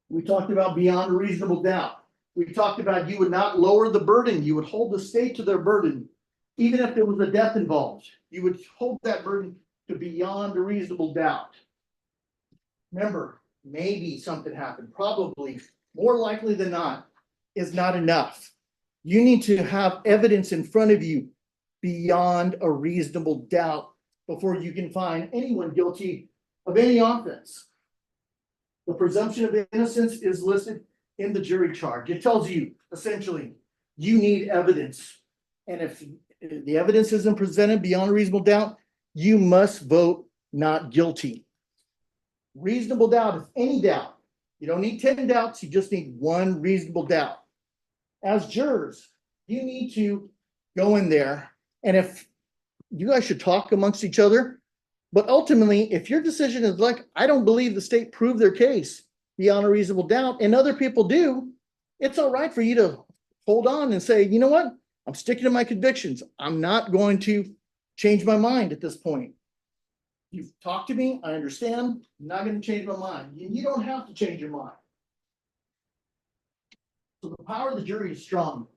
We talked about beyond a reasonable doubt. We talked about you would not lower the burden. You would hold the state to their burden. Even if there was a death involved, you would hold that burden to beyond a reasonable doubt. Remember, maybe something happened. Probably, more likely than not, is not enough. You need to have evidence in front of you beyond a reasonable doubt before you can find anyone guilty of any offense. The presumption of innocence is listed in the jury charge. It tells you, essentially, you need evidence. And if the evidence isn't presented beyond a reasonable doubt, you must vote not guilty. Reasonable doubt is any doubt. You don't need 10 doubts, you just need 1 reasonable doubt. As jurors, you need to go in there, and if you guys should talk amongst each other, but ultimately, if your decision is like, I don't believe the state proved their case beyond a reasonable doubt, and other people do, it's all right for you to hold on and say, you know what? I'm sticking to my convictions. I'm not going to change my mind at this point. You've talked to me, I understand. I'm not going to change my mind. You don't have to change your mind. So the power of the jury is strong.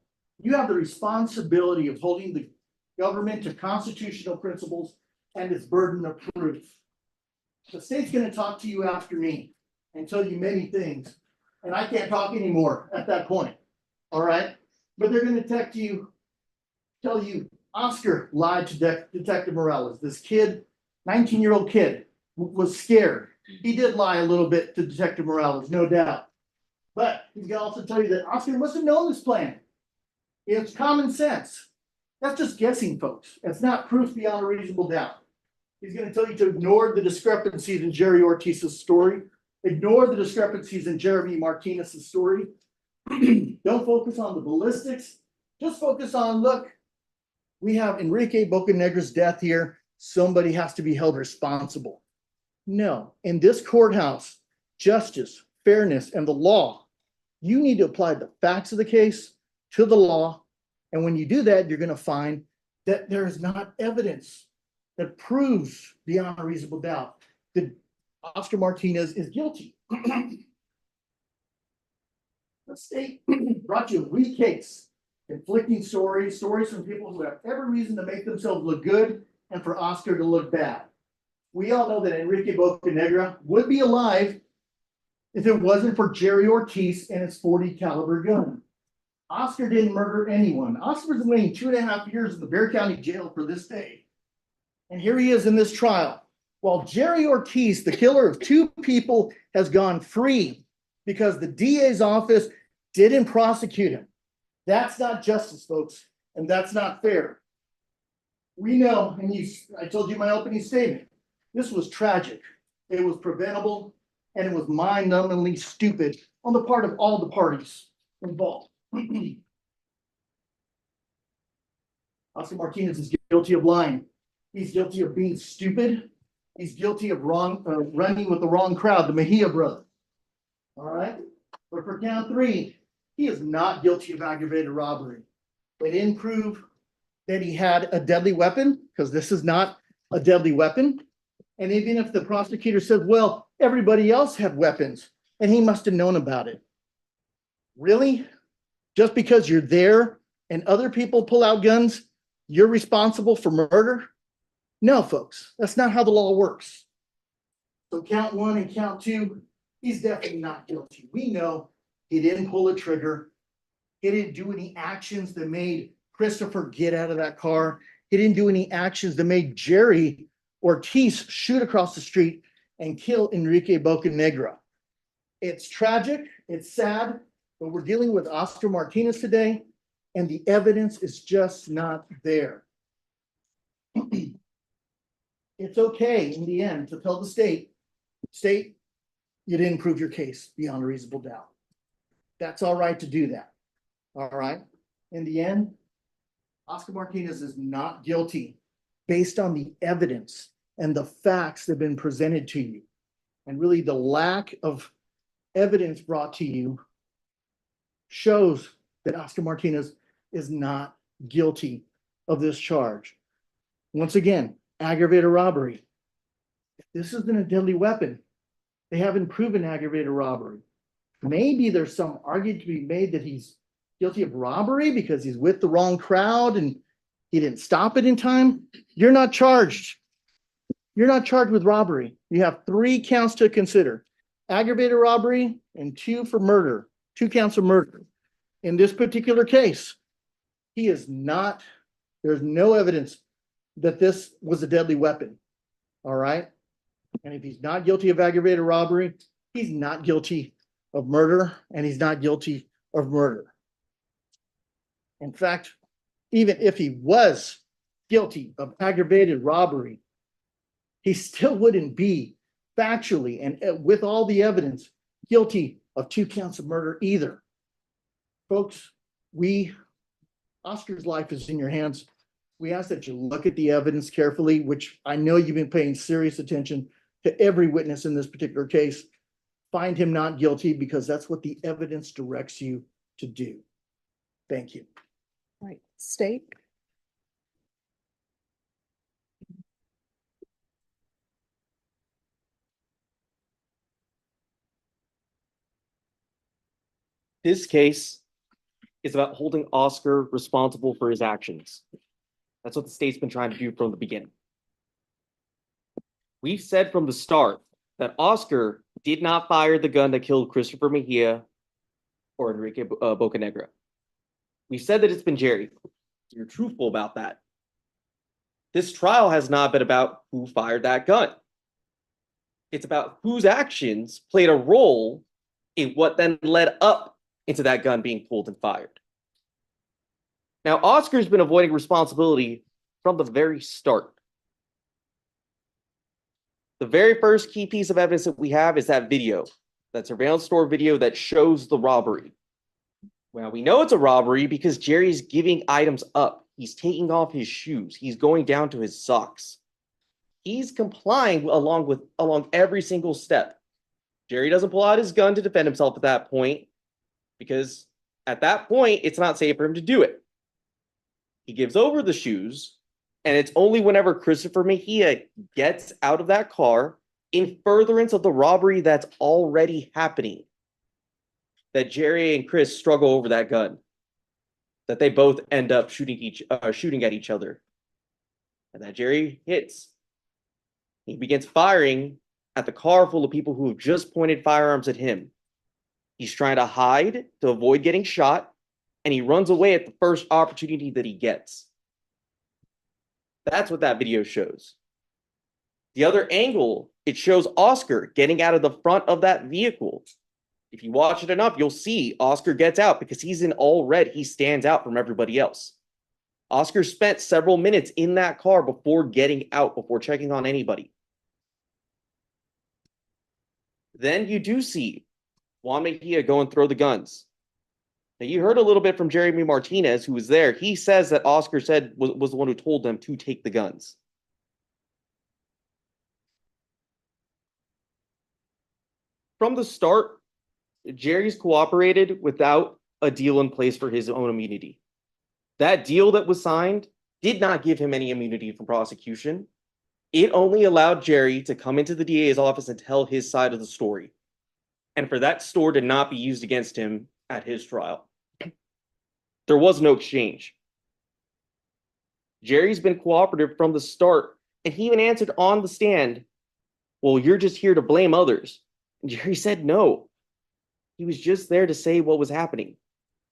You have the responsibility of holding the government to constitutional principles and its burden of proof. The state's going to talk to you after me and tell you many things, and I can't talk anymore at that point. All right, but they're going to tell you Oscar lied to Detective Morales. This kid, 19-year-old kid, was scared. He did lie a little bit to Detective Morales, no doubt. But he's going to also tell you that Oscar must have known this plan. It's common sense. That's just guessing, folks. It's not proof beyond a reasonable doubt. He's going to tell you to ignore the discrepancies in Jerry Ortiz's story. Ignore the discrepancies in Jeremy Martinez's story. Don't focus on the ballistics. Just focus on, look, we have Enrique Bocanegra's death here. Somebody has to be held responsible. No, in this courthouse, justice, fairness, and the law, you need to apply the facts of the case to the law. And when you do that, you're going to find that there is not evidence that proves beyond a reasonable doubt that Oscar Martinez is guilty. The state brought you a weak case, conflicting stories from people who have every reason to make themselves look good and for Oscar to look bad. We all know that Enrique Bocanegra would be alive if it wasn't for Jerry Ortiz and his .40 caliber gun. Oscar didn't murder anyone. Oscar's been waiting 2.5 years in the Bexar County Jail for this day. And here he is in this trial. While Jerry Ortiz, the killer of 2 people, has gone free because the DA's office didn't prosecute him. That's not justice, folks, and that's not fair. We know, and I told you my opening statement, this was tragic. It was preventable, and it was mind-numbingly stupid on the part of all the parties involved. Oscar Martinez is guilty of lying. He's guilty of being stupid. He's guilty of running with the wrong crowd, the Mejia brothers. All right, but for count 3, He is not guilty of aggravated robbery. They didn't prove that he had a deadly weapon, because this is not a deadly weapon. And even if the prosecutor said, well, everybody else had weapons and he must have known about it. Really? Just because you're there and other people pull out guns, you're responsible for murder? No, folks, that's not how the law works. So count one and count two, he's definitely not guilty. We know he didn't pull a trigger. He didn't do any actions that made Christopher get out of that car. He didn't do any actions that made Jerry Ortiz shoot across the street and kill Enrique Bocanegra. It's tragic, it's sad, but we're dealing with Oscar Martinez today, and the evidence is just not there. It's okay in the end to tell the state, you didn't prove your case beyond a reasonable doubt. That's all right to do that. All right. In the end, Oscar Martinez is not guilty based on the evidence and the facts that have been presented to you. And really the lack of evidence brought to you shows that Oscar Martinez is not guilty of this charge. Once again, aggravated robbery. If this isn't a deadly weapon, they haven't proven aggravated robbery. Maybe there's some argument to be made that he's guilty of robbery because he's with the wrong crowd and he didn't stop it in time. You're not charged. You're not charged with robbery. You have 3 counts to consider: aggravated robbery and 2 for murder, 2 counts of murder. In this particular case, he is not, there's no evidence that this was a deadly weapon. All right. And if he's not guilty of aggravated robbery, he's not guilty of murder, and he's not guilty of murder. In fact, even if he was guilty of aggravated robbery, he still wouldn't be factually and with all the evidence guilty of 2 counts of murder either. Folks, Oscar's life is in your hands. We ask that you look at the evidence carefully, which I know you've been paying serious attention to every witness in this particular case. Find him not guilty, because that's what the evidence directs you to do. Thank you. Right, state. This case is about holding Oscar responsible for his actions. That's what the state's been trying to do from the beginning. We've said from the start that Oscar did not fire the gun that killed Christopher Mejia or Enrique Bocanegra. We've said that it's been Jerry. You're truthful about that. This trial has not been about who fired that gun. It's about whose actions played a role in what then led up into that gun being pulled and fired. Now, Oscar's been avoiding responsibility from the very start. The very first key piece of evidence that we have is that video, that surveillance store video that shows the robbery. Well, we know it's a robbery because Jerry's giving items up. He's taking off his shoes. He's going down to his socks. He's complying along every single step. Jerry doesn't pull out his gun to defend himself at that point, because at that point, it's not safe for him to do it. He gives over the shoes, and it's only whenever Christopher Mejia gets out of that car in furtherance of the robbery that's already happening that Jerry and Chris struggle over that gun, that they both end up shooting at each other, and that Jerry hits. He begins firing at the car full of people who have just pointed firearms at him. He's trying to hide to avoid getting shot, and he runs away at the first opportunity that he gets. That's what that video shows. The other angle, it shows Oscar getting out of the front of that vehicle. If you watch it enough, you'll see Oscar gets out because he's in all red. He stands out from everybody else. Oscar spent several minutes in that car before getting out, before checking on anybody. Then you do see Juan Mejia go and throw the guns. Now, you heard a little bit from Jeremy Martinez, who was there. He says that Oscar was the one who told them to take the guns. From the start, Jerry's cooperated without a deal in place for his own immunity. That deal that was signed did not give him any immunity from prosecution. It only allowed Jerry to come into the DA's office and tell his side of the story, and for that story to not be used against him at his trial. There was no exchange. Jerry's been cooperative from the start, and he even answered on the stand, "Well, you're just here to blame others." And Jerry said no. He was just there to say what was happening.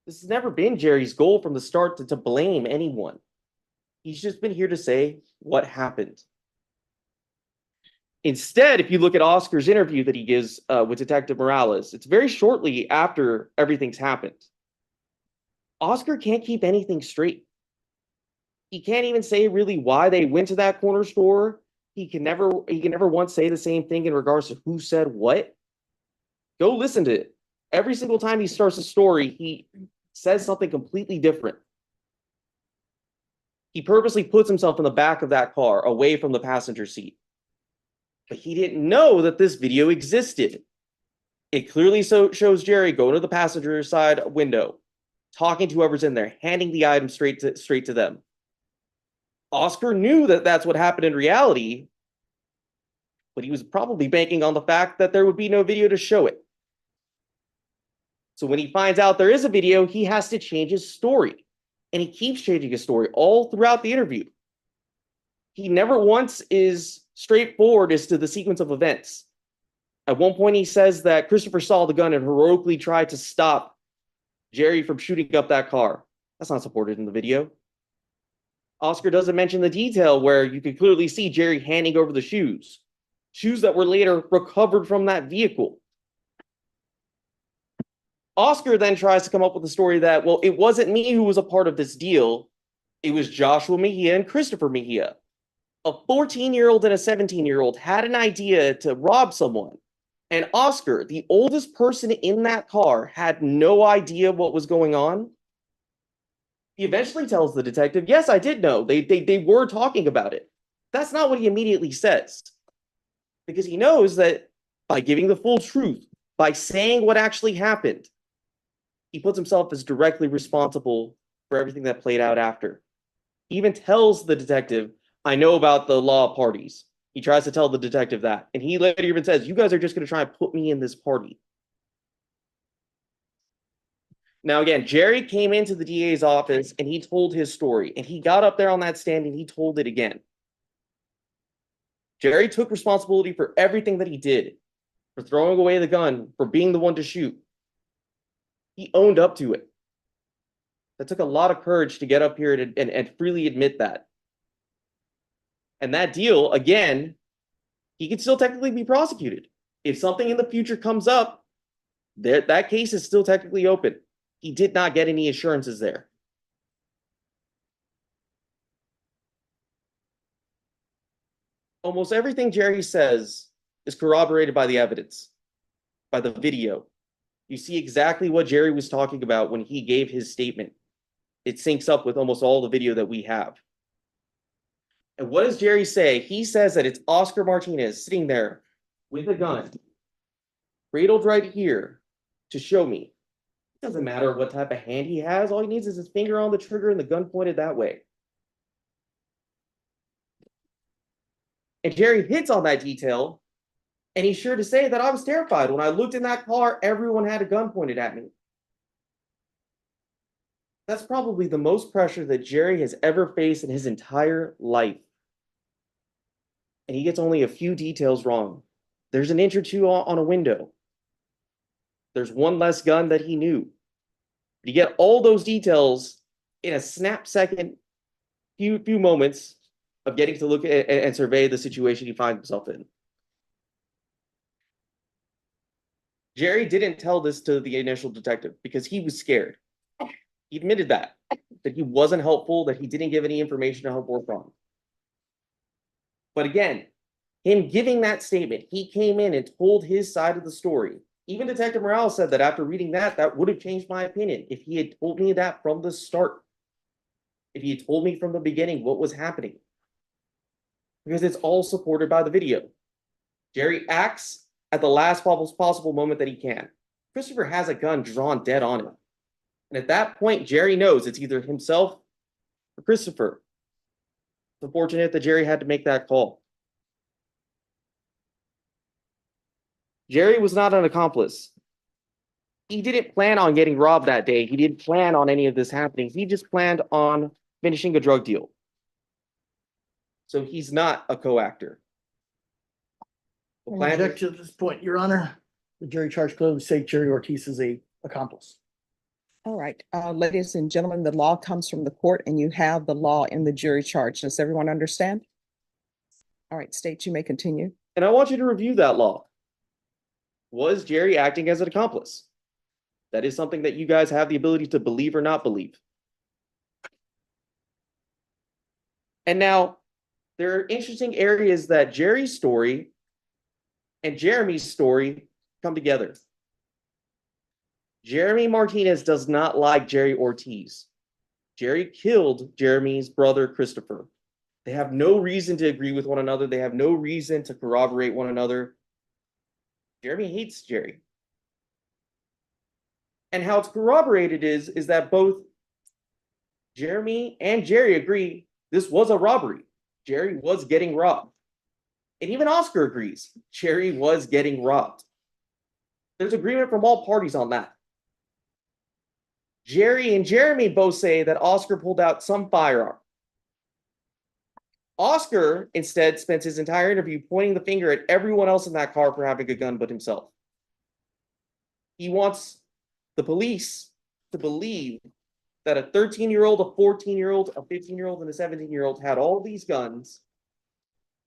This has never been Jerry's goal from the start to blame anyone. He's just been here to say what happened. Instead, if you look at Oscar's interview that he gives with Detective Morales, it's very shortly after everything's happened. Oscar can't keep anything straight. He can't even say really why they went to that corner store. He can never once say the same thing in regards to who said what. Go listen to it. Every single time he starts a story, he says something completely different. He purposely puts himself in the back of that car, away from the passenger seat. But he didn't know that this video existed. It clearly shows Jerry going to the passenger side window, talking to whoever's in there, handing the item straight to them. Oscar knew that that's what happened in reality, but he was probably banking on the fact that there would be no video to show it. So when he finds out there is a video, he has to change his story. And he keeps changing his story all throughout the interview. He never once is straightforward as to the sequence of events. At one point, he says that Christopher saw the gun and heroically tried to stop Jerry from shooting up that car. That's not supported in the video. Oscar doesn't mention the detail where you can clearly see Jerry handing over the shoes that were later recovered from that vehicle. Oscar then tries to come up with a story that, well, it wasn't me who was a part of this deal. It was Joshua Mejia and Christopher Mejia. A 14-year-old and a 17-year-old had an idea to rob someone. And Oscar, the oldest person in that car, had no idea what was going on. He eventually tells the detective, yes, I did know. They were talking about it. That's not what he immediately says. Because he knows that by giving the full truth, by saying what actually happened, he puts himself as directly responsible for everything that played out after. He even tells the detective, I know about the law parties. He tries to tell the detective that. And he later even says, you guys are just going to try and put me in this party. Now, again, Jerry came into the DA's office and he told his story. And he got up there on that stand and he told it again. Jerry took responsibility for everything that he did, for throwing away the gun, for being the one to shoot. He owned up to it. That took a lot of courage to get up here and freely admit that. And that deal, again, he could still technically be prosecuted. If something in the future comes up, that case is still technically open. He did not get any assurances there. Almost everything Jerry says is corroborated by the evidence, by the video. You see exactly what Jerry was talking about when he gave his statement. It syncs up with almost all the video that we have. And what does Jerry say? He says that it's Oscar Martinez sitting there with a gun, cradled right here to show me. It doesn't matter what type of hand he has. All he needs is his finger on the trigger and the gun pointed that way. And Jerry hits on that detail. And he's sure to say that I was terrified. When I looked in that car, everyone had a gun pointed at me. That's probably the most pressure that Jerry has ever faced in his entire life. And he gets only a few details wrong. There's an inch or two on a window. There's one less gun that he knew. But you get all those details in a snap second, few moments of getting to look at and survey the situation he finds himself in. Jerry didn't tell this to the initial detective because he was scared. He admitted that he wasn't helpful, that he didn't give any information to help work on. But again, him giving that statement, he came in and told his side of the story. Even Detective Morales said that after reading that would have changed my opinion if he had told me that from the start. If he had told me from the beginning what was happening. Because it's all supported by the video. Jerry acts at the last possible moment that he can. Christopher has a gun drawn dead on him. And at that point, Jerry knows it's either himself or Christopher. It's unfortunate that Jerry had to make that call. Jerry was not an accomplice. He didn't plan on getting robbed that day. He didn't plan on any of this happening. He just planned on finishing a drug deal. So he's not a co-actor. The plan- Objection at this point, Your Honor. The jury charge clearly say Jerry Ortiz is a accomplice. All right, ladies and gentlemen, the law comes from the court and you have the law in the jury charge. Does everyone understand? All right, State, you may continue. And I want you to review that law. Was Jerry acting as an accomplice? That is something that you guys have the ability to believe or not believe. And now, there are interesting areas that Jerry's story and Jeremy's story come together. Jeremy Martinez does not like Jerry Ortiz. Jerry killed Jeremy's brother, Christopher. They have no reason to agree with one another. They have no reason to corroborate one another. Jeremy hates Jerry. And how it's corroborated is that both Jeremy and Jerry agree this was a robbery. Jerry was getting robbed. And even Oscar agrees Jerry was getting robbed. There's agreement from all parties on that. Jerry and Jeremy both say that Oscar pulled out some firearm. Oscar instead spends his entire interview pointing the finger at everyone else in that car for having a gun but himself. He wants the police to believe that a 13-year-old, a 14-year-old, a 15-year-old, and a 17-year-old had all these guns,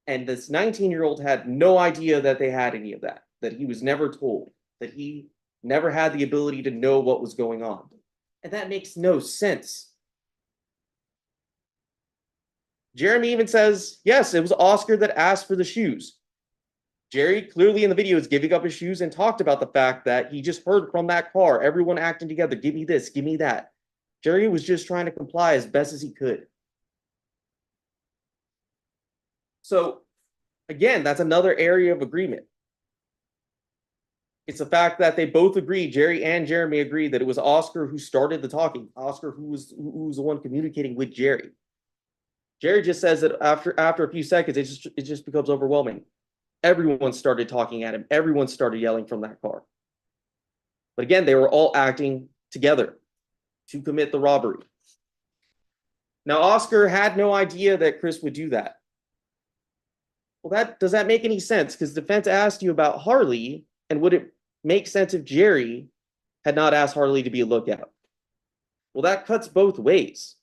and this 19-year-old had no idea that they had any of that he was never told, that he never had the ability to know what was going on. And that makes no sense. Jeremy even says, yes, it was Oscar that asked for the shoes. Jerry clearly in the video is giving up his shoes and talked about the fact that he just heard from that car, everyone acting together, give me this, give me that. Jerry was just trying to comply as best as he could. So, again, that's another area of agreement. It's the fact that they both agree, Jerry and Jeremy agree, that it was Oscar who started the talking. Oscar who was the one communicating with Jerry. Jerry just says that after a few seconds, it just becomes overwhelming. Everyone started talking at him. Everyone started yelling from that car. But again, they were all acting together to commit the robbery. Now, Oscar had no idea that Chris would do that. Well, does that make any sense? Because defense asked you about Harley, and would it make sense if Jerry had not asked Harley to be a lookout? Well, that cuts both ways.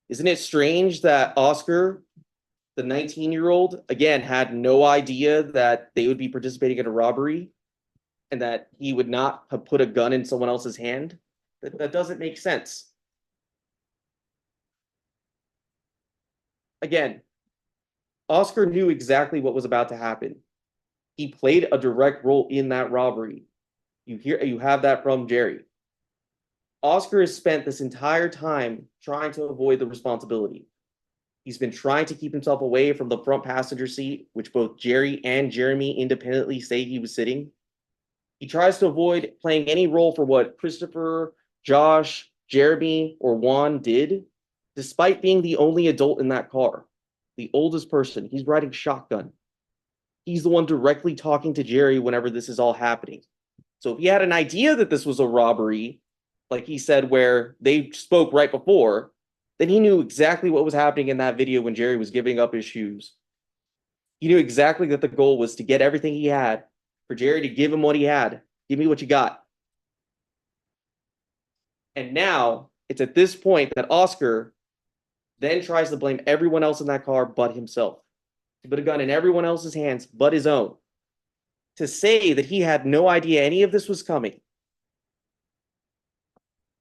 Isn't it strange that Oscar, the 19-year-old, again, had no idea that they would be participating in a robbery and that he would not have put a gun in someone else's hand? That doesn't make sense. Again, Oscar knew exactly what was about to happen. He played a direct role in that robbery. You have that from Jerry. Oscar has spent this entire time trying to avoid the responsibility. He's been trying to keep himself away from the front passenger seat, which both Jerry and Jeremy independently say he was sitting. He tries to avoid playing any role for what Christopher, Josh, Jeremy, or Juan did, despite being the only adult in that car, the oldest person. He's riding shotgun. He's the one directly talking to Jerry whenever this is all happening. So if he had an idea that this was a robbery, like he said, where they spoke right before, then he knew exactly what was happening in that video when Jerry was giving up his shoes. He knew exactly that the goal was to get everything he had, for Jerry to give him what he had. Give me what you got. And now it's at this point that Oscar then tries to blame everyone else in that car but himself. To put a gun in everyone else's hands but his own. To say that he had no idea any of this was coming.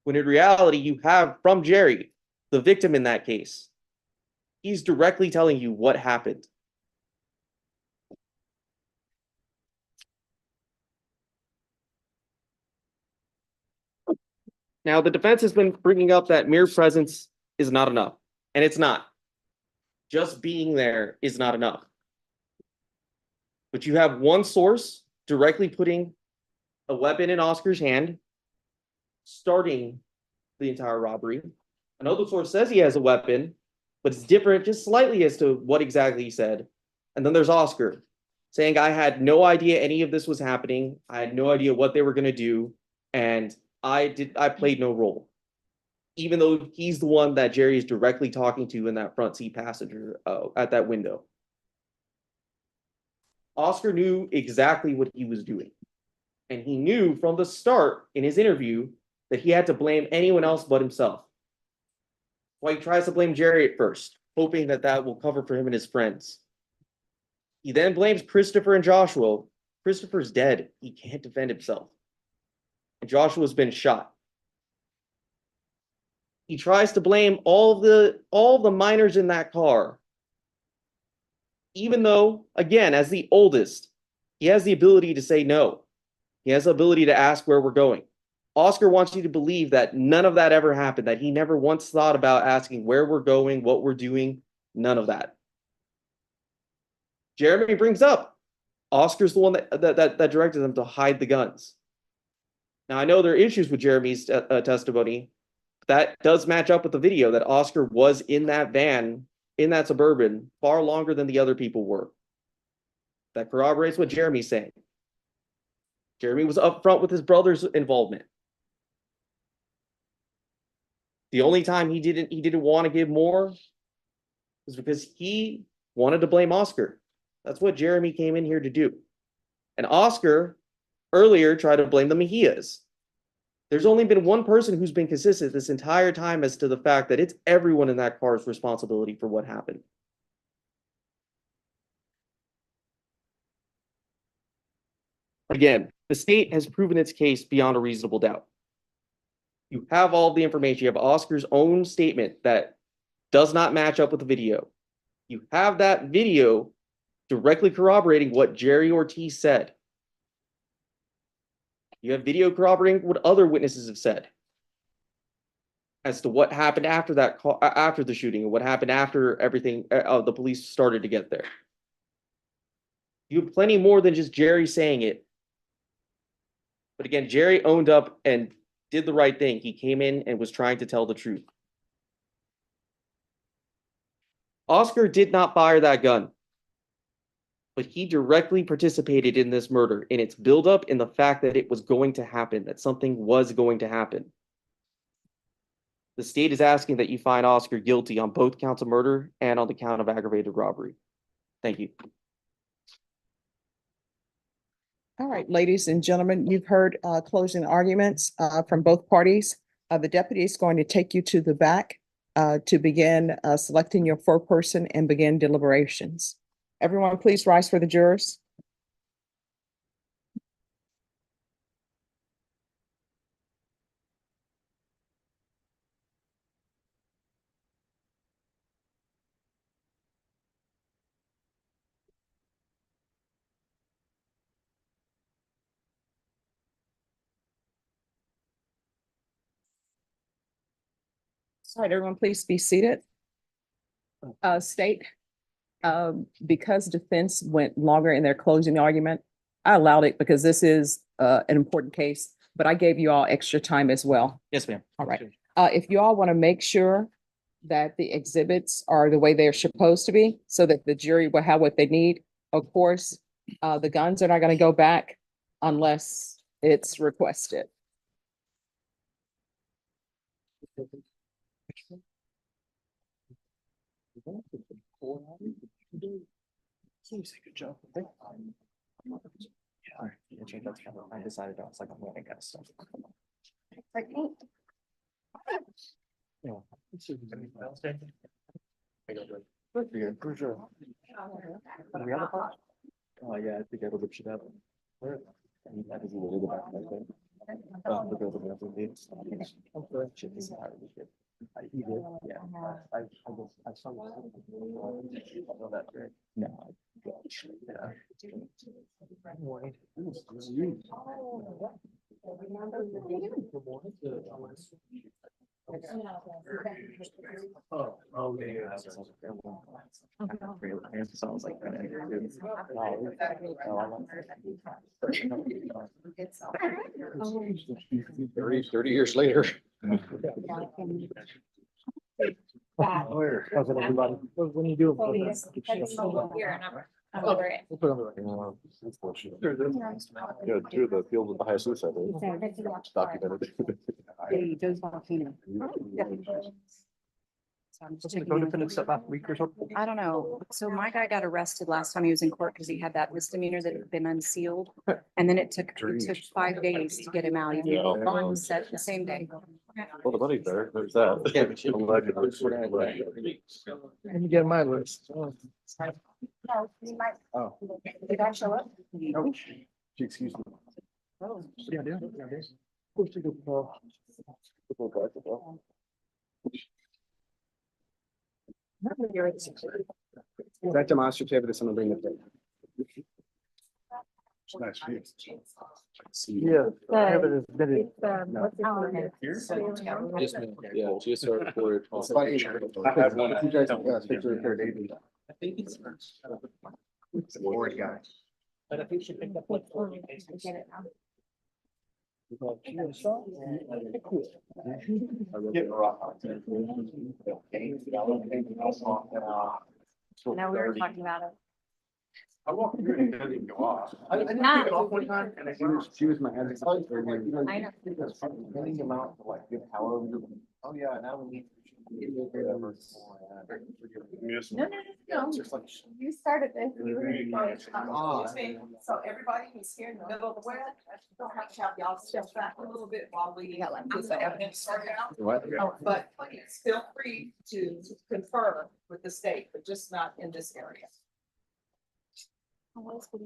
When in reality, you have from Jerry, the victim in that case. He's directly telling you what happened. Now, the defense has been bringing up that mere presence is not enough, and it's not. Just being there is not enough. But you have one source directly putting a weapon in Oscar's hand, starting the entire robbery. Another source says he has a weapon, but it's different just slightly as to what exactly he said. And then there's Oscar saying, I had no idea any of this was happening. I had no idea what they were going to do. And I played no role. Even though he's the one that Jerry is directly talking to in that front seat passenger at that window. Oscar knew exactly what he was doing. And he knew from the start in his interview that he had to blame anyone else but himself. Why he tries to blame Jerry at first, hoping that that will cover for him and his friends. He then blames Christopher and Joshua. Christopher's dead. He can't defend himself. And Joshua's been shot. He tries to blame all the minors in that car. Even though, again, as the oldest, he has the ability to say no. He has the ability to ask where we're going. Oscar wants you to believe that none of that ever happened, that he never once thought about asking where we're going, what we're doing, none of that. Jeremy brings up Oscar's the one that directed them to hide the guns. Now, I know there are issues with Jeremy's testimony. That does match up with the video that Oscar was in that van, in that Suburban, far longer than the other people were. That corroborates what Jeremy's saying. Jeremy was upfront with his brother's involvement. The only time he didn't want to give more was because he wanted to blame Oscar. That's what Jeremy came in here to do. And Oscar earlier tried to blame the Mejias. There's only been one person who's been consistent this entire time as to the fact that it's everyone in that car's responsibility for what happened. Again, the state has proven its case beyond a reasonable doubt. You have all the information. You have Oscar's own statement that does not match up with the video. You have that video directly corroborating what Jerry Ortiz said. You have video corroborating what other witnesses have said as to what happened after that after the shooting and what happened after everything the police started to get there. You have plenty more than just Jerry saying it. But again, Jerry owned up and did the right thing. He came in and was trying to tell the truth. Oscar did not fire that gun, but he directly participated in this murder, in its buildup, in the fact that it was going to happen, that something was going to happen. The state is asking that you find Oscar guilty on both counts of murder and on the count of aggravated robbery. Thank you. All right, ladies and gentlemen, you've heard closing arguments from both parties. The deputy is going to take you to the back to begin selecting your foreperson and begin deliberations. Everyone, please rise for the jurors. All right, everyone, please be seated. State, because defense went longer in their closing argument, I allowed it because this is an important case, but I gave you all extra time as well. Yes, ma'am. All right. If you all want to make sure that the exhibits are the way they're supposed to be so that the jury will have what they need, of course, the guns are not going to go back unless it's requested. Good job. All right, change that to camera. I decided I was like, I'm going to get stuff. Oh yeah, I think I looked it up. That is a little bit back there. Yeah. I saw that right. No. Sounds like Thirty years later. Where? How's it, everybody? What are you doing? Oh, We'll yes. put it on the right. Yeah, two of the fields with the highest suicide rate documented. Joe's volcano. So I'm just checking in. last week or something? I don't know. So my guy got arrested last time he was in court because he had that misdemeanor that had been unsealed. And then it took 5 days to get him out. He Yeah. was bond set the same day. Well, the money's there, there's that. Yeah, but you- Allegedly. Let me get my list. Oh. No, you might. Oh. Did I show up? Excuse me. Yeah, yeah, yeah. Supposed to go, That demonstrative is something bring it. Nice view. Yeah. I haven't admitted. Yeah, GSR report. I had one. I think it's. Board guy. But I think she picked up like. Now we were talking about it. I walked through and it didn't even go off. I didn't take it off one time and she was my hand. I know. Getting them out to like, give however, oh yeah, now we need. No, no. You started this. So everybody who's here in the middle of the web, don't have to have y'all step back a little bit while we get the evidence sorted out. What? But please feel free to confer with the state, but just not in this area. What do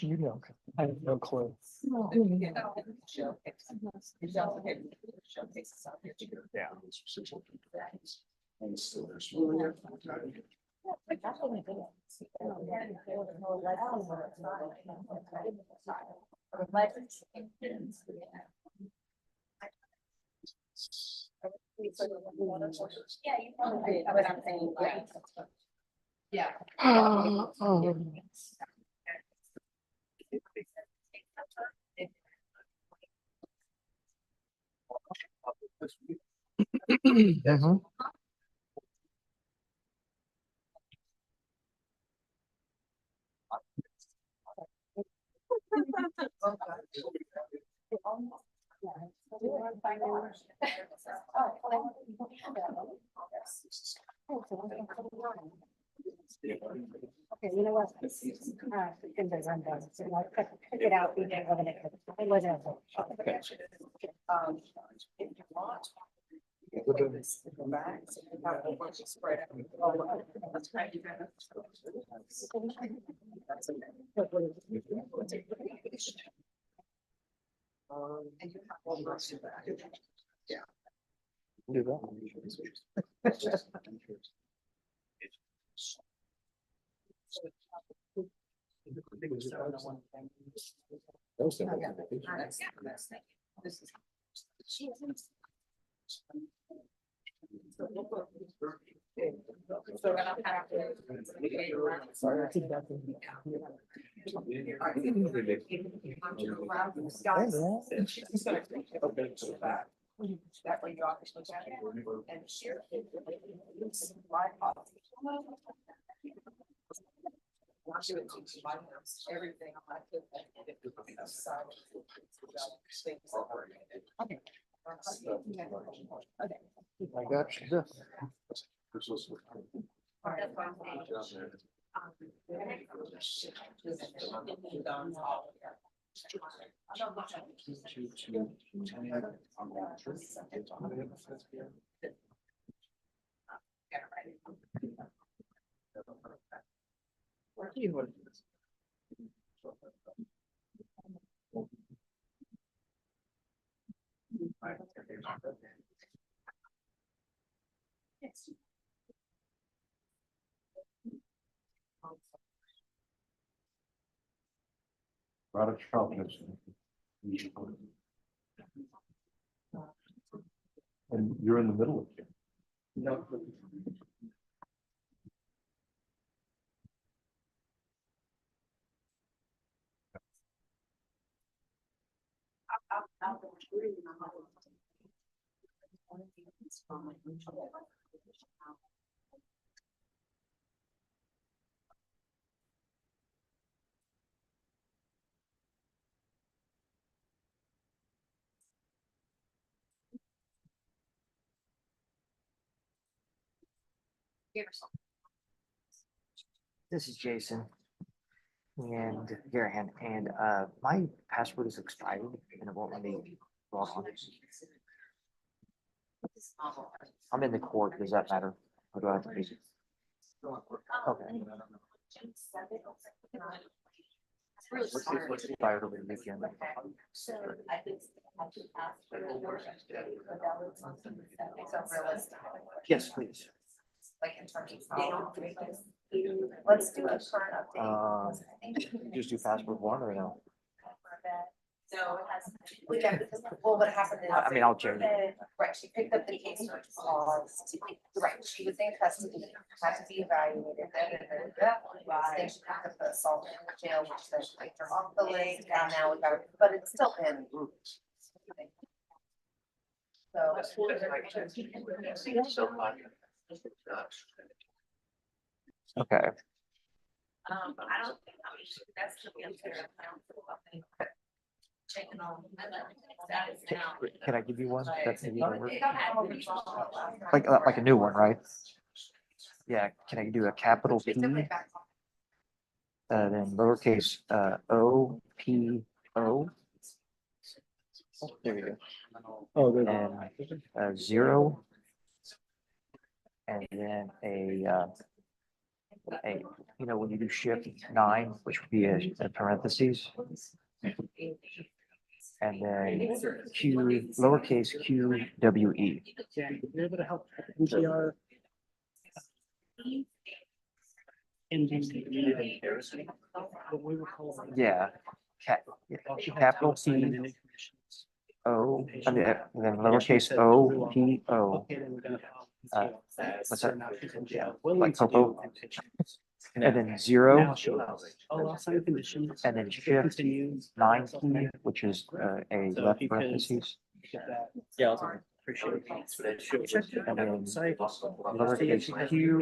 you know? I have no clue. Yeah. And still there's. Yeah, you probably, but I'm saying, right? Yeah. Mhm. Okay, you know what? Pick it out. We can eliminate it. It wasn't. If you want. Go back, so you have a bunch of spread out. That's right. That's okay. And you have all the rest of that. Yeah. Do that. This is. So then I'll have to. That way you obviously can and share. I'll do it to my notes, everything on my. Okay. Okay. I got you. Lot of sharpness. And you're in the middle of it. This is Jason and Garahan, and my password is expired and it won't let me log on. I'm in the court. Does that matter? Or do I have to be? Okay. What's expired over the weekend? Yes, please. Like in terms of, they don't make this. Let's do a current update. Just do password one or no? So it has, yeah, because, well, what happened is. I mean, I'll change it. Right, she picked up the case for cause, right, she was in custody, had to be evaluated, then she picked up the assault in jail, which then she picked her off the list, and now we got her, but it's still in. Okay. I don't think that's to be unfair. Can I give you one? That's maybe like a new one, right? Yeah, can I do a capital P? Then lowercase O P O. There we go. Oh, And 0. And then when you do shift 9, which would be a parentheses. And then Q, lowercase q W E. yeah, you're able to help NGR. In what we were calling. Yeah. Capital P O, and then lowercase O P O. Okay, then we're gonna. What's that? Yeah. Like Popo. And then 0. Now she'll allow it. Oh, I'll sign conditions. And then shift Continue. 9 key, which is a So left if you could parentheses. get that. Yeah, I'll take it. Appreciate it. And then Site. lowercase q,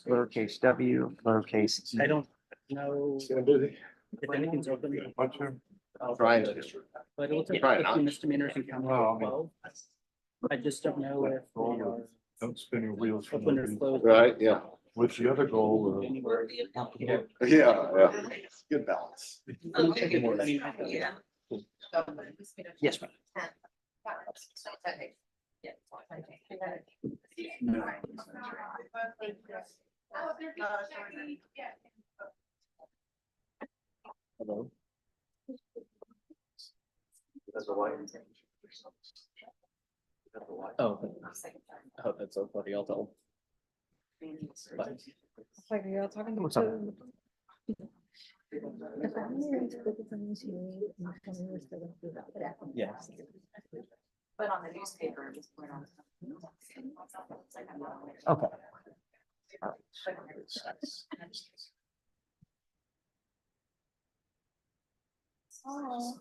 lowercase w, lowercase e. I don't know busy. if anything's open. Trying to. But it'll take Try a not. few misdemeanors and county Well, I mean- 12. I just don't know if they are Don't spin your wheels. for open no or reason. closed. Right, yeah. With the other goal. Yeah, yeah. Good balance. Yeah. Yes, ma'am. Hello. Oh, that's so funny. I'll tell him. Bye. Like, are y'all talking What's up? Yeah. But on the newspaper, it was going on. Okay. Oh.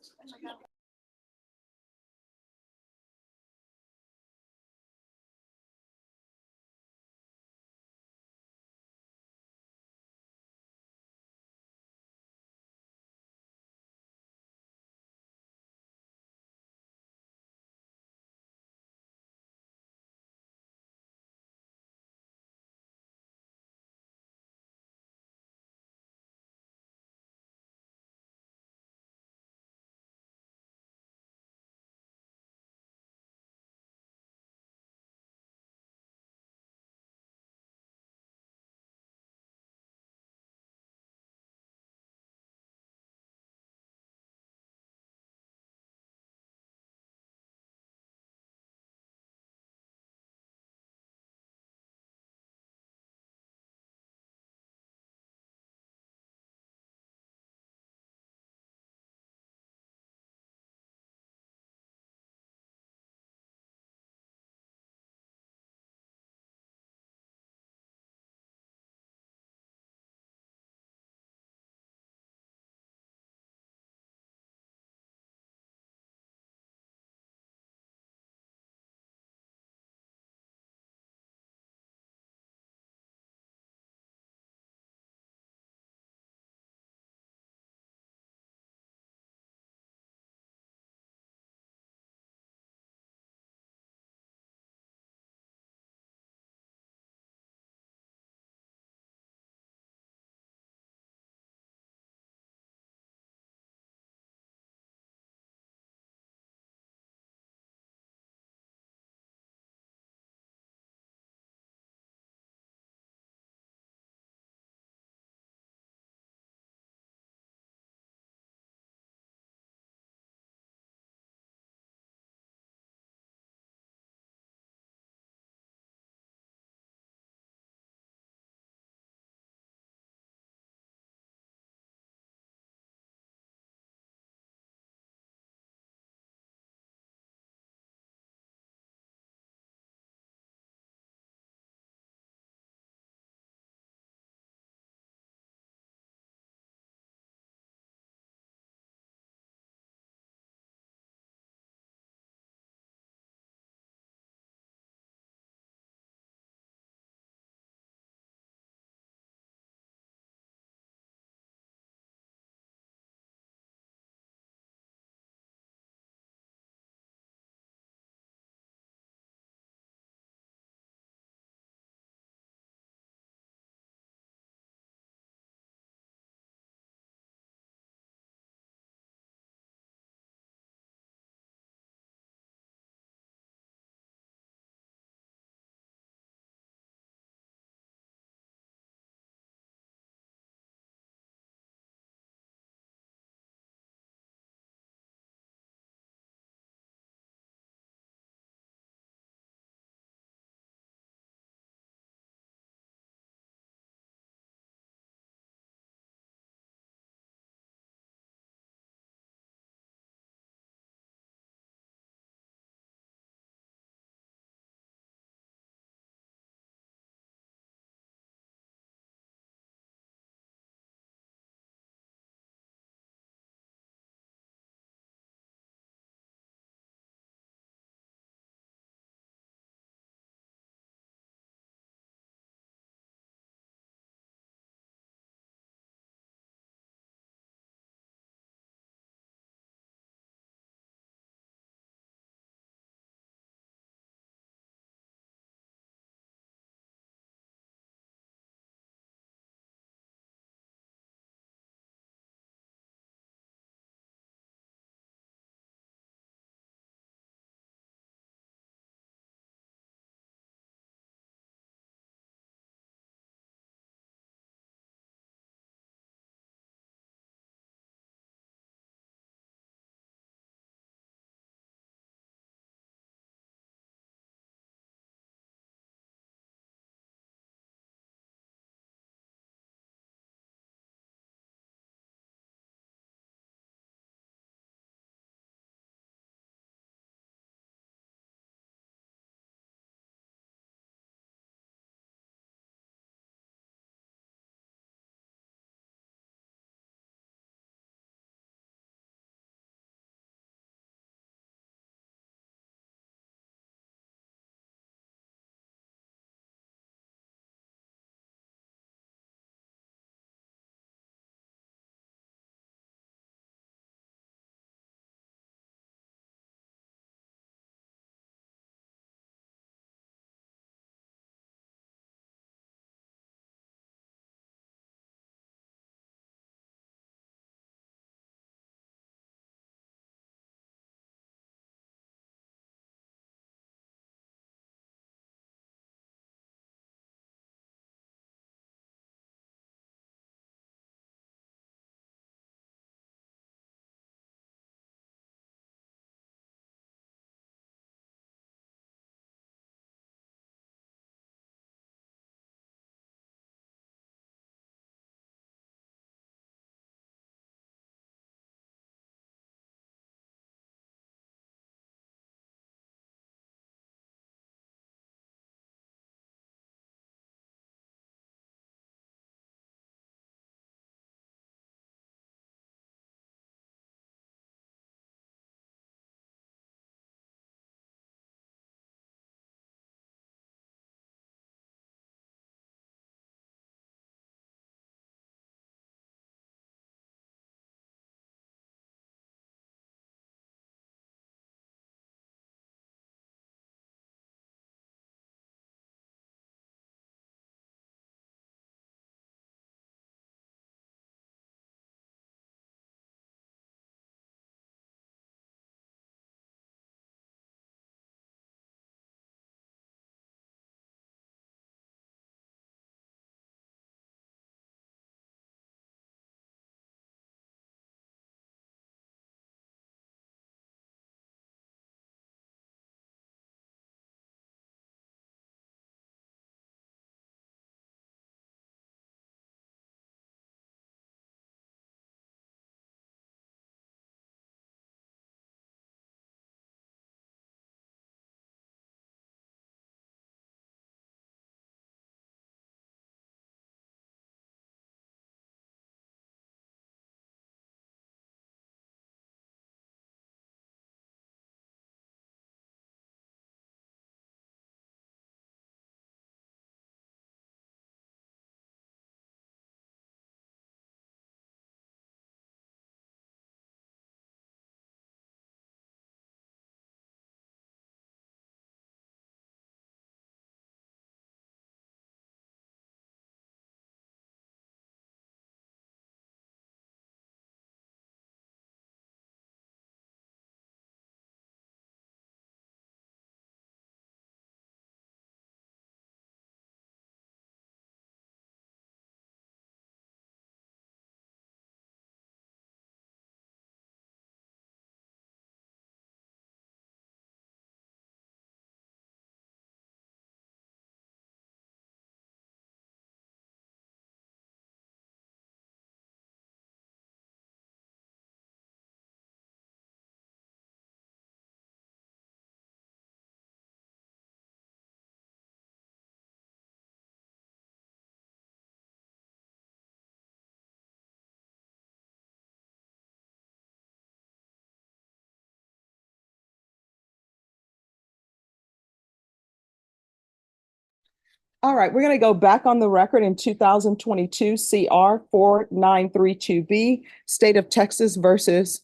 All right, we're going to go back on the record in 2022 CR 4932B, State of Texas versus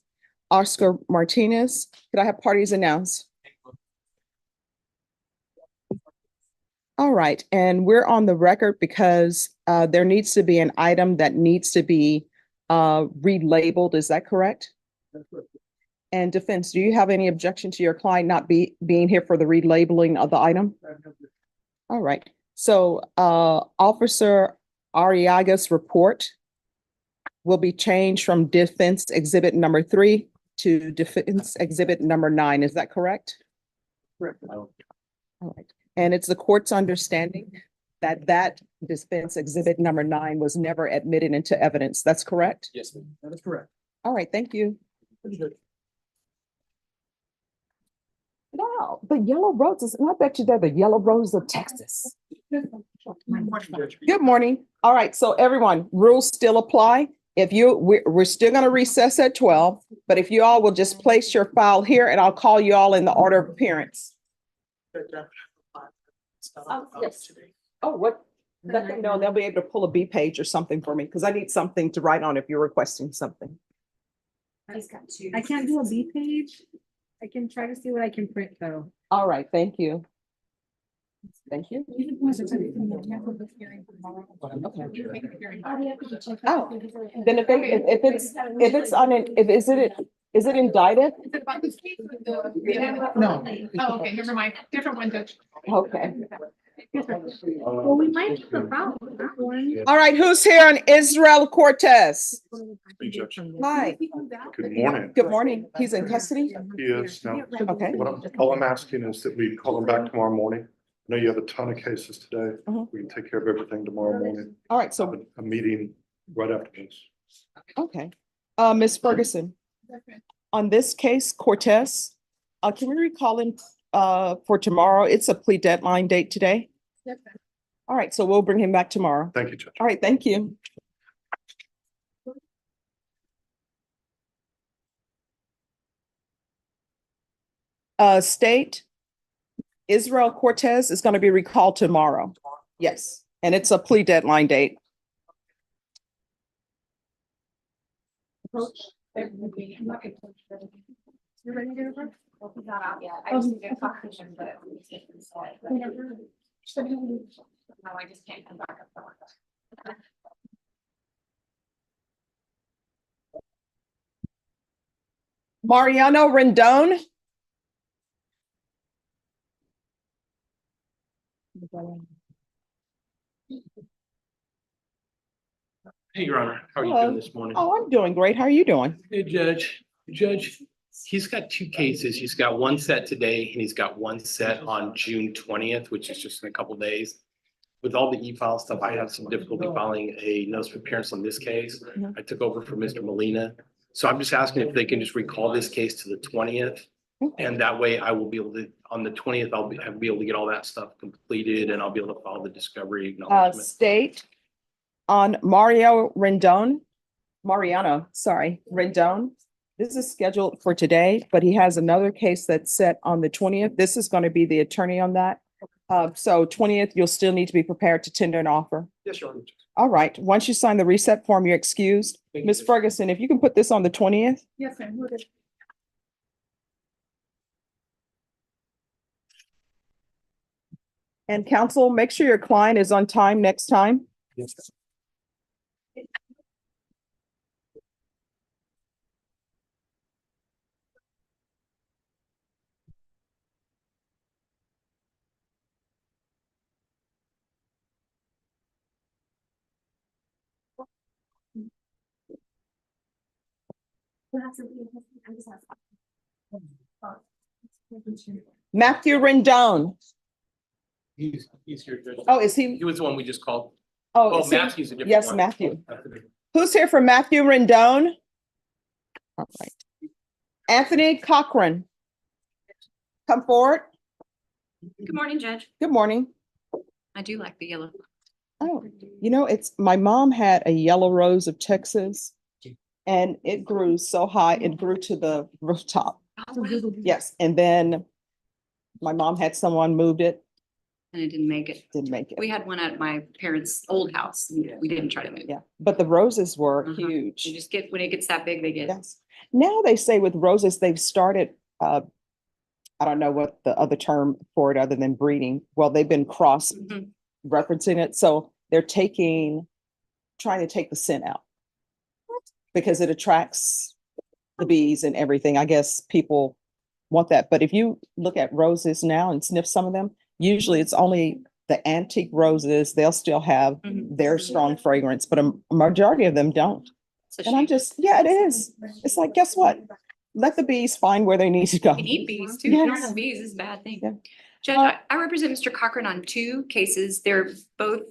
Oscar Martinez. Could I have parties announced? All right, and we're on the record because there needs to be an item that needs to be relabeled. Is that correct? And defense, do you have any objection to your client not being here for the relabeling of the item? All right, so Officer Arriaga's report will be changed from defense exhibit number 3 to defense exhibit number 9. Is that correct? Correct. All right. And it's the court's understanding that defense exhibit number 9 was never admitted into evidence. That's correct? Yes, ma'am. That is correct. All right, thank you. Wow, the yellow roses, and I bet you they're the yellow roses of Texas. Good morning. All right, so everyone, rules still apply. If we're still going to recess at 12, but if you all will just place your file here and I'll call you all in the order of appearance. Yes. Oh, what? Let them know, they'll be able to pull a B page or something for me because I need something to write on if you're requesting something. I can't do a B page. I can try to see what I can print though. All right, thank you. Thank you. Oh, then if is it indicted? No. Oh, okay, never mind. Different one, Judge. Okay. Well, we might have a problem with that one. All right, who's here on Israel Cortez? Hi, Good morning. good morning. He's in custody? He is now. Okay. All I'm asking is that we call him back tomorrow morning. I know you have a ton of cases today. Mhm. We can take care of everything tomorrow morning. All right, Have so, a meeting right after this. okay. Ms. Ferguson, on this case, Cortez, can we recall him for tomorrow? It's a plea deadline date today. All right, so we'll bring him back tomorrow. Thank you, Judge. All right, thank you. State, Israel Cortez is going to be recalled tomorrow. Yes, and it's a plea deadline date. You're ready to go? He's not out yet. I just need a confirmation, but. No, I just can't come back up. Mariano Rendon. Hey, Your Honor, how are you Hello. doing this morning? Oh, I'm doing great. How are you doing? Hey, Judge. Judge, he's got two cases. He's got one set today and he's got one set on June 20th, which is just in a couple days. With all the e-file stuff, I have some difficulty filing a notice of appearance on this case. Mhm. I took over for Mr. Molina. So I'm just asking if they can just recall this case to the 20th. And that way I will be able to, on the 20th, I'll be able to get all that stuff completed and I'll be able to file the discovery acknowledgement. State on Mariano Rendon. This is scheduled for today, but he has another case that's set on the 20th. This is going to be the attorney on that. So 20th, you'll still need to be prepared to tender an offer. Yes, Your Honor. All right. Once you sign the reset form, you're excused. Thank you. Ms. Ferguson, if you can put this on the 20th. Yes, ma'am. And counsel, make sure your client is on time next time. Yes. Matthew Rendon. He's here, Judge. Oh, is he? He was the one we just called. Oh, Oh, is he? Matthew's a different Yes, one. Matthew. Who's here for Matthew Rendon? All right. Anthony Cochran. Come forward. Good morning, Judge. Good morning. I do like the yellow. Oh, you know, my mom had a yellow rose of Texas and it grew so high, it grew to the rooftop. Yes, and then my mom had someone moved it and it didn't make it. Didn't make it. We had one at my parents' old house. And we didn't try to move. Yeah, but the roses were Uh-huh. huge. You just get, when it gets that big, they get. Yes. Now they say with roses, they've started, I don't know what the other term for it other than breeding. Well, they've been cross Mhm. referencing it. So they're trying to take the scent out because it attracts the bees and everything. I guess people want that. But if you look at roses now and sniff some of them, usually it's only the antique roses. They'll still have Mhm. their strong fragrance, but a majority of them don't. So And I'm just, yeah, it is. It's like, guess what? Let the bees find where they need to go. You need bees too. If you don't Yes. have bees, it's a bad thing. Yeah. Judge, I represent Mr. Cochran on two cases. They're both,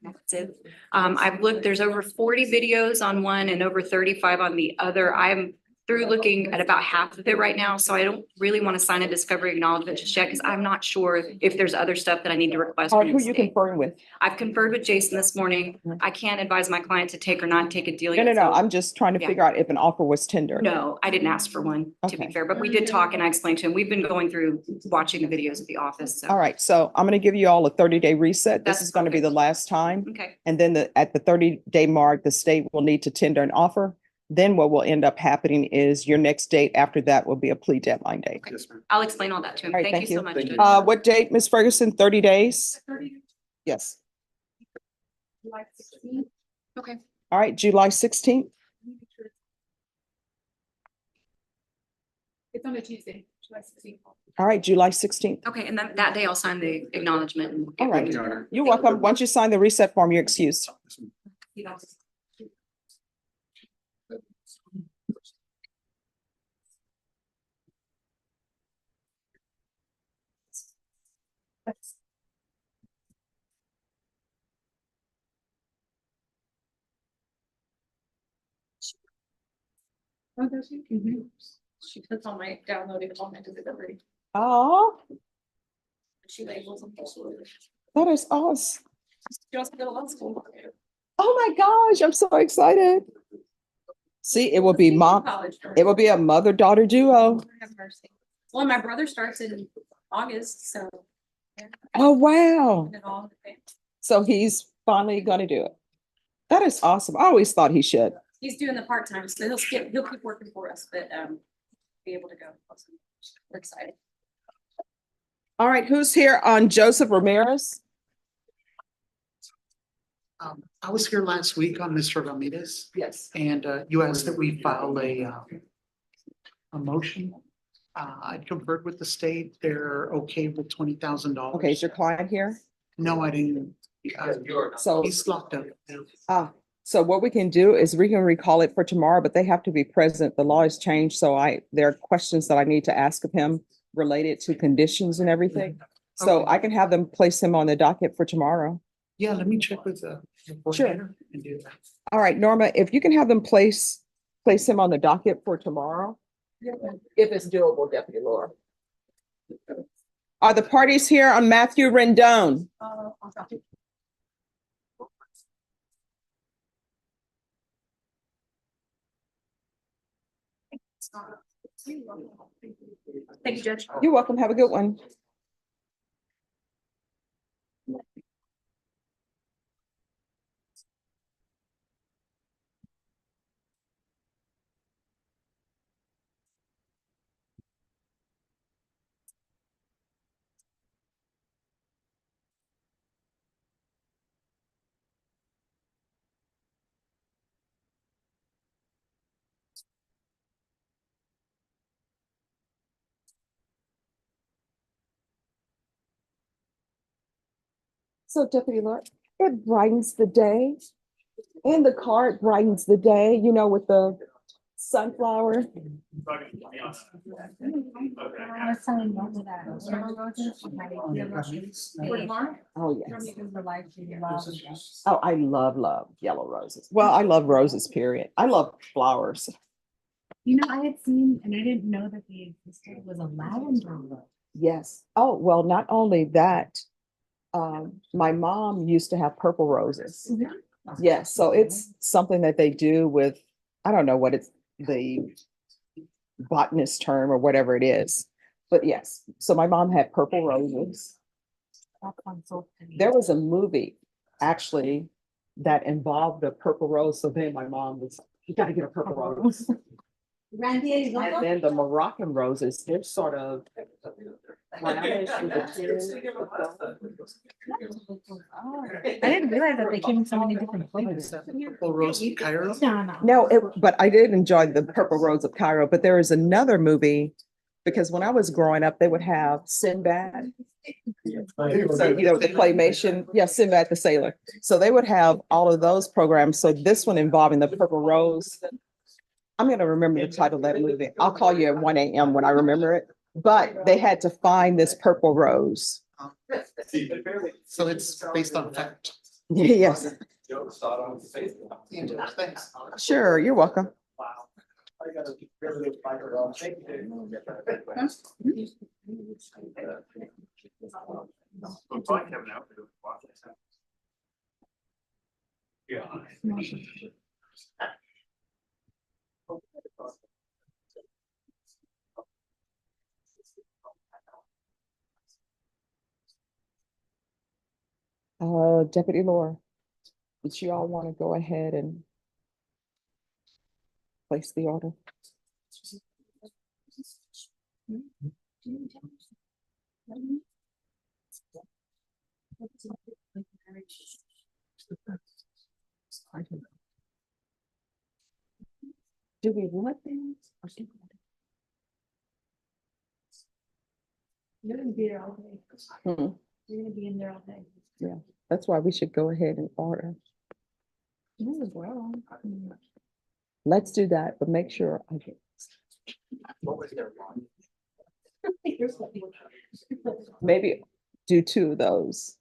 active. I've looked, there's over 40 videos on one and over 35 on the other. I'm through looking at about half of it right now, so I don't really want to sign a discovery acknowledgement just yet, because I'm not sure if there's other stuff that I need to request. All from right, the who you state. conferring with? I've conferred with Jason this morning. I can't advise my client to take or not take a deal No, yet. no, no. so- I'm just trying to Yeah. figure out if an offer was tendered. No, I didn't ask for one, to be Okay. fair, but we did talk and I explained to him, we've been going through watching the videos at the office, so. All right, so I'm going to give you all a 30-day reset. This That's is going to be okay. the last time. Okay, And then at the 30-day mark, the state will need to tender an offer. Then what will end up happening is your next date after that will be a plea deadline date. Yes, ma'am. I'll explain all that to him. All right, Thank you thank so you. much. Thank you. Judge. What date, Ms. Ferguson? 30 days? Yes. Okay, All right, July 16th. It's on a Tuesday, July 16th. All right, July 16th. okay, and then that day I'll sign the acknowledgement. And we'll get All right. rid of it. You're welcome. Once you sign the reset form, you're excused. Oh, does she? She puts on my downloaded comment to delivery. Oh, She labels them. that is awesome. She also did a law school. Oh my gosh, I'm so excited. See, it will be it will be a mother-daughter duo. Have mercy. Well, my brother starts in August, so. Oh, wow. And all. So he's finally gonna do it. That is awesome. I always thought he should. He's doing the part-time, so he'll keep working for us, but, be able to go. We're excited. All right, who's here on Joseph Ramirez? I was here last week on Mr. Ramirez, Yes. and you asked that we file a motion. I conferred with the state. They're okay with $20,000. Okay, is your client here? No, I didn't. So, He's locked up. so what we can do is we can recall it for tomorrow, but they have to be present. The law has changed, so there are questions that I need to ask of him related to conditions and everything. So Okay. I can have them place him on the docket for tomorrow. Yeah, let me check with the coordinator and do that. All right, Norma, if you can have them place him on the docket for tomorrow. If it's doable, Deputy Laura. Are the parties here on Matthew Rendon? Thank you, Judge. You're welcome. Have a good one. So Deputy Laura, it brightens the day. In the car, it brightens the day, with the sunflower. Oh, yes. Oh, I love yellow roses. Well, I love roses, period. I love flowers. I had seen, and I didn't know that the existed was a lavender look. Yes. Oh, well, not only that, my mom used to have purple roses. Yes, so it's something that they do with, I don't know what it's, the botanist term or whatever it is. But yes, so my mom had purple roses. There was a movie actually that involved a purple rose. So then my mom was, you gotta get a purple rose. And then the Moroccan roses, they're sort of brownish with the tinge. I didn't realize that they came in so many different flavors. Purple Rose of Cairo. No, but I did enjoy the Purple Rose of Cairo, but there is another movie, because when I was growing up, they would have Sinbad. So, the claymation, yeah, Sinbad the Sailor. So they would have all of those programs. So this one involving the Purple Rose. I'm gonna remember the title of that movie. I'll call you at 1 a.m. when I remember it. But they had to find this purple rose. So it's based on fact. Yes, Thanks. sure, you're welcome. Deputy Laura, did you all want to go ahead and place the order? Do we want things? Or do we want You're gonna be there all day. Hmm. You're gonna be in there all day. Yeah, that's why we should go ahead and order. You as well. Let's do that, but make sure I get. Maybe do 2 of those.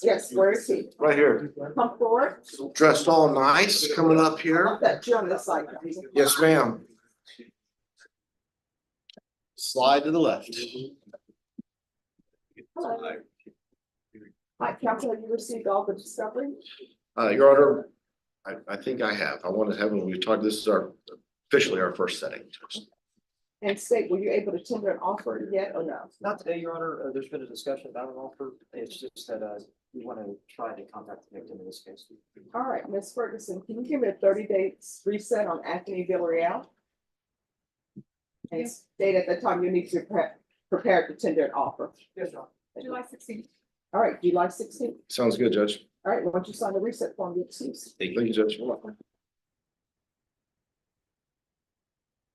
Yes, where is he? Right here. Come forward. Dressed all nice, coming up here. I'll bet you on this side. Yes, ma'am. Slide to the left. Hello. Hi, counsel, have you received all the discovery? Your Honor, I think I have. I want to have, when we talk, this is officially our first setting. And state, were you able to tender an offer yet or no? Not today, Your Honor. There's been a discussion about an offer. It's just that we want to try to contact the victim in this case. All right, Ms. Ferguson, can you give me a 30-day reset on Anthony Villarreal? And state at the time you need to prepare to tender an offer. Yes, Your Honor. July 16th. All right, July 16th. Sounds good, Judge. All right, once you sign the reset form, you're excused. Thank you, Judge.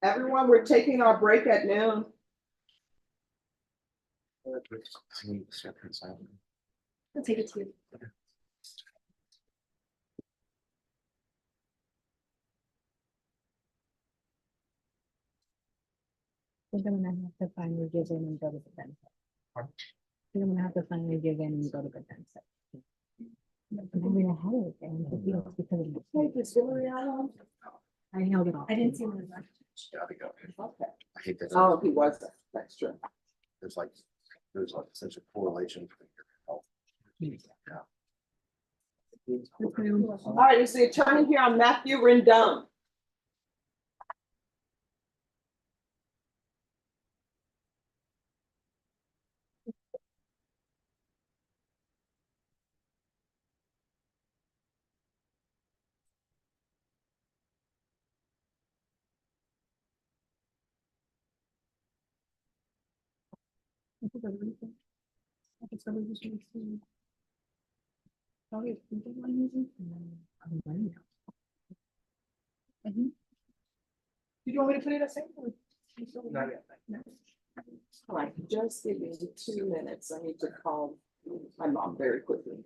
Everyone, we're taking our break at noon. I'll take it to you. I think I'm gonna have to finally give in and go to the defense. I think I'm gonna have to finally give in and go to the defense. I'm having a headache and I feel it's because of the. Hey, is Villarreal on? I held it off. I didn't see him. Gotta go. Okay. I hate that. Oh, he wasn't. That's true. There's like such a correlation between your health. All right, is the attorney here on Matthew Rendon? You want me to put it at same? Not yet. All right, just give me 2 minutes. I need to call my mom very quickly.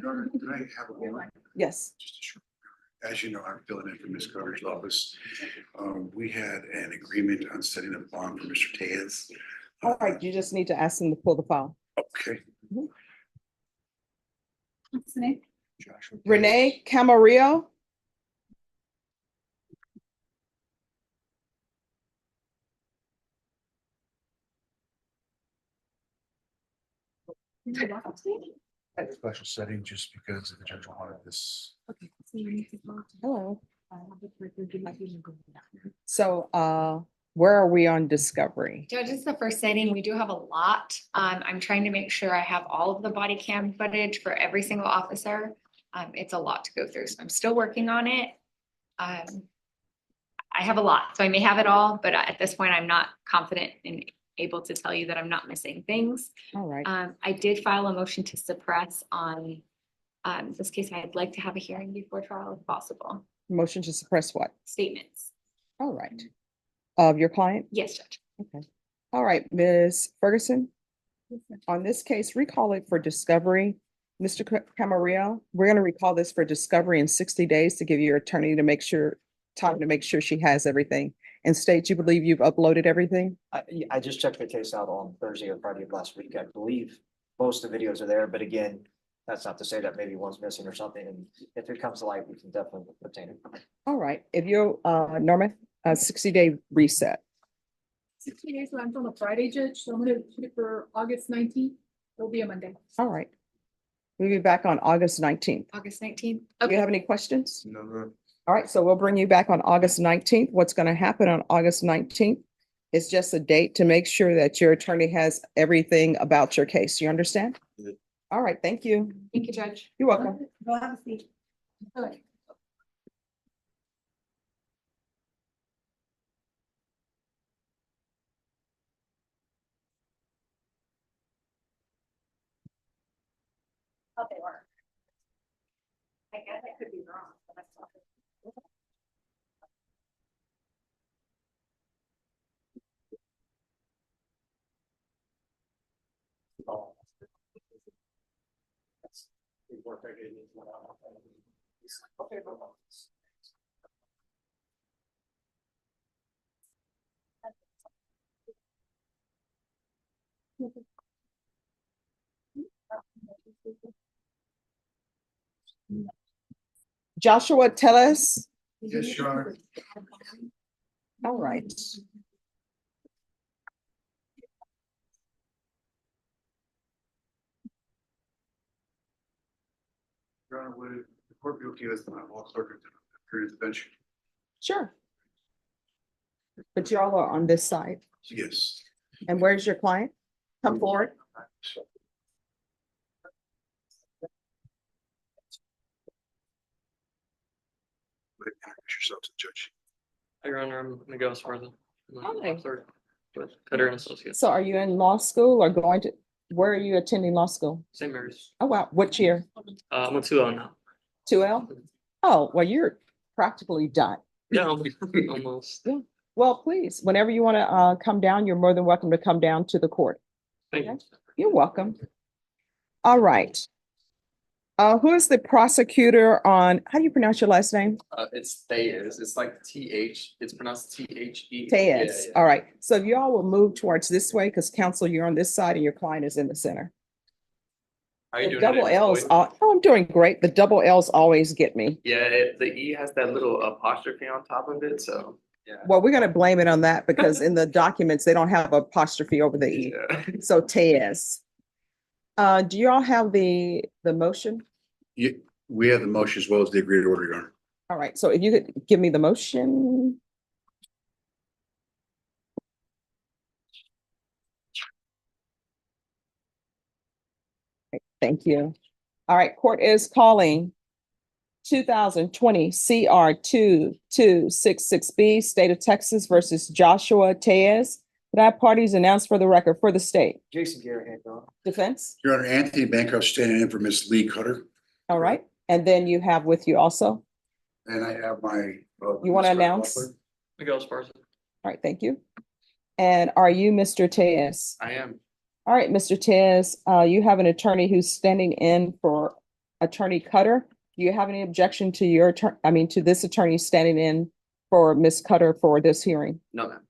Could I have a moment? Yes. Just a short. As you know, I'm filling in for Ms. Carter's office. We had an agreement on setting up a bond for Mr. Taz. All right, you just need to ask him to pull the file. Okay. What's the name? Joshua Taz. Renee Camarillo. Special setting just because the judge wanted this. Okay. So you need to go to. Hello. So. So, where are we on discovery? Judge, this is the first setting. We do have a lot. I'm trying to make sure I have all of the body cam footage for every single officer. It's a lot to go through, so I'm still working on it. I have a lot, so I may have it all, but at this point, I'm not confident and able to tell you that I'm not missing things. All right. I did file a motion to suppress on this case. I'd like to have a hearing before trial if possible. Motion to suppress what? Statements. All right. Of your client? Yes, Judge. Okay. All right, Ms. Ferguson. On this case, recall it for discovery. Mr. Camarillo, we're going to recall this for discovery in 60 days to give your attorney to make sure, time to make sure she has everything. And state you believe you've uploaded everything? I just checked the case out on Thursday or Friday of last week. I believe most of the videos are there, but again, that's not to say that maybe one's missing or something. And if it comes to light, we can definitely obtain it. All right, if you're, Norma, a 60-day reset. 60 days runs on a Friday, Judge, so I'm gonna put it for August 19th. It'll be a Monday. All right. We'll be back on August 19th. August 19th. Do you have any questions? No. All right, so we'll bring you back on August 19th. What's going to happen on August 19th is just a date to make sure that your attorney has everything about your case. You understand? Yeah. All right, thank you. Thank you, Judge. You're welcome. Go have a seat. All right. Oh, they were. I guess I could be wrong, but that's not. Joshua, tell us. Yes, Your Honor. All right. Your Honor, would the court be okay with my law clerk appearing at the bench? Sure. But y'all are on this side. Yes. And where's your client? Come forward. Introduce yourself to the judge. Your Honor, I'm Miguel Esparza. Hi. With Cutter and Associates, So are you in law school or going to, where are you attending law school? St. Mary's. Oh, wow. What year? I'm a 2L now. 2L? Oh, well, you're practically done. Yeah, almost. Well, please, whenever you want to come down, you're more than welcome to come down to the court. Thank you. You're welcome. All right. Who is the prosecutor on, how do you pronounce your last name? It's Thayes. It's like TH. It's pronounced THE. Tayez. All right. So if you all will move towards this way, because counsel, you're on this side and your client is in the center. How you The doing double today, L's, boy? oh, I'm doing great. The double L's always get me. Yeah, the E has that little apostrophe on top of it, so yeah. Well, we're going to blame it on that because in the documents, they don't have apostrophe over the E. Yeah. So Tayez. Do you all have the motion? We have the motion as well as the agreed order, Your Honor. All right, so if you could give me the motion. Okay, thank you. All right, court is calling 2020 CR 2266B, State of Texas versus Joshua Tayez. Could I have parties announced for the record for the state? Jason Garrett, Your Honor. Defense? Your Honor, Anthony Bancroft standing in for Miss Lee Cutter, All right, and then you have with you also, and I have my. you want to announce? Miguel Esparza. All right, thank you. And are you Mr. Tayez? I am. All right, Mr. Tez, you have an attorney who's standing in for Attorney Cutter. Do you have any objection to your to this attorney standing in for Ms. Cutter for this hearing? No, ma'am.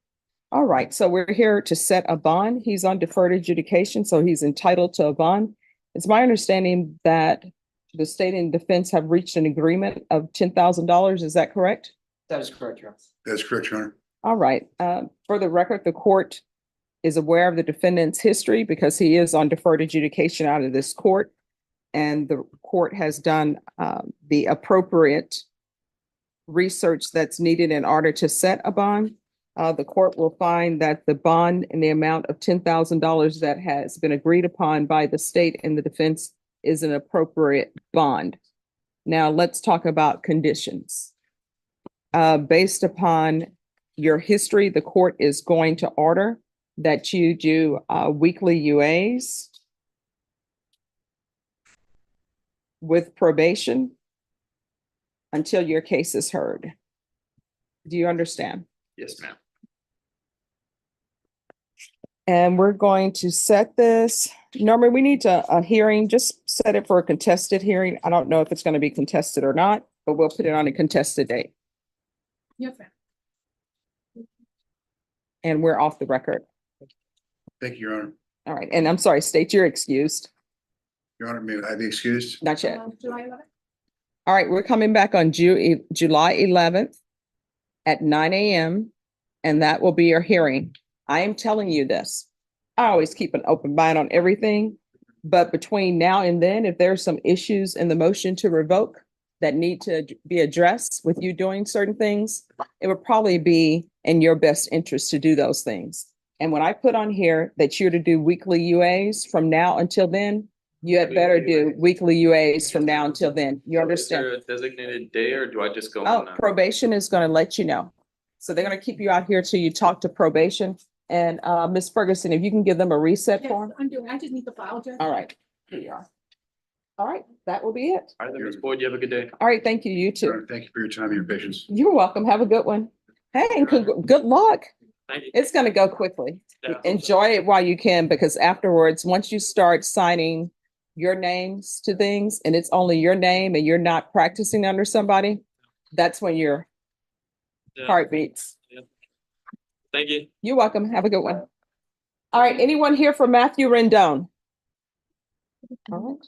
All right, so we're here to set a bond. He's on deferred adjudication, so he's entitled to a bond. It's my understanding that the state and defense have reached an agreement of $10,000. Is that correct? That is correct, Your Honor. That's correct, Your Honor. All right. For the record, the court is aware of the defendant's history because he is on deferred adjudication out of this court. And the court has done the appropriate research that's needed in order to set a bond. The court will find that the bond in the amount of $10,000 that has been agreed upon by the state and the defense is an appropriate bond. Now let's talk about conditions. based upon your history, the court is going to order that you do weekly UAs with probation until your case is heard. Do you understand? Yes, ma'am. And we're going to set this, normally we need a hearing, just set it for a contested hearing. I don't know if it's going to be contested or not, but we'll put it on a contested date. Yes, ma'am. And we're off the record. Thank you, Your Honor. All right, and I'm sorry, state you're excused. Your Honor, may I be excused? Not yet. July 11th. All right, we're coming back on July 11th at 9 a.m. and that will be your hearing. I am telling you this. I always keep an open mind on everything, but between now and then, if there's some issues in the motion to revoke that need to be addressed with you doing certain things, it would probably be in your best interest to do those things. And when I put on here that you're to do weekly UAs from now until then, you had better do weekly UAs from now until then. You Is understand? there a designated day or do I just go Oh, on? probation is going to let you know. So they're going to keep you out here till you talk to probation. And Ms. Ferguson, if you can give them a reset Yes, form. I'm doing, I just need the file, Judge. All right, here you are. All right, that will be it. All right, then, Ms. Boyd, you have a good day. All right, thank you, you Your too. Honor, thank you for your time and your patience. You're welcome. Have a good one. Hey, and good luck. Thank you. It's going to go quickly. Yeah. Enjoy it while you can, because afterwards, once you start signing your names to things and it's only your name and you're not practicing under somebody, that's when your Yeah. heart beats. Thank you. You're welcome. Have a good one. All right, anyone here for Matthew Rendon? All right.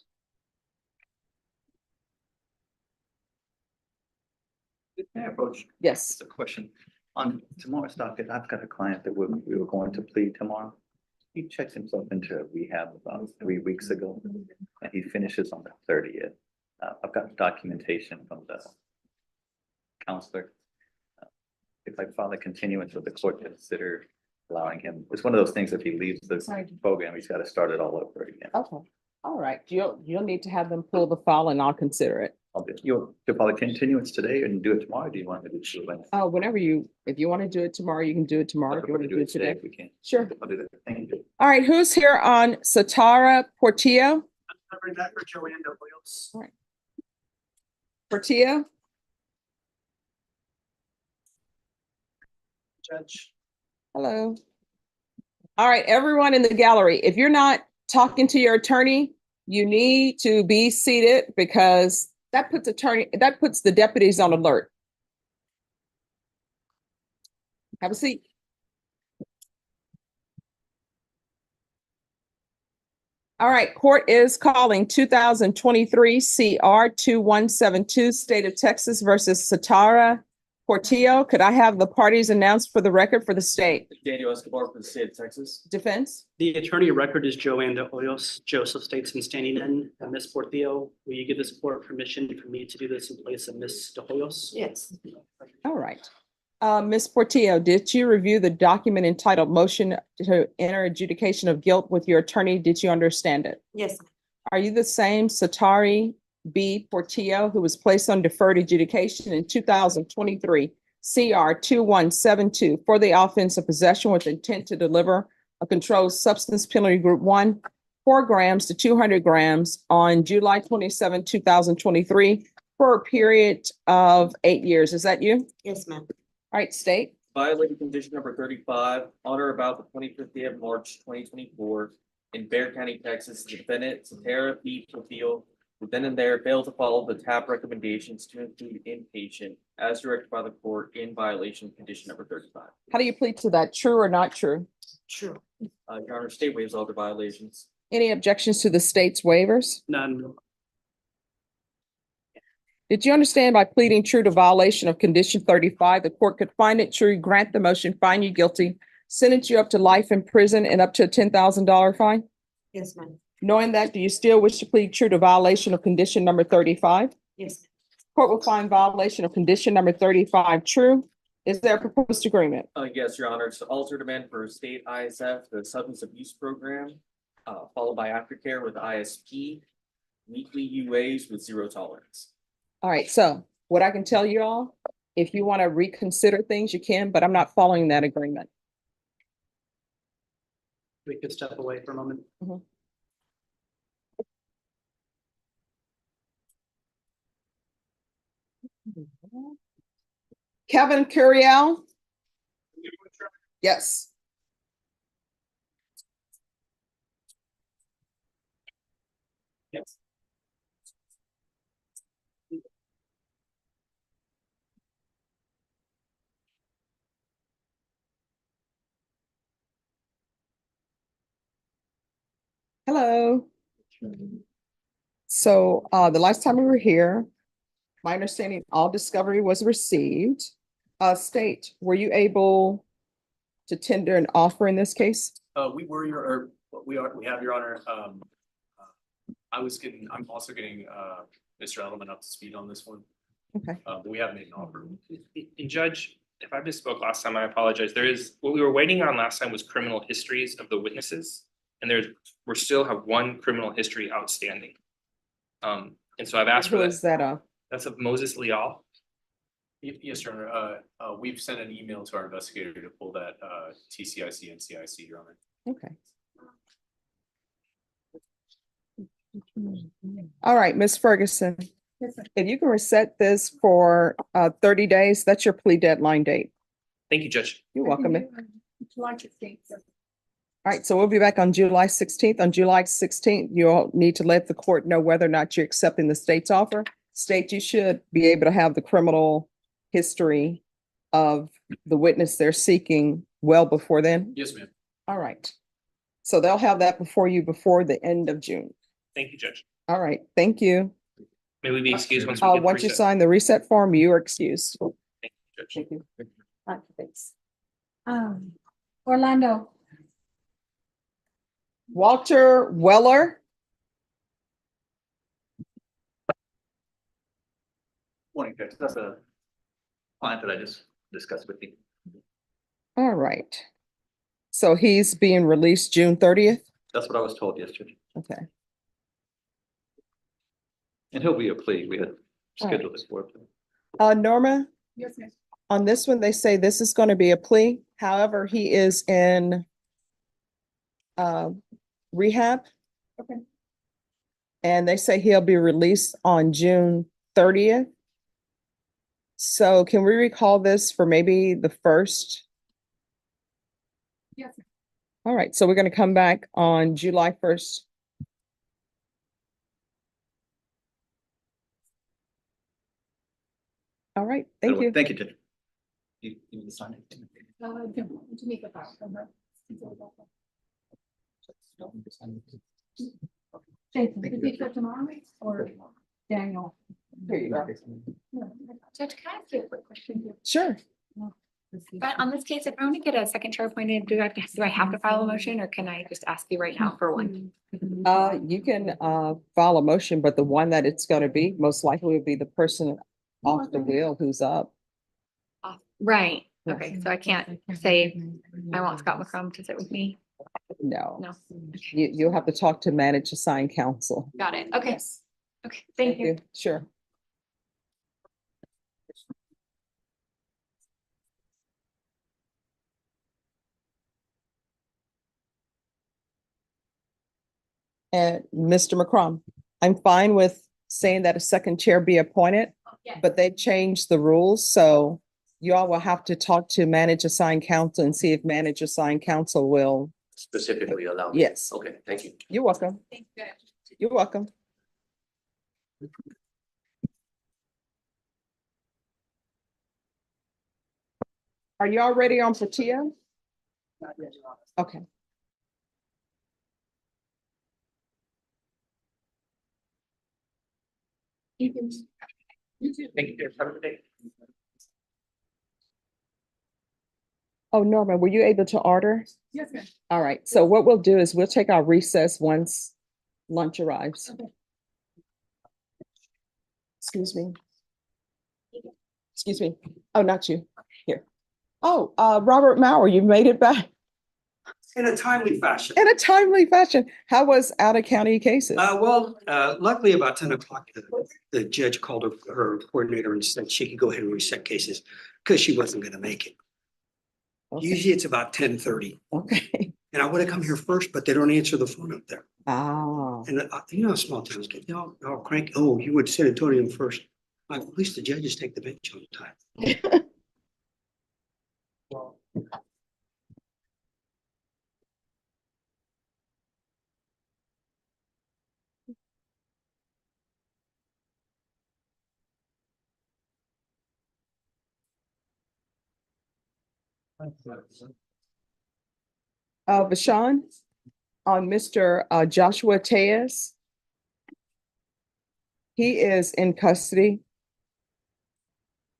May I approach Yes. the question? On tomorrow's docket, I've got a client that we were going to plead tomorrow. He checks himself into rehab about 3 weeks ago, and he finishes on the 30th. I've got documentation from the counselor. If I file a continuance with the court to consider allowing him, it's one of those things, if he leaves the program, he's got to start it all over again. Okay. All right. You'll need to have them pull the file and I'll consider it. You'll file a continuance today and do it tomorrow? Or do you want me to do it? Oh, if you want to do it tomorrow, you can do it tomorrow. If you want to do it today. If we can. Sure. I'll do that. Thank you. All right. Who's here on Satara Portillo? Covering that for Joanne Williams. All right. Portillo? Judge. Hello. All right, everyone in the gallery, if you're not talking to your attorney, you need to be seated because that puts the deputies on alert. Have a seat. All right, court is calling 2023 CR 2172, State of Texas versus Satara Portillo. Could I have the parties announced for the record for the state? Daniel Escobar for the state of Texas. Defense? The attorney of record is Joanne Hoyos. Joseph Statesman standing in. Ms. Portillo, will you give this court permission for me to do this in place of Ms. De Hoyos? Yes. All right. Ms. Portillo, did you review the document entitled Motion to Enter Adjudication of Guilt with your attorney? Did you understand it? Yes. Are you the same Satari B. Portillo who was placed on deferred adjudication in 2023 CR 2172 for the offense of possession with intent to deliver a controlled substance penalty group 1, 4 grams to 200 grams on July 27, 2023 for a period of 8 years? Is that you? Yes, ma'am. All right, state. Violating condition number 35 on or about the 25th day of March 2024 in Bexar County, Texas. The defendant, Satara B. Portillo, who then and there failed to follow the TAP recommendations to include inpatient as directed by the court in violation of condition number 35. How do you plead to that? True or not true? True. Your Honor, state waives all the violations. Any objections to the state's waivers? None. Did you understand by pleading true to violation of condition 35, the court could find it true, grant the motion, find you guilty, sentence you up to life in prison and up to a $10,000 fine? Yes, ma'am. Knowing that, do you still wish to plead true to violation of condition number 35? Yes. Court will find violation of condition number 35 true. Is there a proposed agreement? Yes, Your Honor. It's altered amend for state ISF, the substance abuse program, followed by aftercare with ISP, weekly UAs with zero tolerance. All right, so what I can tell you all If you want to reconsider things, you can, but I'm not following that agreement. We could step away for a moment. Kevin Curiel? Yes. Yes. Hello. So the last time we were here, my understanding, all discovery was received. State, were you able to tender an offer in this case? We were we have, Your Honor. I'm also getting, Mr. Edelman up to speed on this one. Okay. But we have made an offer. And Judge, if I misspoke last time, I apologize. What we were waiting on last time was criminal histories of the witnesses. And we still have one criminal history outstanding. And so I've asked for Who that. is that? That's of Moses Leal. Yes, Your Honor. We've sent an email to our investigator to pull that TCIC and CIC, Your Honor. Okay. All right, Ms. Ferguson, Yes, sir. if you can reset this for 30 days, that's your plea deadline date. Thank you, Judge. You're welcome. All July 16th, sir. right, so we'll be back on July 16th. On July 16th, you'll need to let the court know whether or not you're accepting the state's offer. State, you should be able to have the criminal history of the witness they're seeking well before then. Yes, ma'am. All right. So they'll have that before you before the end of June. Thank you, Judge. All right, thank you. May we be excused once we get the Once you reset? sign the reset form, you are excused. Thank you, Judge. Thank you. All right, thanks. Orlando, Walter Weller. Morning, Judge. That's a client that I just discussed with you. All right. So he's being released June 30th? That's what I was told yesterday. Okay. And he'll be a plea. We had All right. scheduled this for. Norma, yes, ma'am. on this one, they say this is going to be a plea. However, he is in rehab. Okay. And they say he'll be released on June 30th. So can we recall this for maybe the 1st? Yes, sir. All right, so we're going to come back on July 1st. All right, thank you. Thank you, Judge. You need to sign it. Jamaica file. Jason, is he for tomorrow or Daniel? Here you go. Judge, can I ask you a quick question? Sure. But on this case, if I want to get a second chair appointed, do I have to file a motion or can I just ask you right now for one? You can file a motion, but the one that it's going to be most likely would be the person off the wheel who's up. Right, Yes. okay, so I can't say I want Scott McCrum to sit with me? No, No, you'll have to talk to manage assigned counsel. got it, okay. Okay, thank you. Sure. And Mr. McCrum, I'm fine with saying that a second chair be appointed, but they changed the rules, so you all will have to talk to manage assigned counsel and see if manage assigned counsel will. Specifically allow. Yes. Okay, thank you. You're welcome. Thank you. You're welcome. Are you all ready on Patia? Okay. You can. You too. Thank you, Judge. Have a good day. Oh, Norma, were you able to order? Yes, ma'am. All right, so what we'll do is we'll take our recess once lunch arrives. Okay. Excuse me. Excuse me. Oh, not you. Here. Oh, Robert Mauer, you made it back. in a timely fashion. In a timely fashion. How was out-of-county cases? Luckily about 10 o'clock, the judge called her coordinator and said she could go ahead and reset cases because she wasn't gonna make it. Okay. Usually it's about 10:30, Okay. and I would have come here first, but they don't answer the phone up there. Ah, And you know how small towns get, they'll crank, oh, you would San Antonio first. Like, at least the judges take the bench on time. Vashon, on Mr. Joshua Tejas. He is in custody.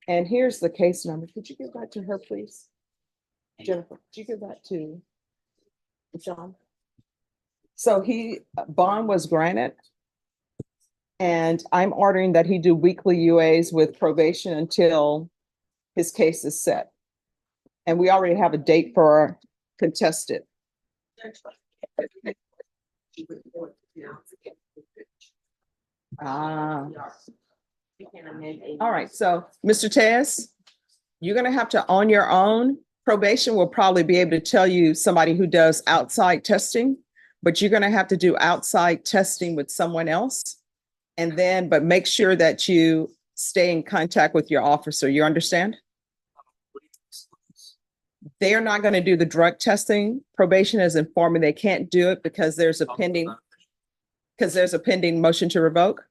And here's the case number. Could you give that to her, please? Jennifer, could you give that to Vashon? So bond was granted. And I'm ordering that he do weekly UAs with probation until his case is set. And we already have a date for contested. Ah. All right, so Mr. Tejas, you're gonna have to, on your own, probation will probably be able to tell you somebody who does outside testing, but you're gonna have to do outside testing with someone else. And then, but make sure that you stay in contact with your officer, you understand? They are not gonna do the drug testing. Probation is informing they can't do it because there's a pending motion to revoke.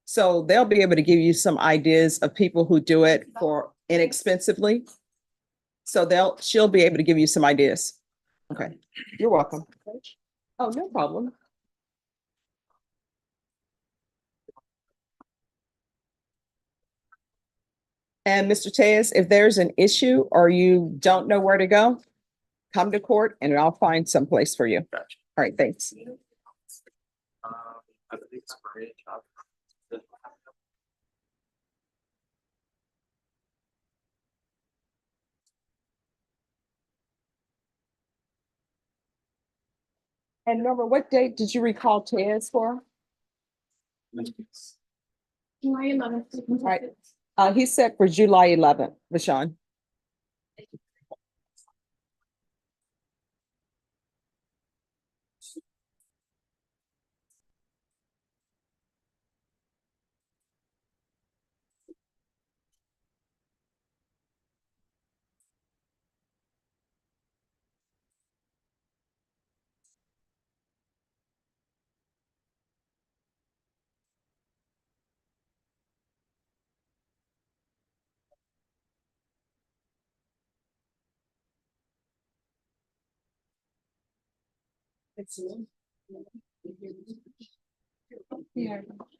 So they'll be able to give you some ideas of people who do it for inexpensively. So she'll be able to give you some ideas. Okay, you're welcome. Oh, no problem. And Mr. Tejas, if there's an issue or you don't know where to go, come to court and I'll find someplace for you. All right, thanks. I think it's great job. And Norma, what date did you recall Tejas for? July 11th. All right. He's set for July 11th, Vashon.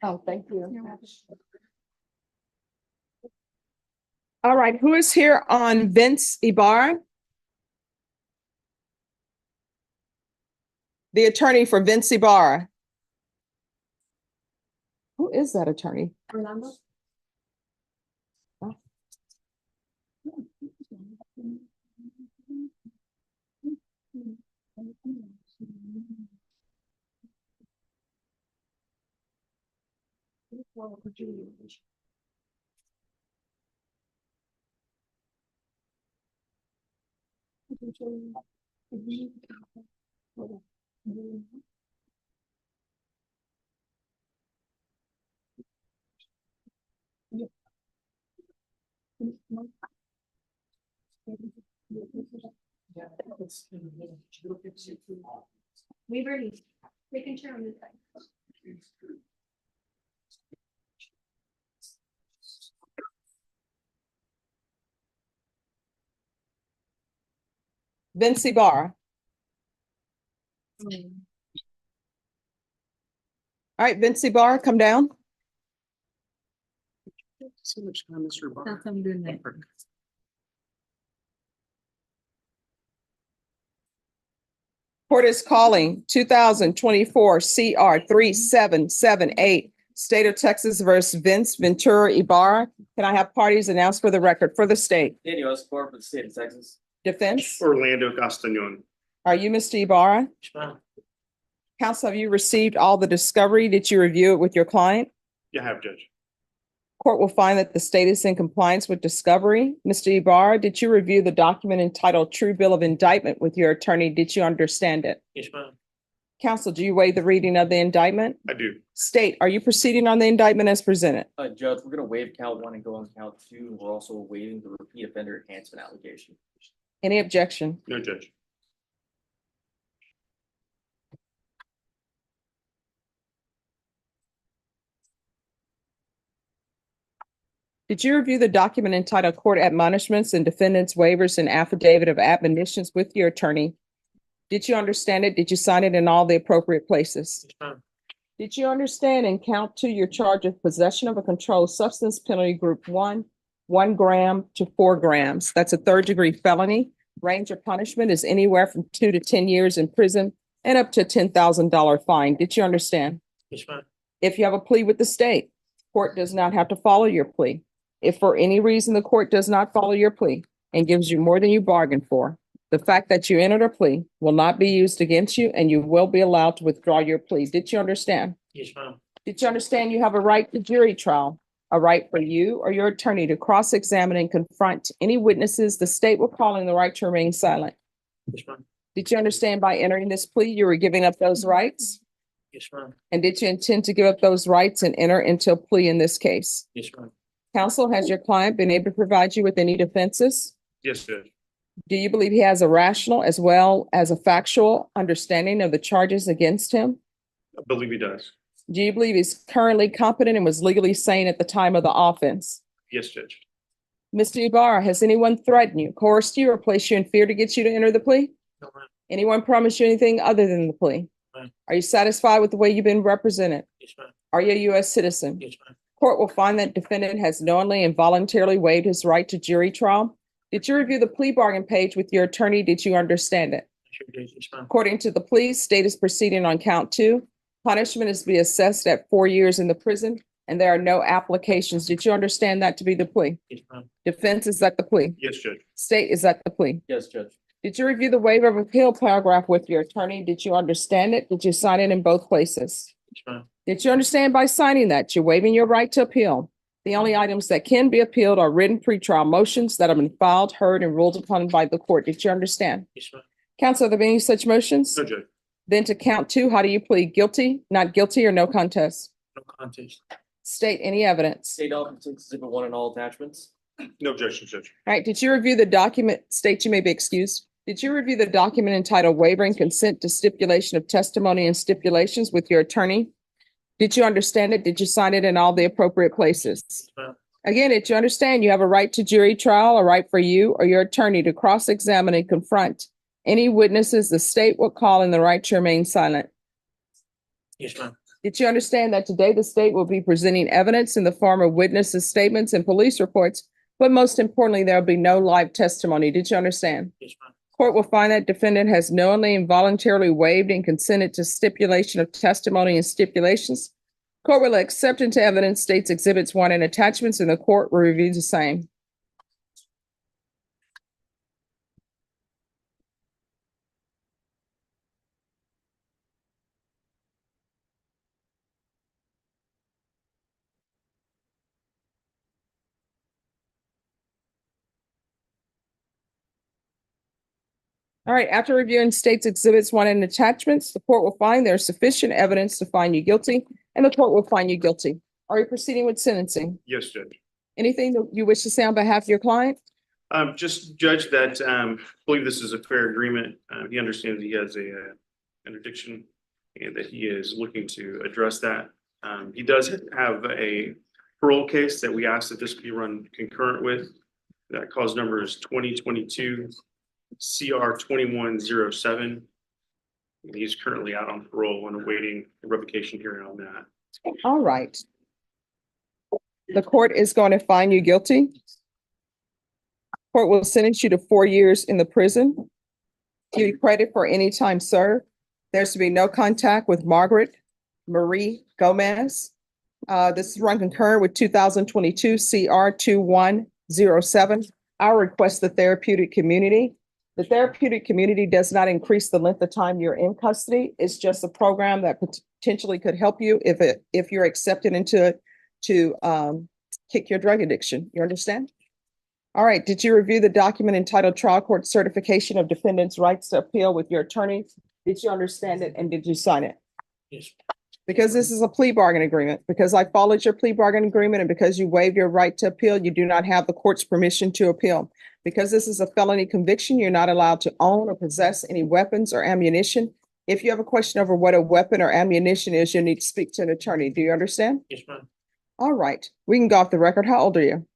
Oh, thank you. All right, who is here on Vince Ibarra? The attorney for Vince Ibarra. Who is that attorney? Orlando? We've already taken care of this. Vince Ibarra. All right, Vince Ibarra, come down. So much time, Mr. Barr. That's what I'm doing that. Court is calling 2024 CR 3778, State of Texas versus Vince Ventura Ibarra. Can I have parties announced for the record for the state? Daniel Escobar for the state of Texas. Defense? Orlando Castañon. Are you Mr. Ibarra? Counsel, have you received all the discovery? Did you review it with your client? Yeah, I have, Judge. Court will find that the state is in compliance with discovery. Mr. Ibarra, did you review the document entitled True Bill of Indictment with your attorney? Did you understand it? Yes, ma'am. Counsel, do you waive the reading of the indictment? I do. State, are you proceeding on the indictment as presented? Judge, we're gonna waive count one and go on count two, and we're also waiving the repeat offender enhancement allegation. Any objection? No, Judge. Did you review the document entitled Court Admonishments and Defendants Waivers and Affidavit of Admonitions with your attorney? Did you understand it? Did you sign it in all the appropriate places? Yes, ma'am. Did you understand and count to your charge of possession of a controlled substance penalty group 1 gram to 4 grams? That's a third-degree felony. Range of punishment is anywhere from 2 to 10 years in prison and up to a $10,000 fine. Did you understand? Yes, ma'am. If you have a plea with the state, court does not have to follow your plea. If for any reason the court does not follow your plea and gives you more than you bargained for, the fact that you entered a plea will not be used against you and you will be allowed to withdraw your plea. Did you understand? Yes, ma'am. Did you understand you have a right to jury trial, a right for you or your attorney to cross-examine and confront any witnesses the state will call in the right to remain silent? Yes, ma'am. Did you understand by entering this plea, you were giving up those rights? Yes, ma'am. And did you intend to give up those rights and enter into a plea in this case? Yes, ma'am. Counsel, has your client been able to provide you with any defenses? Yes, Judge. Do you believe he has a rational as well as a factual understanding of the charges against him? I believe he does. Do you believe he's currently competent and was legally sane at the time of the offense? Yes, Judge. Mr. Ibarra, has anyone threatened you, coerced you, or placed you in fear to get you to enter the plea? No, ma'am. Anyone promised you anything other than the plea? Ma'am. Are you satisfied with the way you've been represented? Yes, ma'am. Are you a U.S. citizen? Yes, ma'am. Court will find that defendant has knowingly and voluntarily waived his right to jury trial. Did you review the plea bargain page with your attorney? Did you understand it? Sure did. Yes, ma'am. According to the plea, state is proceeding on count 2. Punishment is to be assessed at 4 years in the prison, and there are no applications. Did you understand that to be the plea? Yes, ma'am. Defense, is that the plea? Yes, Judge. State, is that the plea? Yes, Judge. Did you review the waiver of appeal paragraph with your attorney? Did you understand it? Did you sign it in both places? Yes, ma'am. Did you understand by signing that you're waiving your right to appeal? The only items that can be appealed are written pretrial motions that have been filed, heard, and ruled upon by the court. Did you understand? Yes, ma'am. Counsel, are there any such motions? No, Judge. Then to count 2, how do you plead? Guilty, not guilty, or no contest? No contest. State any evidence. State document exhibit 1 and all attachments. No objection, Judge. All right, did you review the document? State, you may be excused. Did you review the document entitled Waiving Consent to Stipulation of Testimony and Stipulations with your attorney? Did you understand it? Did you sign it in all the appropriate places? Yes, ma'am. Again, did you understand you have a right to jury trial, a right for you or your attorney to cross-examine and confront any witnesses the state will call in the right to remain silent? Yes, ma'am. Did you understand that today the state will be presenting evidence in the form of witnesses' statements and police reports, but most importantly, there will be no live testimony? Did you understand? Yes, ma'am. Court will find that defendant has knowingly and voluntarily waived and consented to stipulation of testimony and stipulations. Court will accept into evidence states exhibits 1 and attachments, and the court will review the same. All right, after reviewing states exhibits 1 and attachments, the court will find there is sufficient evidence to find you guilty, and the court will find you guilty. Are you proceeding with sentencing? Yes, Judge. Anything that you wish to say on behalf of your client? Just judge that, believe this is a fair agreement. He understands he has an addiction and that he is looking to address that. He does have a parole case that we asked that this be run concurrent with. That cause number is 2022 CR 2107. He's currently out on parole and awaiting a revocation hearing on that. All right. The court is going to find you guilty. Court will sentence you to 4 years in the prison. Give you credit for any time served. There's to be no contact with Margaret Marie Gomez. This is run concurrent with 2022 CR 2107. I'll request the therapeutic community. The therapeutic community does not increase the length of time you're in custody. It's just a program that potentially could help you if you're accepted into it to kick your drug addiction. You understand? All right. Did you review the document entitled Trial Court Certification of Defendants' Rights to Appeal with your attorney? Did you understand it and did you sign it? Yes. Because this is a plea bargain agreement, because I followed your plea bargain agreement and because you waived your right to appeal, you do not have the court's permission to appeal. Because this is a felony conviction, you're not allowed to own or possess any weapons or ammunition. If you have a question over what a weapon or ammunition is, you need to speak to an attorney. Do you understand? Yes, ma'am. All right, we can go off the record. How old are you?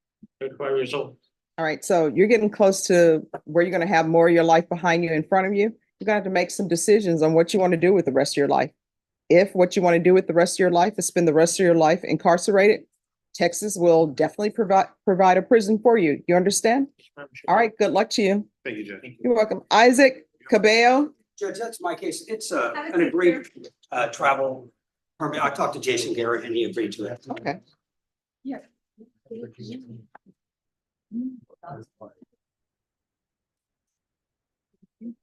35 years old. All right, so you're getting close to where you're going to have more of your life behind you, in front of you. You're going to have to make some decisions on what you want to do with the rest of your life. If what you want to do with the rest of your life is spend the rest of your life incarcerated, Texas will definitely provide a prison for you. You understand? All right, good luck to you. Thank you, Judge. You're welcome. Isaac Cabello. Judge, that's my case. It's an agreed travel permit. I talked to Jason Garrett and he agreed to it. Okay. Yeah.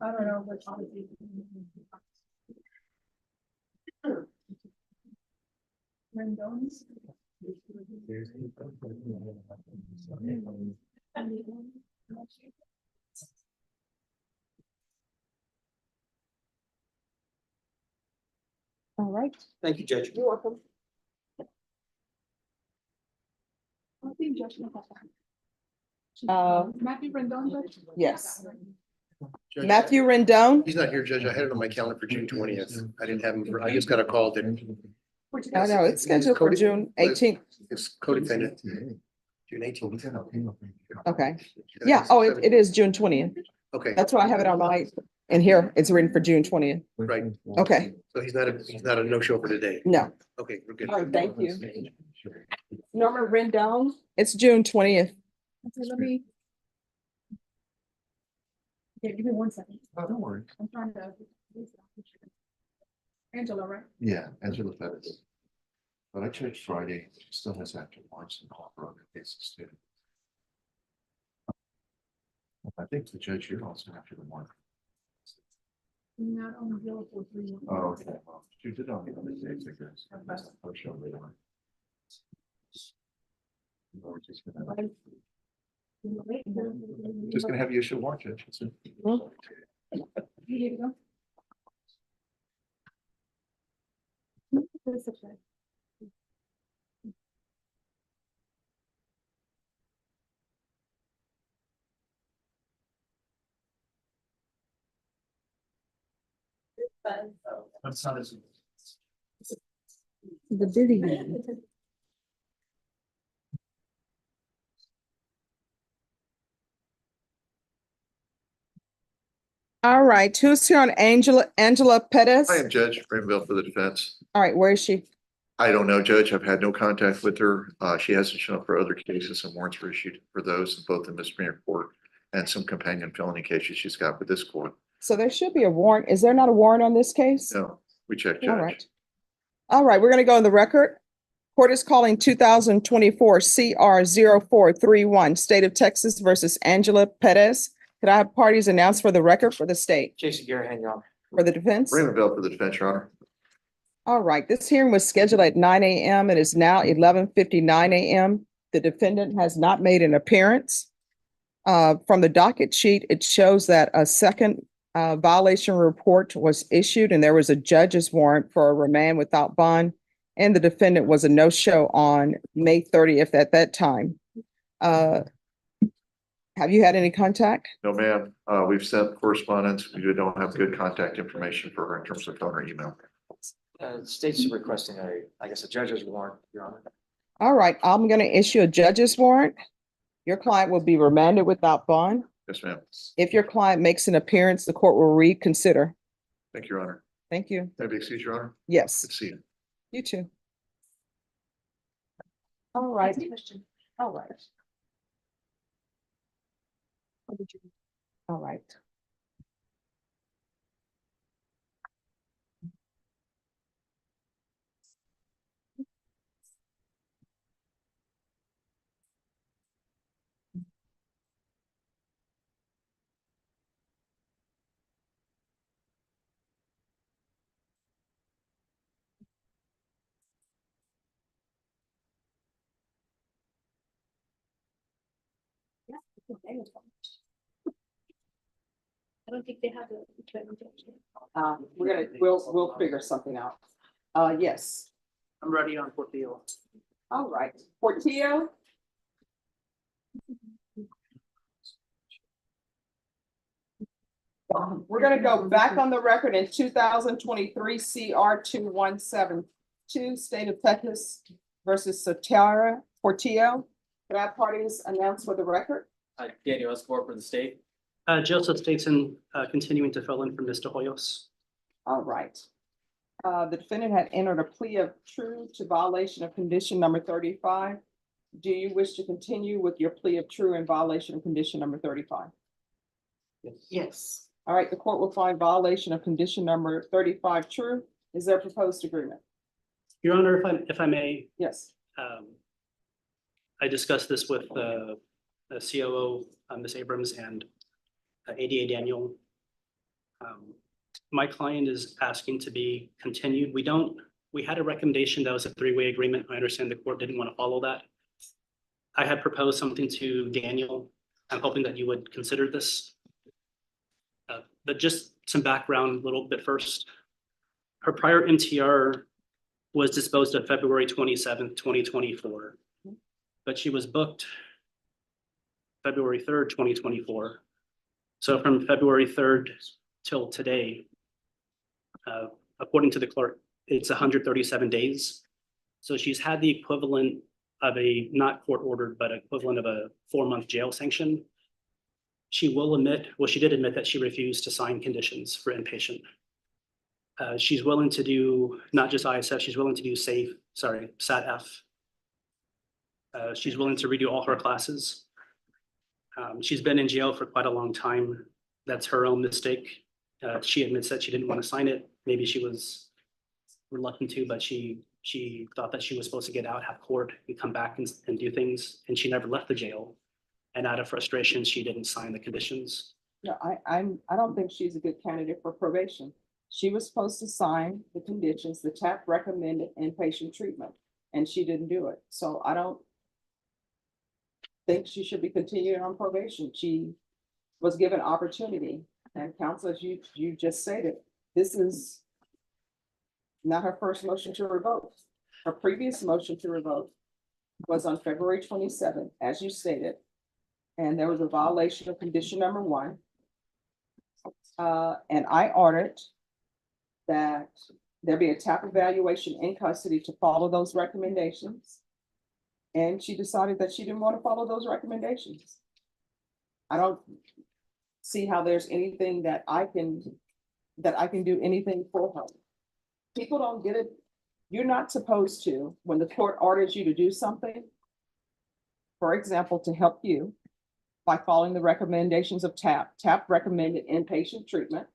I don't know what. Rendone's. All right. Thank you, Judge. You're welcome. Matthew Rendon, Judge? Yes. Judge, Matthew Rendon. He's not here, Judge. I had it on my calendar for June 20th. I didn't have him, I just got a call that I know it's scheduled for June 18th. it's co-defendant. June 18th. Okay. Yeah. Oh, it is June 20th. Okay, That's why I have it on my, and here it's written for June 20th. right. Okay. So he's not a no-show for today. No. Okay, we're good. All right, thank you. Norma Rendon, it's June 20th. Okay, let me. Okay, give me 1 second. Oh, don't worry. I'm trying to. Angela, right? Yeah, Angela Pettis. But I checked Friday, she still has active warrants and all her other cases too. I think the judge here also after the warrant. Not on the bill for 3. Oh, okay, well, she did on the other days, I guess. I'll show later on. We're just gonna have you issue a warrant, Judge. That's it. Here you go. This is okay. That's not as. The busy man. All right, who's here on Angela Pettis? I am Judge Rainville for the defense. All right, where is she? I don't know, Judge. I've had no contact with her. She hasn't shown up for other cases and warrants were issued for those, both in misdemeanor court and some companion felony cases she's got with this court. So there should be a warrant. Is there not a warrant on this case? No, we checked, All Judge. right. All right, we're going to go on the record. Court is calling 2024 CR 0431, State of Texas versus Angela Pettis. Could I have parties announced for the record for the state, Jason Garrett, Your Honor. for the defense? Rainville for the defense, Your Honor. All right, this hearing was scheduled at 9 a.m. It is now 11:59 a.m. The defendant has not made an appearance. From the docket sheet, it shows that a second violation report was issued and there was a judge's warrant for a remand without bond. And the defendant was a no-show on May 30th at that time. Have you had any contact? No, ma'am. We've sent correspondence. We don't have good contact information for her in terms of phone or email. State's requesting I guess a judge's warrant, Your Honor. All right, I'm going to issue a judge's warrant. Your client will be remanded without bond. Yes, ma'am. If your client makes an appearance, the court will reconsider. Thank you, Your Honor. Thank you. May I be excused, Your Honor? Yes, Good to see you. you too. All right. All right. All right. I don't think they have a return objection. We'll figure something out. Yes, I'm ready on Portillo. all right. Portillo? We're gonna go back on the record in 2023 CR 2172, State of Texas versus Satara Portillo. Could I have parties announced for the record? Daniel Escobar for the state. Joseph Staten, continuing to fill in for Mr. Hoyos. All right. The defendant had entered a plea of true to violation of condition number 35. Do you wish to continue with your plea of true in violation of condition number 35? Yes. All right, the court will find violation of condition number 35 true. Is there a proposed agreement? Your Honor, if I may, Yes. I discussed this with the COO, Ms. Abrams, and ADA Daniel. My client is asking to be continued. We had a recommendation that was a three-way agreement. I understand the court didn't want to follow that. I had proposed something to Daniel. I'm hoping that you would consider this. But just some background a little bit first. Her prior MTR was disposed of February 27th, 2024. But she was booked February 3rd, 2024. So from February 3rd till today, according to the clerk, it's 137 days. So she's had the equivalent of a, not court ordered, but equivalent of a 4-month jail sanction. She will admit, well, she did admit that she refused to sign conditions for inpatient. She's willing to do not just ISF, she's willing to do SAT-F. She's willing to redo all her classes. She's been in jail for quite a long time. That's her own mistake. She admits that she didn't want to sign it. Maybe she was reluctant to, but she thought that she was supposed to get out, have court, and come back and do things, and she never left the jail. And out of frustration, she didn't sign the conditions. No, I don't think she's a good candidate for probation. She was supposed to sign the conditions, the TAP recommended inpatient treatment, and she didn't do it. So I don't think she should be continuing on probation. She was given opportunity, and counsel, as you just stated, this is not her first motion to revoke. Her previous motion to revoke was on February 27th, as you stated, and there was a violation of condition number 1. And I ordered that there be a TAP evaluation in custody to follow those recommendations. And she decided that she didn't want to follow those recommendations. I don't see how there's anything that I can do anything for her. People don't get it. You're not supposed to, when the court orders you to do something, for example, to help you by following the recommendations of TAP. TAP recommended inpatient treatment.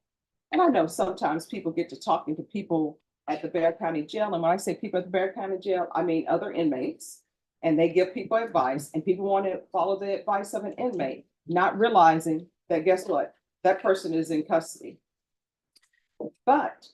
And I know sometimes people get to talking to people at the Bexar County Jail. And when I say people at the Bexar County Jail, I mean other inmates. And they give people advice, and people want to follow the advice of an inmate, not realizing that, guess what? That person is in custody. But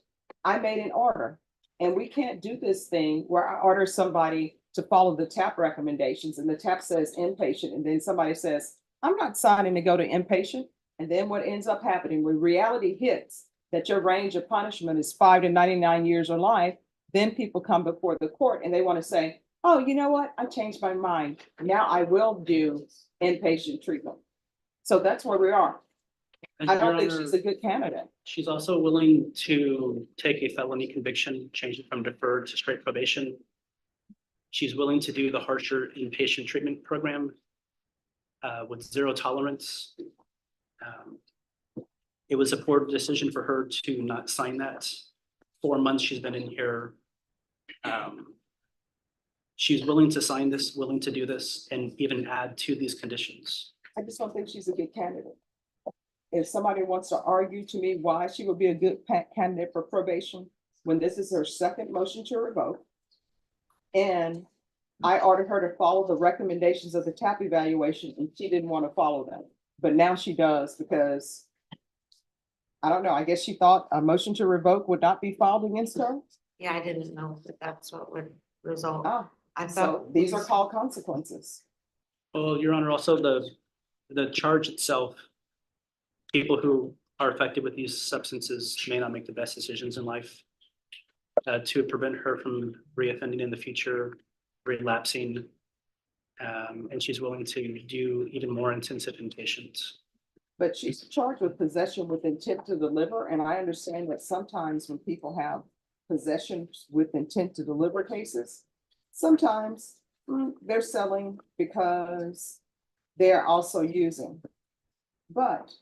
I made an order, and we can't do this thing where I order somebody to follow the TAP recommendations, and the TAP says inpatient, and then somebody says, I'm not signing to go to inpatient. And then what ends up happening when reality hits that your range of punishment is 5 to 99 years or life, then people come before the court and they want to say, oh, you know what? I changed my mind. Now I will do inpatient treatment. So that's where we are. And I don't Your think Honor, she's a good candidate. she's also willing to take a felony conviction, change it from deferred to straight probation. She's willing to do the harsher inpatient treatment program with 0 tolerance. It was a poor decision for her to not sign that. 4 months she's been in here. She's willing to sign this, willing to do this, and even add to these conditions. I just don't think she's a good candidate. If somebody wants to argue to me why she would be a good candidate for probation, when this is her second motion to revoke, and I ordered her to follow the recommendations of the TAP evaluation, and she didn't want to follow them. But now she does because, I don't know, I guess she thought a motion to revoke would not be filed against her. Yeah, I didn't know that that's what would result. Ah, I so thought these are called consequences. Well, Your Honor, also the charge itself, people who are affected with these substances may not make the best decisions in life. To prevent her from reoffending in the future, relapsing. And she's willing to do even more intensive inpatients. But she's charged with possession with intent to deliver, and I understand that sometimes when people have possession with intent to deliver cases, sometimes they're selling because they're also using. But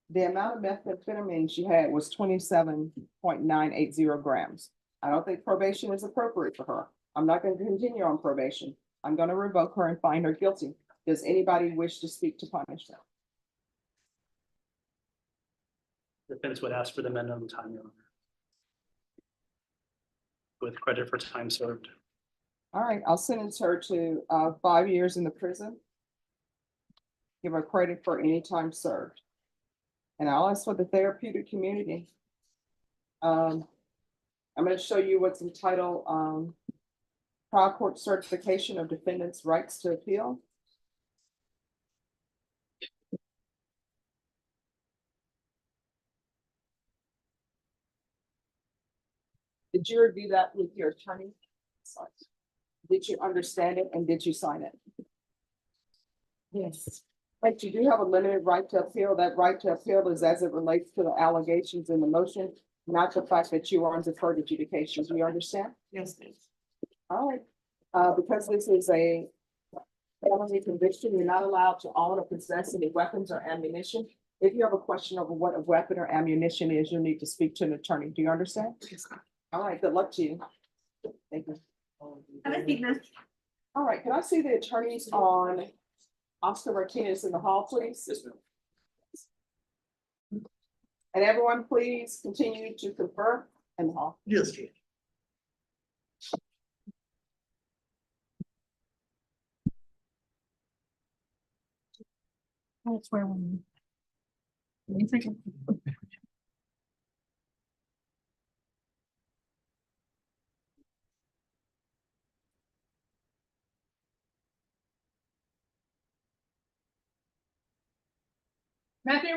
the amount of methamphetamine she had was 27.980 grams. I don't think probation is appropriate for her. I'm not going to continue on probation. I'm going to revoke her and find her guilty. Does anybody wish to speak to punish her? Defense would ask for the minimum time, Your Honor, with credit for time served. All right, I'll sentence her to 5 years in the prison. Give her credit for any time served. And I'll ask for the therapeutic community. I'm going to show you what's entitled Trial Court Certification of Defendants' Rights to Appeal. Did you review that with your attorney? Did you understand it and did you sign it? Yes. But you do have a limited right to appeal. That right to appeal is as it relates to the allegations in the motion, not the fact that you are on deferred adjudication. Do you understand? Yes, please. All right. Because this is a felony conviction, you're not allowed to own or possess any weapons or ammunition. If you have a question over what a weapon or ammunition is, you'll need to speak to an attorney. Do you understand? Yes. All right, good luck to you. Thank you. Have a seat, ma'am. All right, can I see the attorneys on Oscar Martinez in the hall, please? Yes, ma'am. And everyone, please continue to confer in the hall. Yes. That's where one. Wait a second. Matthew,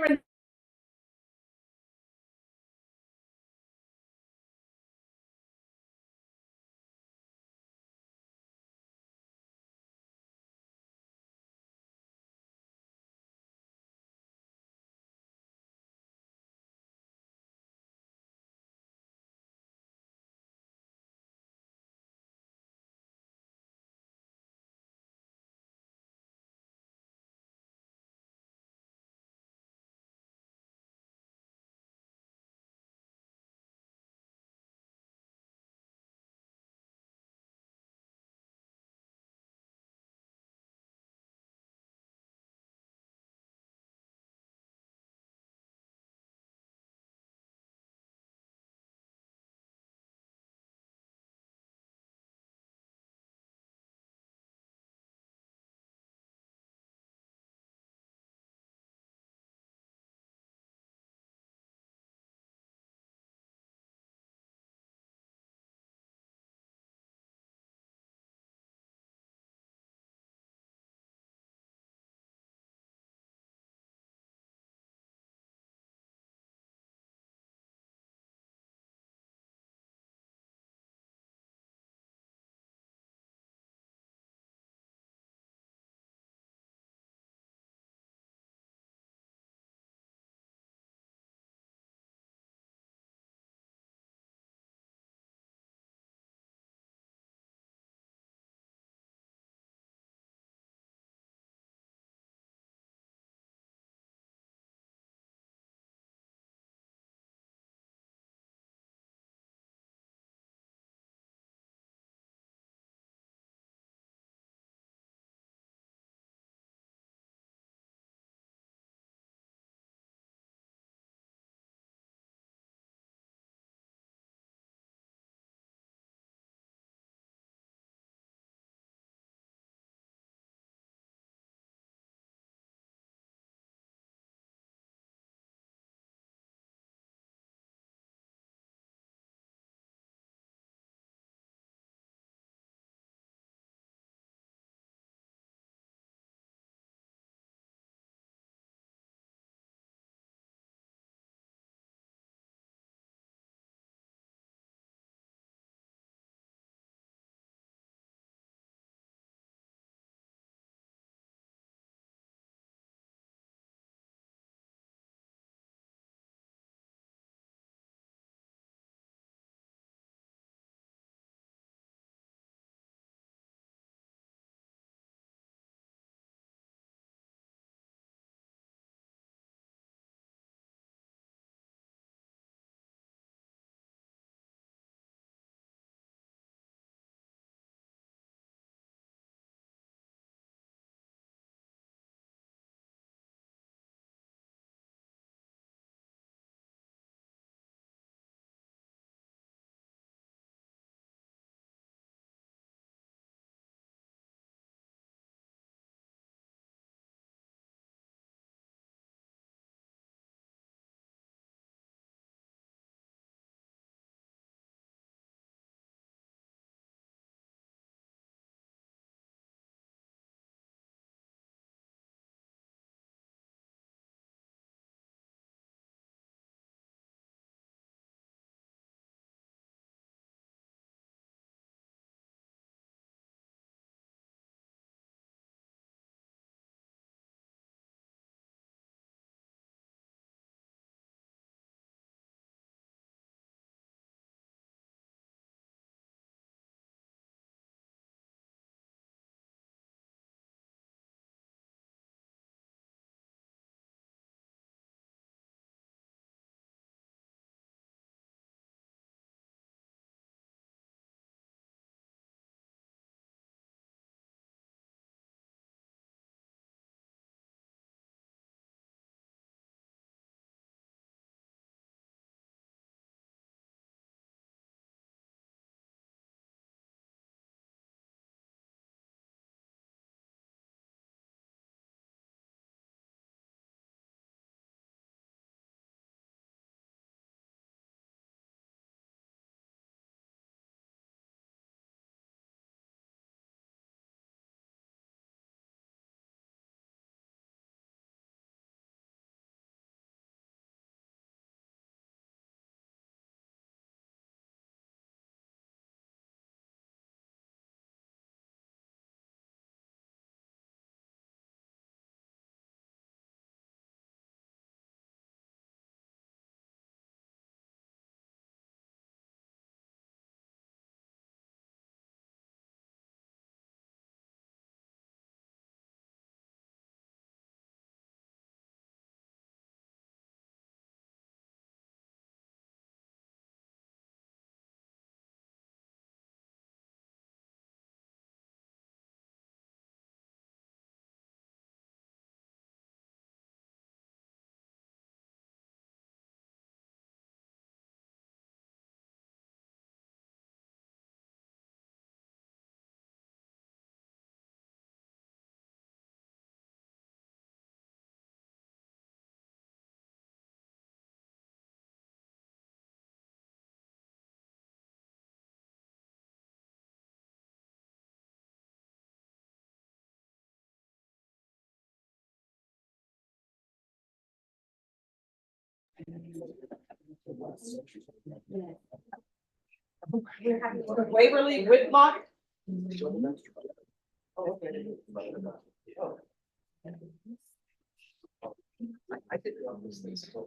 Waverly Whitlock.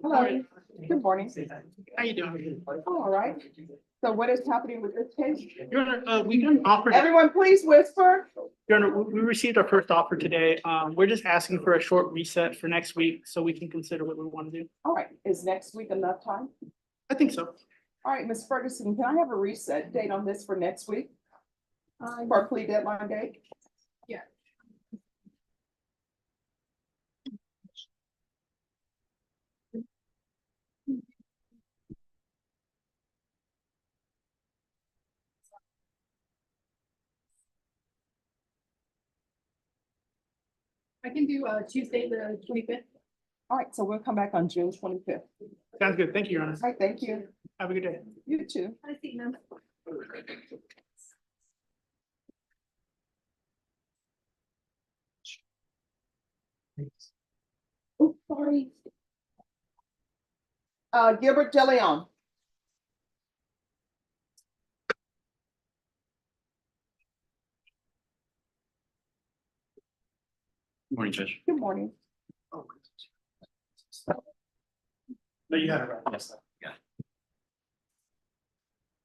Hello, good morning. How you doing? All right. So what is happening with this case? Your Honor, we got an offer. Everyone, please whisper. Your Honor, we received our first offer today. We're just asking for a short reset for next week so we can consider what we want to do. All right, is next week enough time? I think so. All right, Ms. Ferguson, can I have a reset date on this for next week? For a plea deadline date? Yeah. I can do Tuesday, the 25th. All right, so we'll come back on June 25th. Sounds good. Thank you, Your Honor. All right, thank you. Have a good day. You too. I see, ma'am. Oh, sorry. Gilbert DeLeon. Morning, Judge. Good morning. No, you have it right. Yes.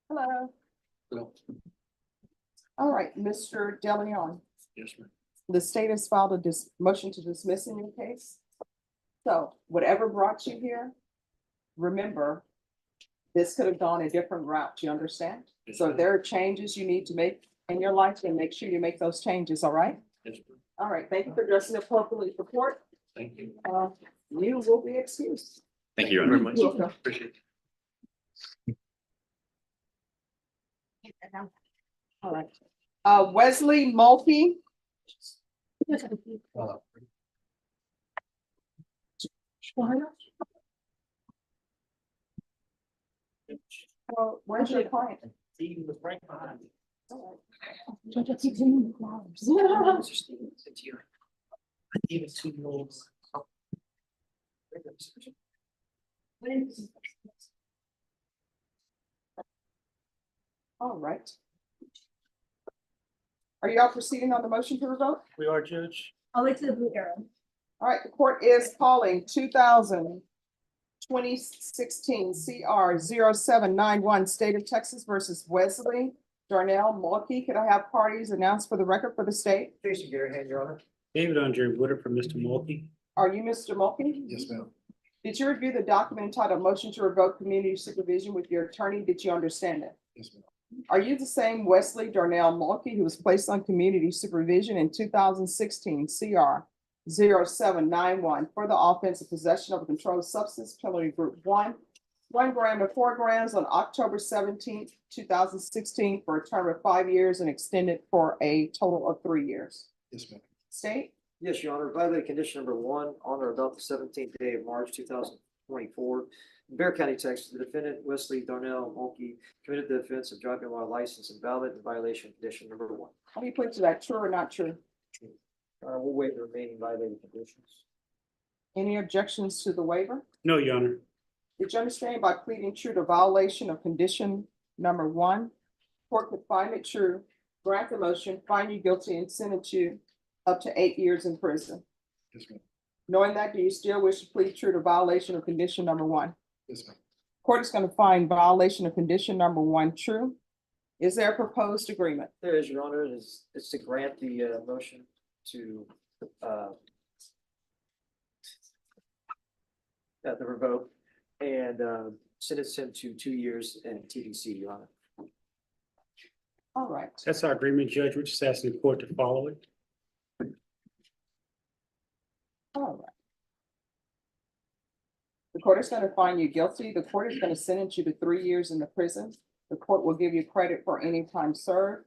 Hello. Hello. All right, Mr. DeLeon, Yes, ma'am. the state has filed a motion to dismiss in your case. So whatever brought you here, remember, this could have gone a different route, you understand? Yes, So ma'am. if there are changes you need to make in your life, then make sure you make those changes, all right? Yes, ma'am. All right, thank you for addressing appropriately for court. Thank you. You will be excused. Thank you, Your Honor. You're welcome. Appreciate it. All right. Wesley Mulkey. Where's your client? He was right behind me. Judge, I keep seeing the flowers. I gave it 2 rolls. All right. Are y'all proceeding on the motion to revoke? We are, Judge. I'll wait to the blue arrow. All right, the court is calling 2016 CR 0791 State of Texas versus Wesley Darnell Mulkey. Could I have parties announced for the record for the state? Jason Garahan, Your Honor. David Andre Woodard for Mr. Mulkey. Are you Mr. Mulkey? Yes, ma'am. Did you review the document entitled Motion to Revoke Community Supervision with your attorney? Did you understand it? Yes, ma'am. Are you the same Wesley Darnell Mulkey who was placed on community supervision in 2016 CR 0791 for the offense of possession of a controlled substance, penalty group 1 gram to 4 grams on October 17th, 2016 for a term of 5 years and extended for a total of 3 years? Yes, ma'am. State? Yes, Your Honor. Violated condition number 1 on or about the 17th day of March 2024. In Bear County, Texas, the defendant Wesley Darnell Mulkey committed the offense of driving while licensed invalid in violation of condition number 1. How do you put to that, true or not true? We'll waive the remaining violated conditions. Any objections to the waiver? No, Your Honor. Did you understand by pleading true to violation of condition number 1, court could find it true, grant the motion, find you guilty, and sentence you up to 8 years in prison? Yes, ma'am. Knowing that, do you still wish to plead true to violation of condition number 1? Yes, ma'am. Court is going to find violation of condition number 1 true. Is there a proposed agreement? There is, Your Honor. It's to grant the motion to the revoke and sentence him to 2 years in TDC, Your Honor. All right. That's our agreement, Judge. We're just asking the court to follow it. All right. The court is going to find you guilty. The court is going to sentence you to 3 years in the prison. The court will give you credit for any time served,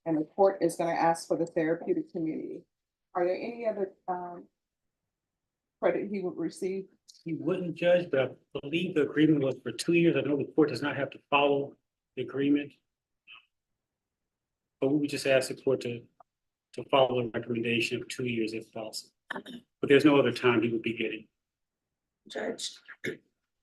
and the court is going to ask for the therapeutic community. Are there any other credit he would receive? He wouldn't, Judge, but I believe the agreement was for 2 years. I know the court does not have to follow the agreement. But we would just ask the court to follow the recommendation of 2 years if possible. But there's no other time he would be getting. Judge,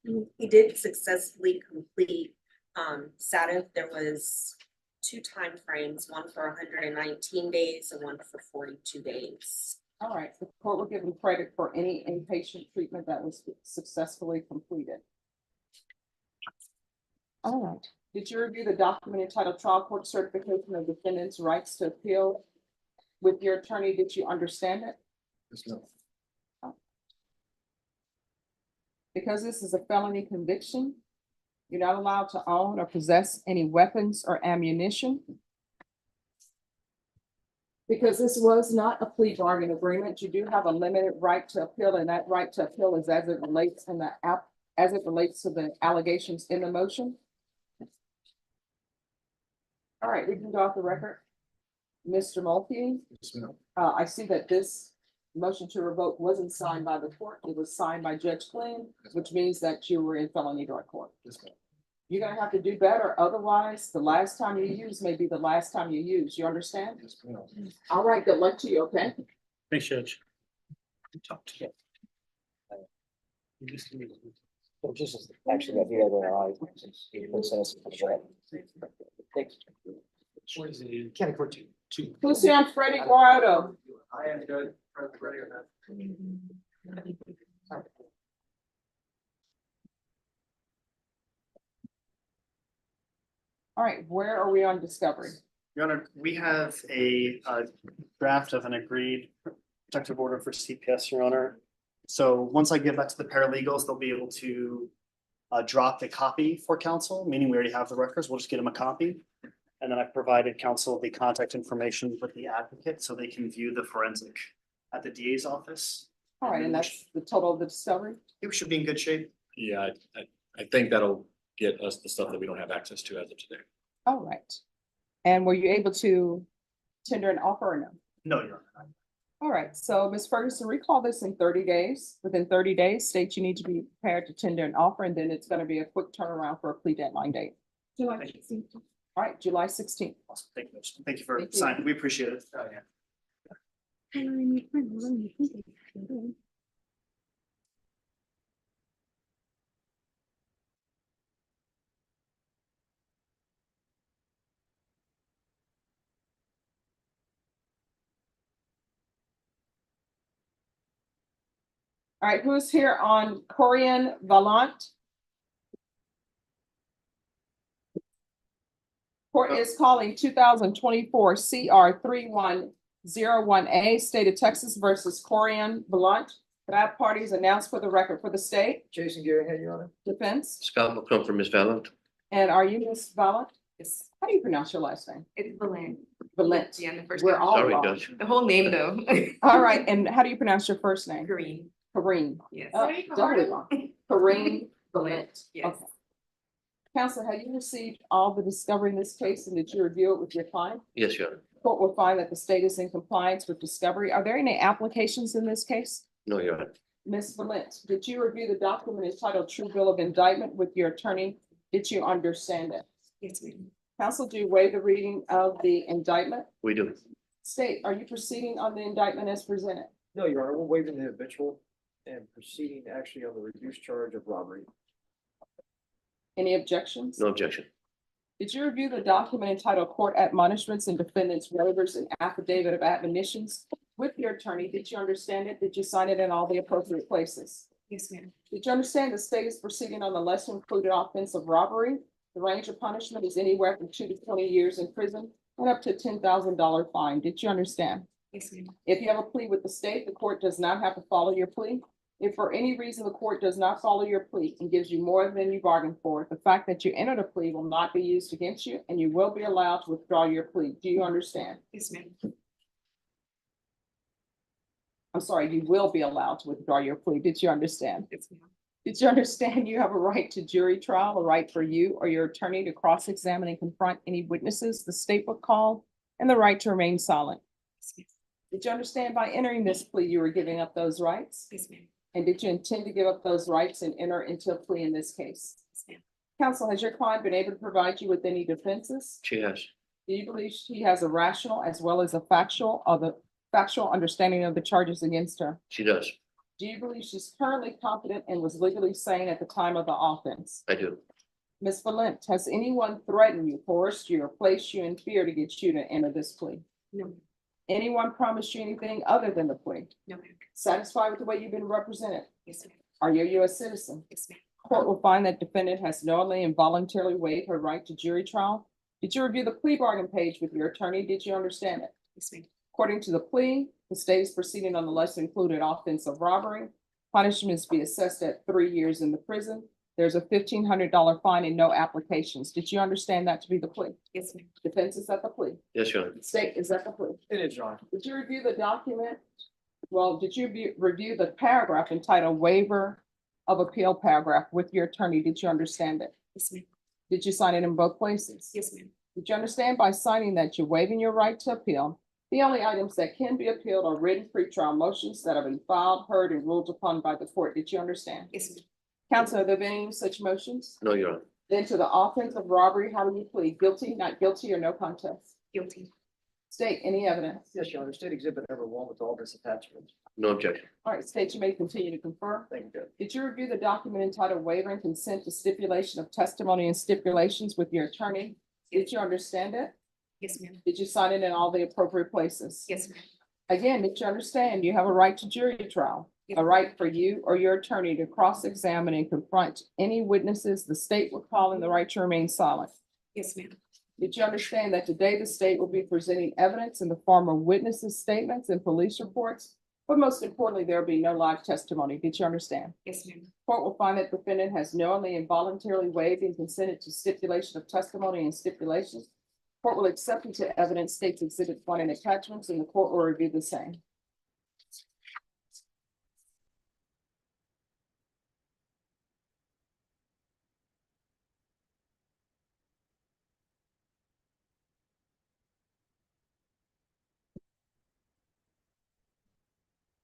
He did successfully complete SATIF. There was 2 timeframes, one for 119 days and one for 42 days. All right, the court will give him credit for any inpatient treatment that was successfully completed. All right, did you review the document entitled Trial Court Certification of Defendants' Rights to Appeal with your attorney? Did you understand it? Yes, no. Because this is a felony conviction, you're not allowed to own or possess any weapons or ammunition. Because this was not a plea bargain agreement, you do have a limited right to appeal, and that right to appeal is as it relates in the as it relates to the allegations in the motion. All right, we can go off the record. Mr. Mulkey, I see that this motion to revoke wasn't signed by the court. It was signed by Judge Flynn, which means that you were in felony drug court. You're gonna have to do better. Otherwise, the last time you use may be the last time you use. You understand? All right, good luck to you, okay? Thanks, Judge. Talk to you. Actually, I think I don't know. County Court 2. Who's here on Freddie Guardo? I am good. Ready or not? All right, where are we on discovery? Your Honor, we have a draft of an agreed protective order for CPS, Your Honor. So once I give that to the paralegals, they'll be able to drop the copy for counsel, meaning we already have the records. We'll just get them a copy. And then I've provided counsel the contact information with the advocate so they can view the forensic at the DA's office. All right, and that's the total of the discovery? We should be in good shape. Yeah, I think that'll get us the stuff that we don't have access to as of today. All right. And were you able to tender an offer or no? No, Your Honor. All right, so Ms. Ferguson, recall this in 30 days. Within 30 days, state you need to be prepared to tender an offer, and then it's going to be a quick turnaround for a plea deadline date. July 16th. All right, July 16th. Awesome. Thank you. Thank you for Thank you. signing. We appreciate it. All right, who's here on Corian Valant? Court is calling 2024 CR 3101A, State of Texas versus Corian Valant. Could I have parties announced for the record for the state? Jason Garrett, Your Honor. Defense. Scott McCrum for Ms. Valent. And are you Ms. Valant? Yes, How do you pronounce your last name? it's Valent. Valent. Yeah, the first We're name. all Sorry, wrong. Judge. The whole name though. All right, and how do you pronounce your first name? Green. Kareem. Yes. Doubly wrong. Kareem Valent. Yes. Okay. Counsel, have you received all the discovery in this case, and did you review it with your client? Yes, Your Honor. Court will find that the state is in compliance with discovery. Are there any applications in this case? No, Your Honor. Ms. Valent, did you review the document entitled True Bill of Indictment with your attorney? Did you understand it? Yes, ma'am. Counsel, do you waive the reading of the indictment? We do. State, are you proceeding on the indictment as presented? No, Your Honor, we're waiving the habitual and proceeding actually on the reduced charge of robbery. Any objections? No objection. Did you review the document entitled Court Admonishments and Defendants Waivers and Affidavit of Admonitions with your attorney? Did you understand it? Did you sign it in all the appropriate places? Yes, ma'am. Did you understand the state is proceeding on the lesser included offense of robbery? The range of punishment is anywhere from 2 to 20 years in prison and up to $10,000 fine. Did you understand? Yes, ma'am. If you have a plea with the state, the court does not have to follow your plea. If for any reason the court does not follow your plea and gives you more than you bargained for, the fact that you entered a plea will not be used against you, and you will be allowed to withdraw your plea. Do you understand? Yes, ma'am. I'm sorry, you will be allowed to withdraw your plea. Did you understand? Yes, ma'am. Did you understand you have a right to jury trial, a right for you or your attorney to cross-examine and confront any witnesses the state would call, and the right to remain silent? Yes, ma'am. Did you understand by entering this plea, you were giving up those rights? Yes, ma'am. And did you intend to give up those rights and enter into a plea in this case? Yes, ma'am. Counsel, has your client been able to provide you with any defenses? She has. Do you believe she has a rational as well as a factual understanding of the charges against her? She does. Do you believe she's currently competent and was legally sane at the time of the offense? I do. Ms. Valent, has anyone threatened you, coerced you, or placed you in fear to get you to enter this plea? No, Anyone promised you anything other than the plea? no, ma'am. Satisfied with the way you've been represented? Yes, ma'am. Are you a U.S. citizen? Yes, ma'am. Court will find that defendant has knowingly and voluntarily waived her right to jury trial. Did you review the plea bargain page with your attorney? Did you understand it? Yes, ma'am. According to the plea, the state is proceeding on the lesser included offense of robbery. Punishment is to be assessed at 3 years in the prison. There's a $1,500 fine and no applications. Did you understand that to be the plea? Yes, ma'am. Defense is at the plea. Yes, Your Honor. State is at the plea. It is, Your Honor. Did you review the document? Well, did you review the paragraph entitled waiver of appeal paragraph with your attorney? Did you understand it? Yes, ma'am. Did you sign it in both places? Yes, ma'am. Did you understand by signing that you're waiving your right to appeal? The only items that can be appealed are written pretrial motions that have been filed, heard, and ruled upon by the court. Did you understand? Yes, ma'am. Counsel, have there been any such motions? No, Your Honor. Then to the offense of robbery, how do you plead? Guilty, not guilty, or no contest? Guilty. State, any evidence? Yes, Your Honor. State Exhibit number 1 with all this attachment. No objection. All right, state, you may continue to confirm. Thank you, Judge. Did you review the document entitled waiver and consent to stipulation of testimony and stipulations with your attorney? Did you understand it? Yes, ma'am. Did you sign it in all the appropriate places? Yes, ma'am. Again, did you understand you have a right to jury trial? A right for you or your attorney to cross-examine and confront any witnesses the state would call in the right to remain silent? Yes, ma'am. Did you understand that today the state will be presenting evidence in the form of witnesses' statements and police reports? But most importantly, there will be no live testimony. Did you understand? Yes, ma'am. Court will find that defendant has knowingly and voluntarily waived and consented to stipulation of testimony and stipulations. Court will accept into evidence states exhibit 1 and attachments, and the court will review the same.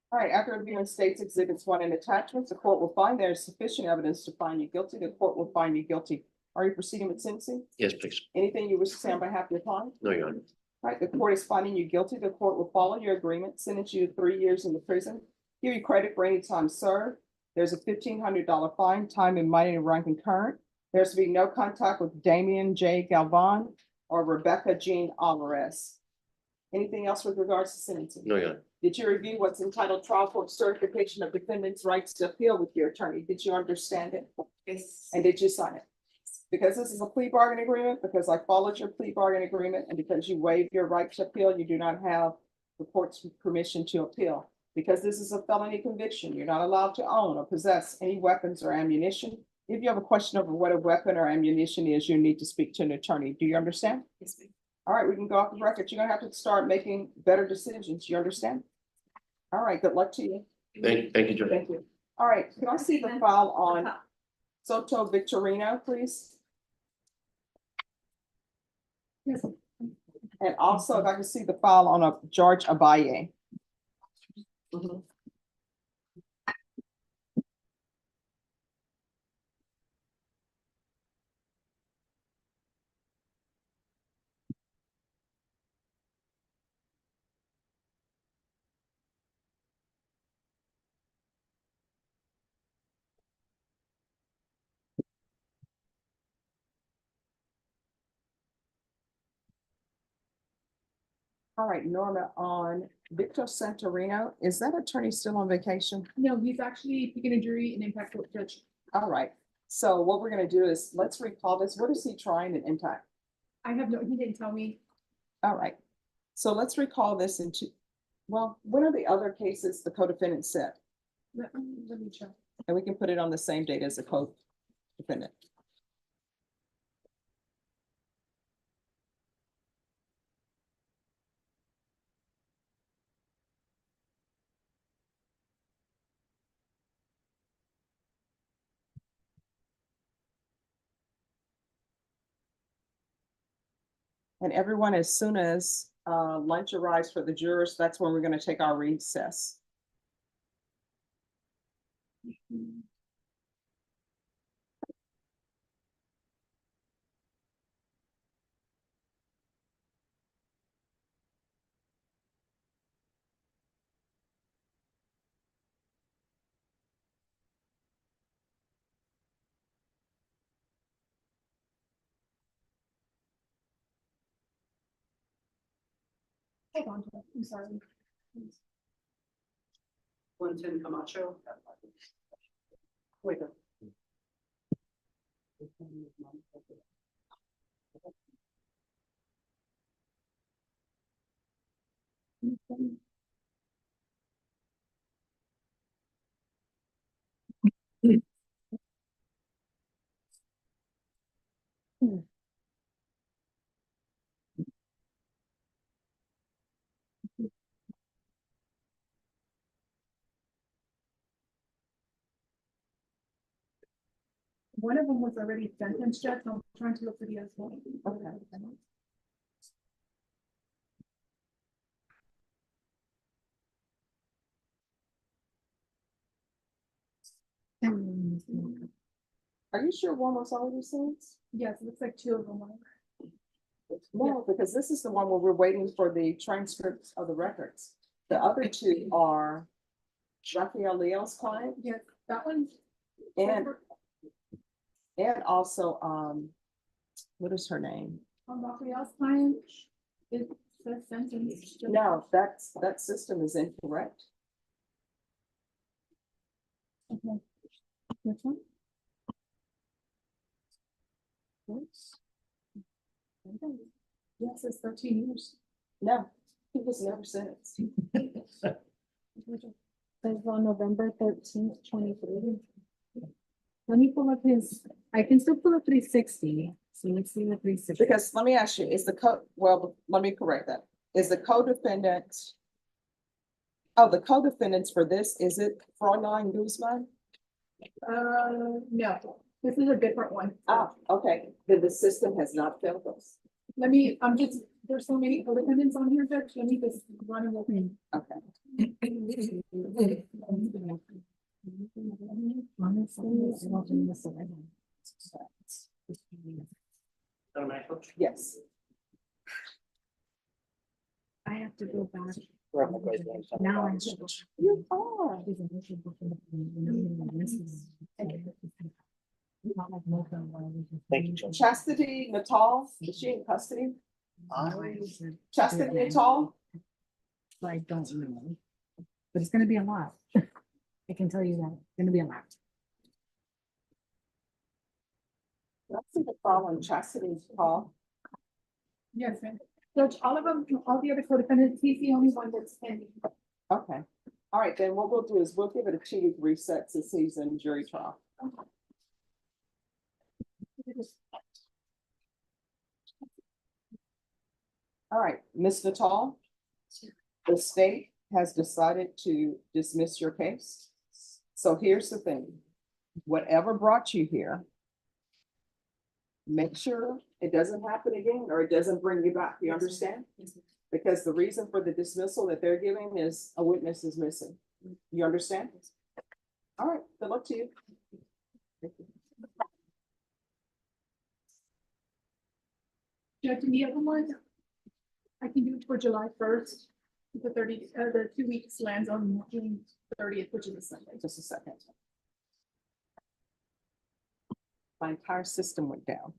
All right, after reviewing states exhibits 1 and attachments, the court will find there is sufficient evidence to find you guilty. The court will find you guilty. Are you proceeding with sentencing? Yes, please. Anything you wish to say on behalf of your client? No, Your Honor. All right, the court is finding you guilty. The court will follow your agreement, sentence you to 3 years in the prison, give you credit for any time served. There's a $1,500 fine, time and money to run concurrent. There's to be no contact with Damian J. Galvan or Rebecca Jean Alvarez. Anything else with regards to sentencing? No, Your Honor. Did you review what's entitled trial court certification of defendant's rights to appeal with your attorney? Did you understand it? Yes. And did you sign it? Because this is a plea bargain agreement, because I followed your plea bargain agreement, and because you waived your right to appeal, you do not have the court's permission to appeal. Because this is a felony conviction, you're not allowed to own or possess any weapons or ammunition. If you have a question over what a weapon or ammunition is, you need to speak to an attorney. Do you understand? Yes, ma'am. All right, we can go off the record. You're gonna have to start making better decisions. You understand? All right, good luck to you. Thank you, Judge. Thank you. All right, can I see the file on Soto Victorino, please? And also, if I can see the file on a George Abaye. Mhm. All right, Norma, on Victor Santorino, is that attorney still on vacation? No, he's actually picking a jury in impact court, Judge. All right, so what we're gonna do is, let's recall this. What is he trying in impact? I have no, he didn't tell me. All right, so let's recall this into, well, what are the other cases the co-defendant said? Let me check. And we can put it on the same date as the co-defendant. And everyone, as soon as lunch arrives for the jurors, that's when we're gonna take our recess. Hold on, I'm sorry. 110 Camacho. Wait. One of them was already sentenced, Judge, so I'm trying to look for the other one. Okay. Are you sure one was already sentenced? Yes, it looks like two of them are. No, because this is the one where we're waiting for the transcripts of the records. The other two are Raphael Leo's client Yes, that one. and also, what is her name? Raphael's client is the sentence. No, that system is incorrect. Okay. Which one? Yes, it's 13 years. No, he was never sentenced. Says on November 13th, 23. Let me pull up his, I can still pull up 360. So let's see the 360. Because let me ask you, is the let me correct that. Is the co-defendant? Oh, the co-defendants for this, is it Fräulein Guzman? No, this is a different one. Oh, okay. Then the system has not failed us. Let me, there's so many co-defendants on here, Judge, let me just run and look in. Okay. Yes. I have to go back. Now I should. You are. Thank you, Judge. Chastity Natal, is she in custody? Chastity Natal? I don't know. But it's gonna be a lot. I can tell you that, it's gonna be a lot. Let's see the following Chastity's call. Yes, ma'am. Judge, all of them, all the other co-defendants, he's the only one that's pending. Okay. All right, then what we'll do is we'll give it a 2-week reset since he's in jury trial. All right, Ms. Natal, the state has decided to dismiss your case. So here's the thing, whatever brought you here, make sure it doesn't happen again or it doesn't bring you back, you understand? Because the reason for the dismissal that they're giving is a witness is missing. You understand? All right, good luck to you. Judge, the other one, I can do it for July 1st. The 2 weeks lands on June 30th, which is a Sunday. Just a second. My entire system went down.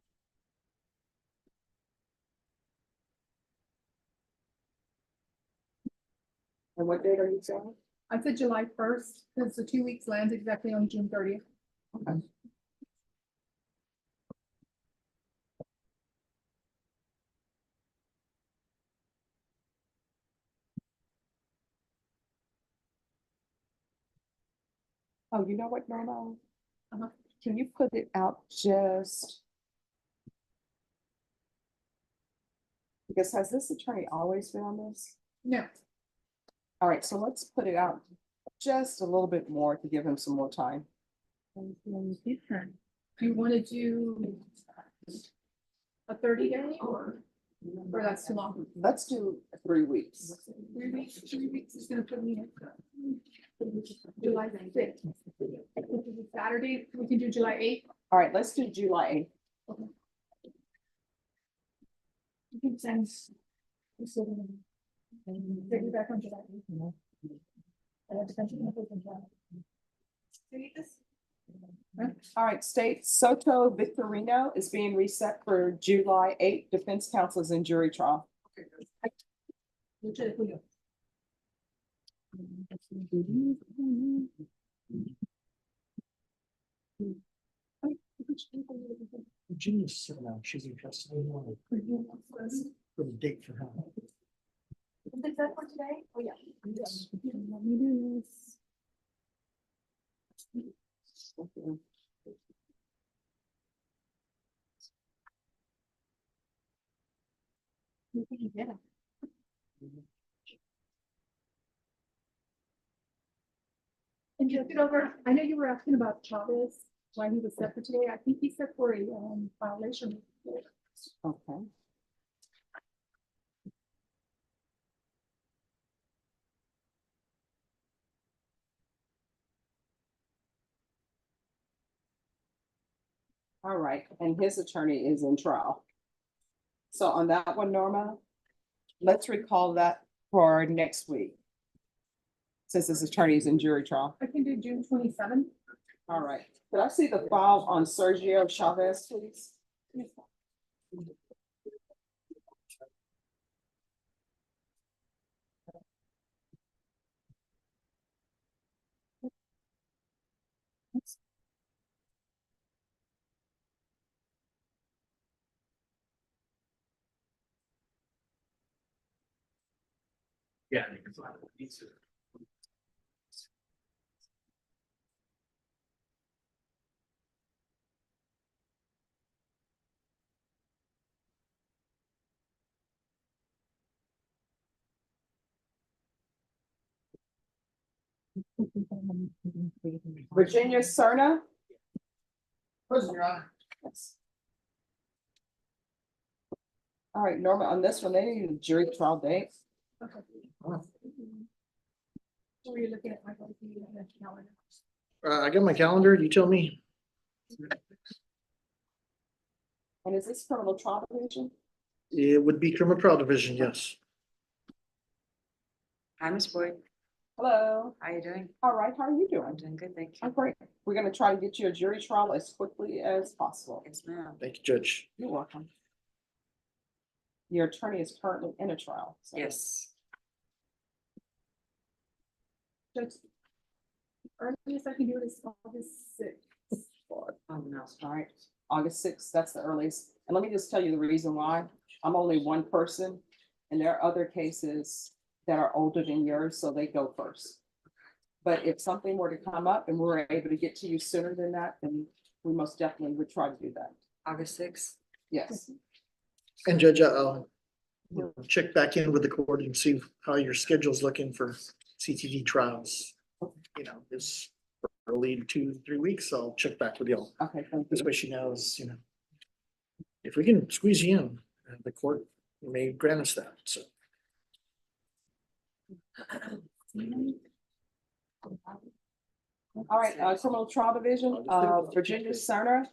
And what date are you saying? I said July 1st, because the 2 weeks lands exactly on June 30th. Okay. Oh, you know what, Norma? Can you put it out just? Because has this attorney always been on this? No. All right, so let's put it out just a little bit more to give him some more time. Do you want to do a 30-day or that's too long? Let's do 3 weeks. 3 weeks, 3 weeks is gonna put me in July 5th. Which is a Saturday, we can do July 8th. All right, let's do July 8th. Okay. You can send. Take you back on July 8th. All right, State Soto Victorino is being reset for July 8th. Defense counsel is in jury trial. 8 de julio. Virginia's sitting out, she's in custody. For the date for her. Is that for today? Oh, yeah. Yes. Let me do this. Yeah. And just get over, I know you were asking about Chavez, why he was set for today. I think he's set for a violation. Okay. All right, and his attorney is in trial. So on that one, Norma, let's recall that for next week. Since his attorney is in jury trial. I can do June 27th. All right. Could I see the file on Sergio Chavez, please? Yeah. Virginia Serna? Present, Your Honor. Yes. All right, Norma, on this one, they need a jury trial date. Okay. So are you looking at my calendar? I got my calendar, you tell me. And is this criminal trial division? It would be criminal trial division, yes. Hi, Ms. Boyd. Hello. How are you doing? All right, how are you doing? I'm doing good, thank you. I'm great. We're gonna try to get you a jury trial as quickly as possible. Yes, ma'am. Thank you, Judge. You're welcome. Your attorney is currently in a trial. so- Yes. Judge, earliest I can do it is August 6th. Oh, no. All right, August 6th, that's the earliest. And let me just tell you the reason why. I'm only one person, and there are other cases that are older than yours, so they go first. But if something were to come up and we were able to get to you sooner than that, then we most definitely would try to do that. August 6th? Yes. And Judge, I'll check back in with the court and see how your schedule's looking for CTV trials. You know, it's early 2-3 weeks, so I'll check back with y'all. Okay, thank This you. way she knows, you know. If we can squeeze you in, the court may grant us that, so. All right, criminal trial division, Virginia Cerner.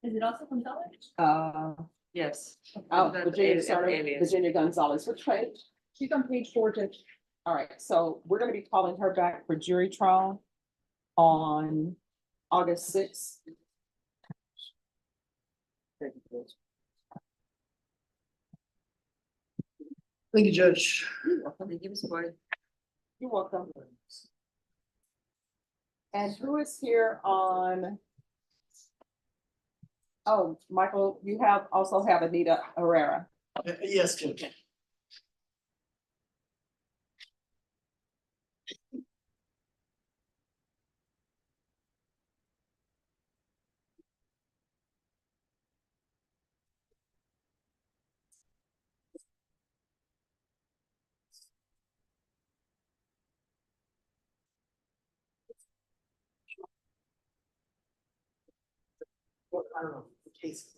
Is it also Gonzalez? Yes. Oh, That's Virginia alias. Cerner, Virginia Gonzalez, which page? She's on page 4, Judge. All right, so we're gonna be calling her back for jury trial on August 6th. Thank you, Judge. You're welcome. Thank you, Ms. Boyd. You're welcome. And who is here on? Oh, Michael, you also have Anita Herrera. Yes, Judge. I don't know. The case.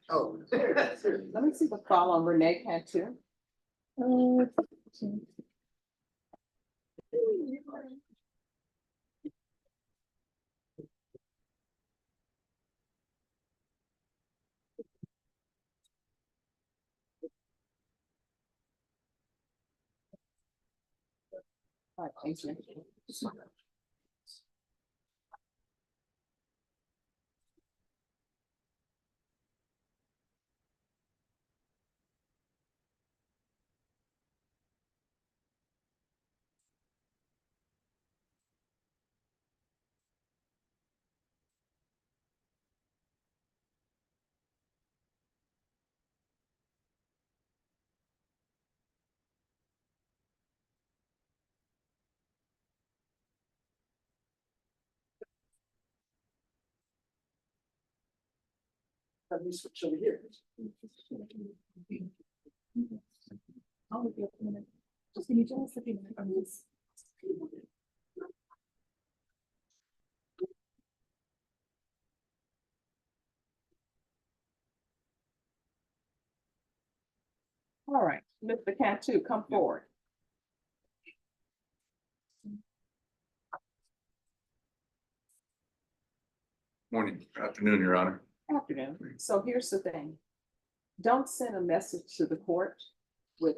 Oh. Let me see the file on Renee Cantu. All right, thank you. Let me switch over here. I'll look you up in a minute. Just give me just a second. I'm just- All right, Mr. Cantu, come forward. Morning, afternoon, Your Honor. Afternoon. So here's the thing. Don't send a message to the court with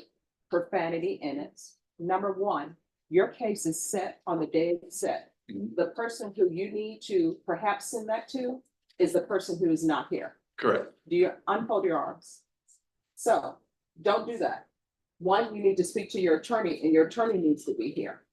profanity in it. Number one, your case is set on the day it's set. The person who you need to perhaps send that to is the person who is not here. Correct. Do you unfold your arms? So don't do that. One, you need to speak to your attorney and your attorney needs to be here.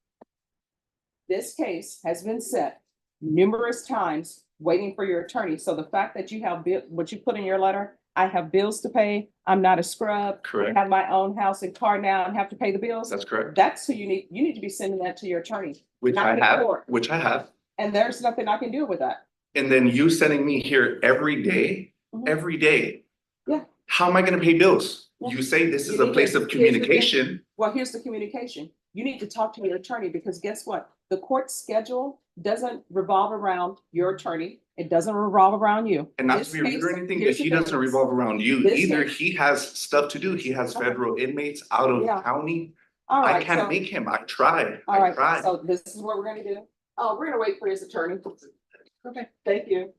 This case has been set numerous times waiting for your attorney. So the fact that you have what you put in your letter, I have bills to pay. I'm not a scrub. Correct. I have my own house and car now and have to pay the bills. That's correct. That's who you need to be sending that to your attorney. Which not I to the have, court. which I have. And there's nothing I can do with that. And then you sending me here every day, every day. Yeah. How am I gonna pay bills? Yeah. You say this is You a need place to- of communication. Well, here's the communication. You need to talk to your attorney because guess what? The court schedule doesn't revolve around your attorney. It doesn't revolve around you. And not This to be rude or case- anything, but here's the he thing. doesn't revolve around you This either. case- He has stuff to do. He has Okay. federal inmates out of Yeah. county. All I right, can't so- make him. I tried. All I right, tried. so this is what we're gonna do. Oh, we're gonna wait for his attorney. Okay, thank you.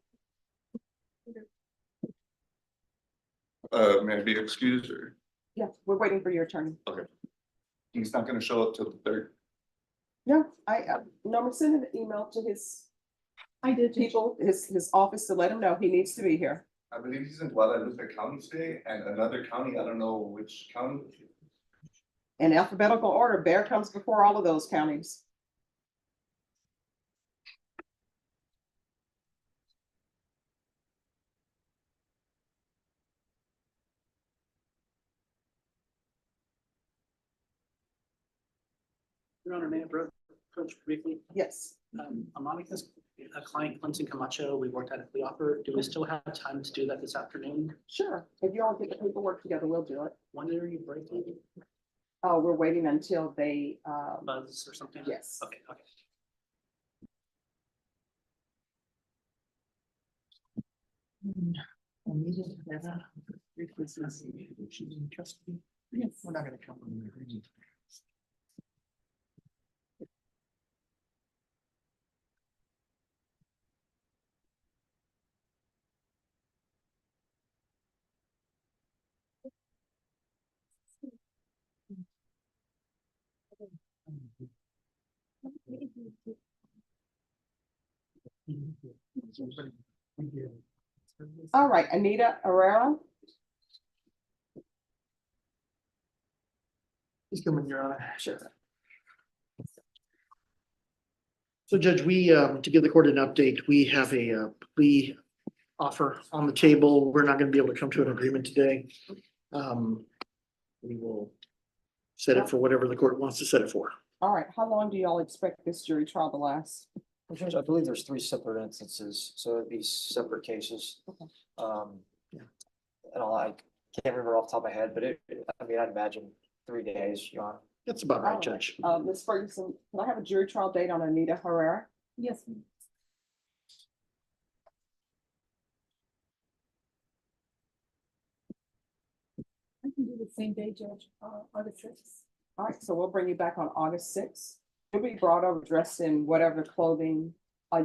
May I be excused or? Yeah, we're waiting for your attorney. Okay. He's not gonna show up till the third. No, I'm sending an email to his I did. people, his office to let him know he needs to be here. I believe he's in Guadalupe County today and another county, I don't know which county. In alphabetical order, Bear comes before all of those counties. Your Honor, may I approach briefly? Yes. Monica's client, Clemson Camacho, we worked at a plea offer. Do we still have time to do that this afternoon? Sure, if you all get the paperwork together, we'll do it. When are you breaking? Oh, we're waiting until they, Buzz or something? yes. Okay, okay. Yes. We're not gonna come from the agreement. All right, Anita Herrera. He's coming, Your Honor. Sure. So Judge, to give the court an update, we have a plea offer on the table. We're not gonna be able to come to an agreement today. We will set it for whatever the court wants to set it for. All right, how long do y'all expect this jury trial to last? Judge, I believe there's 3 separate instances, so it'd be separate cases. Okay. And I can't remember off the top of my head, but I'd imagine 3 days, Your Honor. That's about right, Judge. Ms. Ferguson, can I have a jury trial date on Anita Herrera? Yes. ma'am. I can do the same day, Judge, August 6th. All right, so we'll bring you back on August sixth. You'll be brought over dressed in whatever clothing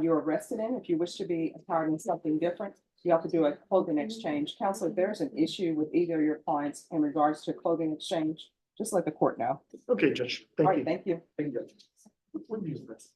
you're arrested in. If you wish to be attired in something different, you have to do a clothing exchange. Counsel, if there's an issue with either of your clients in regards to clothing exchange, just let the court know. Okay, Judge. All Thank right, you. thank you. Thank you, Judge. What do you use this?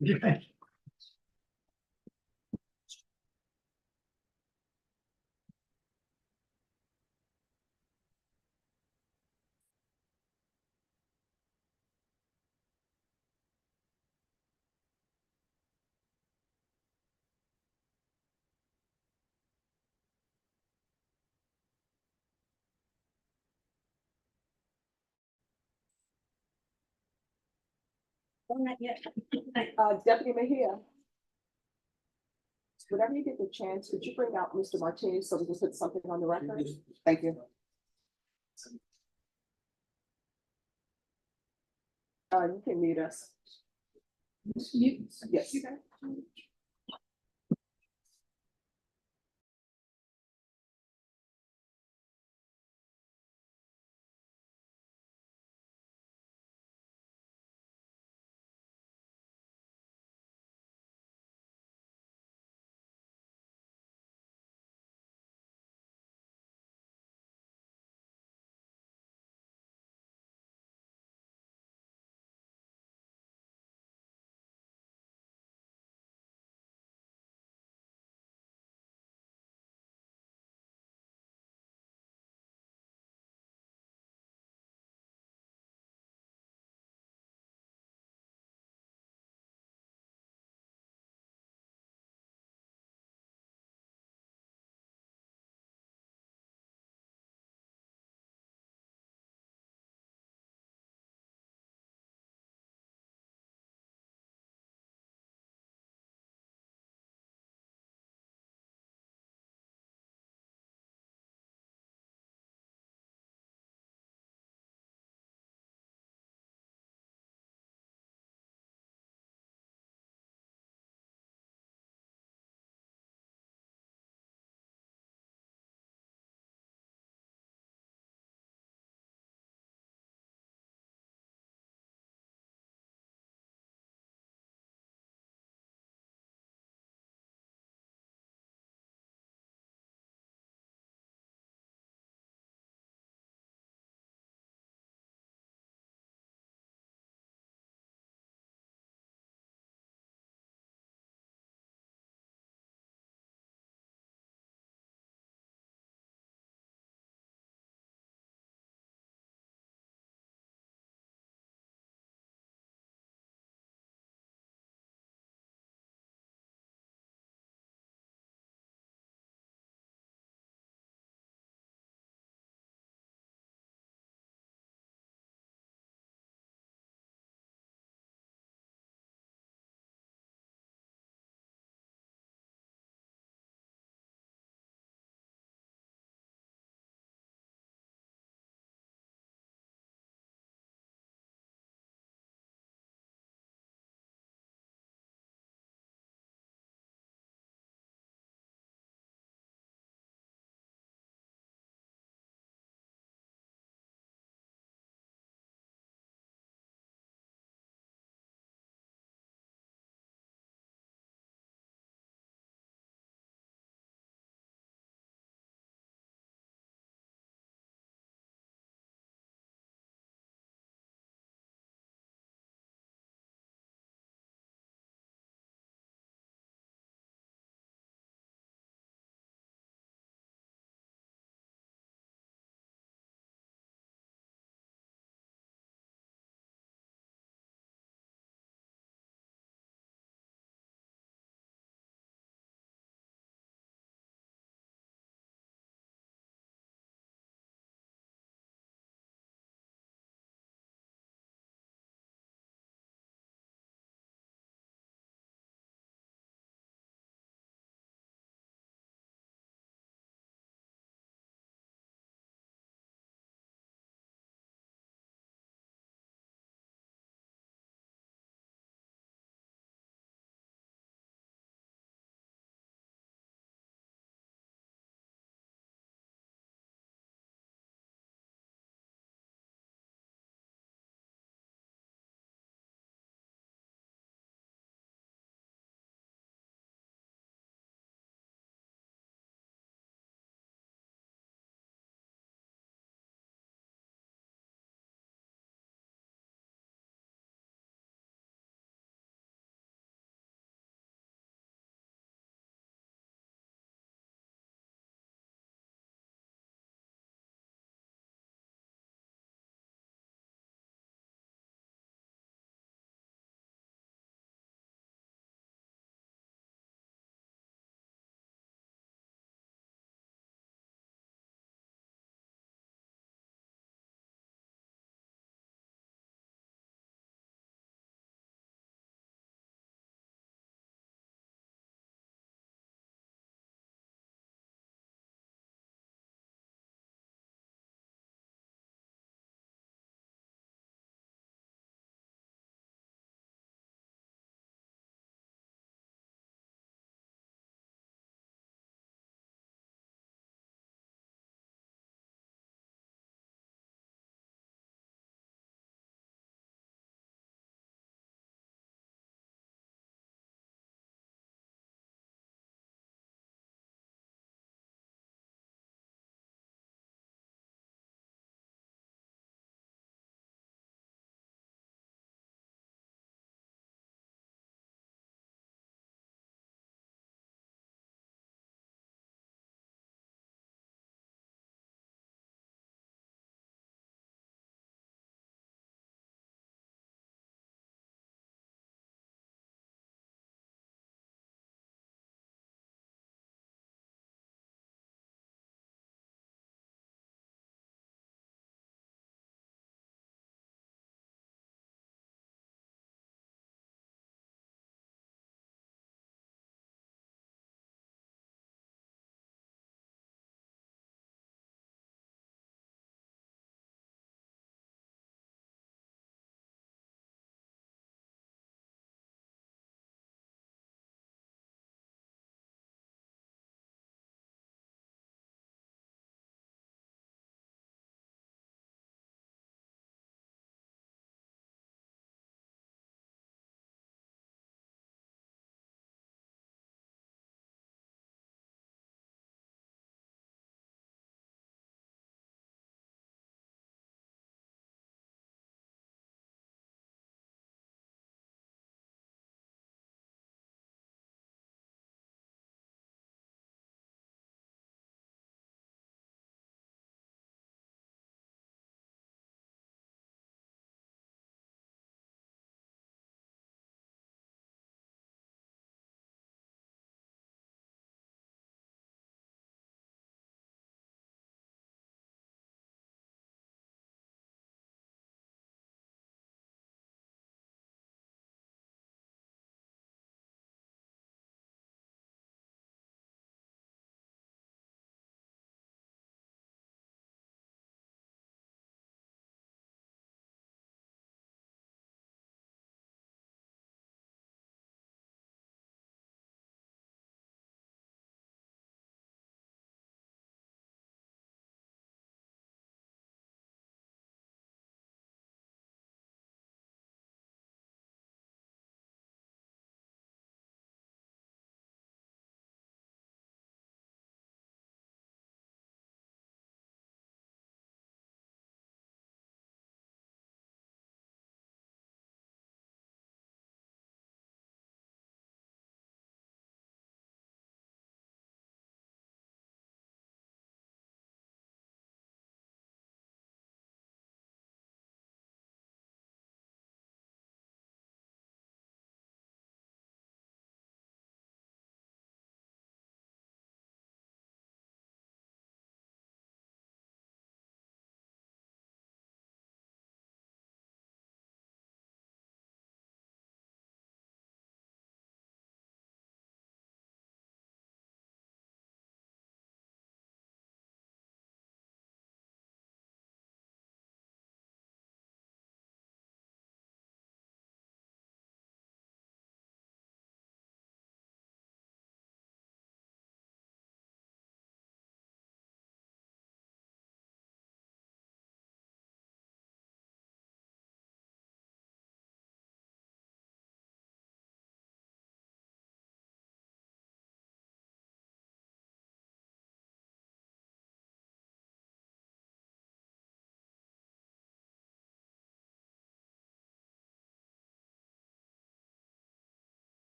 Yeah. Deputy Mayhem. Whenever you get the chance, could you bring out Mr. Martinez so we can put something on the record? Thank you. You can mute us. Yes.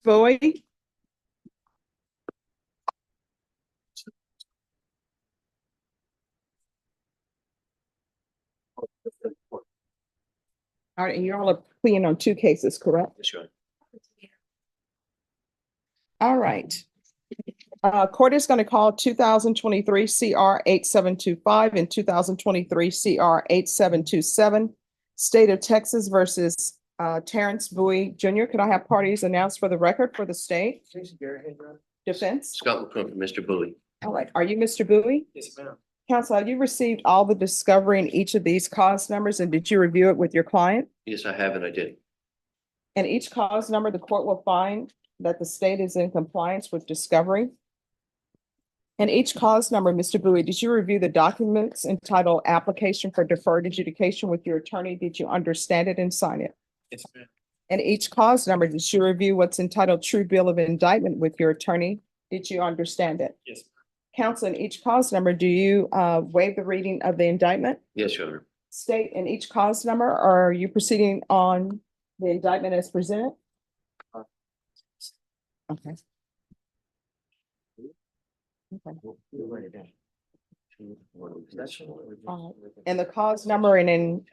Bowie? All right, and you all are pleading on two cases, correct? Sure. All right. Court is going to call 2023 CR 8725 and 2023 CR 8727, State of Texas versus Terrence Bowie Jr. Could I have parties announced for the record for the state? Defense? Scott McCrum for Mr. Bowie. All right. Are you Mr. Bowie? Yes, ma'am. Counsel, have you received all the discovery in each of these cause numbers and did you review it with your client? Yes, I have and I did. And each cause number, the court will find that the state is in compliance with discovery. And each cause number, Mr. Bowie, did you review the documents entitled Application for Deferred Adjudication with your attorney? Did you understand it and sign it? Yes, ma'am. And each cause number, did you review what's entitled True Bill of Indictment with your attorney? Did you understand it? Yes. Counsel, in each cause number, do you waive the reading of the indictment? Yes, Your Honor. State in each cause number, or are you proceeding on the indictment as presented? Okay. And the cause number ending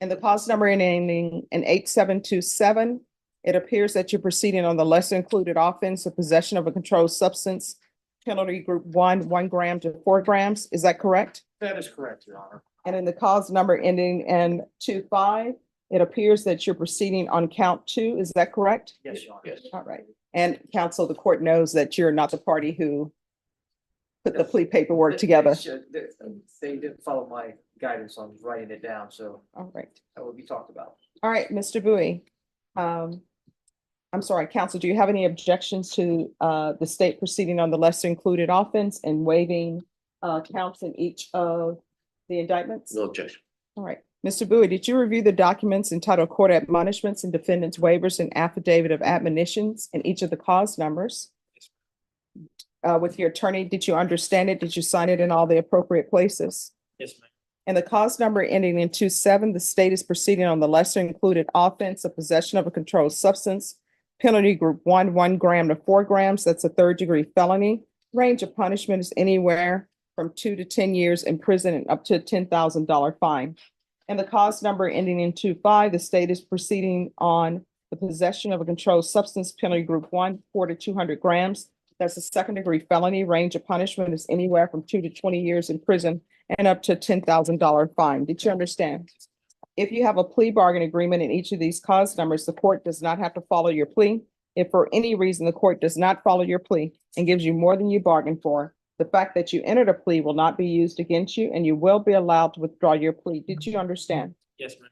in 8727, it appears that you're proceeding on the lesser included offense of possession of a controlled substance, penalty group 1 gram to 4 grams. Is that correct? That is correct, Your Honor. And in the cause number ending in 25, it appears that you're proceeding on count 2. Is that correct? Yes, Your Honor. Yes. All right. And counsel, the court knows that you're not the party who put the plea paperwork together. They didn't follow my guidance on writing it down, so All right. that will be talked about. All right, Mr. Bowie. I'm sorry, counsel, do you have any objections to the state proceeding on the lesser included offense and waiving counts in each of the indictments? No objection. All right. Mr. Bowie, did you review the documents entitled Court Admonishments and Defendants Waivers and Affidavit of Admonitions in each of the cause numbers? With your attorney, did you understand it? Did you sign it in all the appropriate places? Yes, ma'am. And the cause number ending in 27, the state is proceeding on the lesser included offense of possession of a controlled substance, penalty group 1 gram to 4 grams. That's a 3rd-degree felony. Range of punishment is anywhere from 2 to 10 years in prison and up to a $10,000 fine. And the cause number ending in 25, the state is proceeding on the possession of a controlled substance, penalty group 1, 4 to 200 grams. That's a 2nd-degree felony. Range of punishment is anywhere from 2 to 20 years in prison and up to a $10,000 fine. Did you understand? If you have a plea bargain agreement in each of these cause numbers, the court does not have to follow your plea. If for any reason the court does not follow your plea and gives you more than you bargained for, the fact that you entered a plea will not be used against you and you will be allowed to withdraw your plea. Did you understand? Yes, ma'am.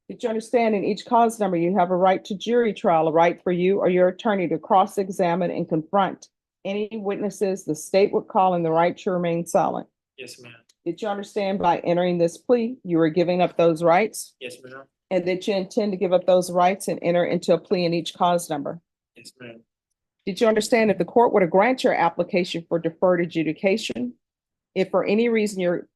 Did you understand in each cause number, you have a right to jury trial, a right for you or your attorney to cross-examine and confront any witnesses the state would call and the right to remain silent? Yes, ma'am. Did you understand by entering this plea, you were giving up those rights? Yes, ma'am. And did you intend to give up those rights and enter into a plea in each cause number? Yes, ma'am. Did you understand if the court were to grant your application for deferred adjudication, if for any reason your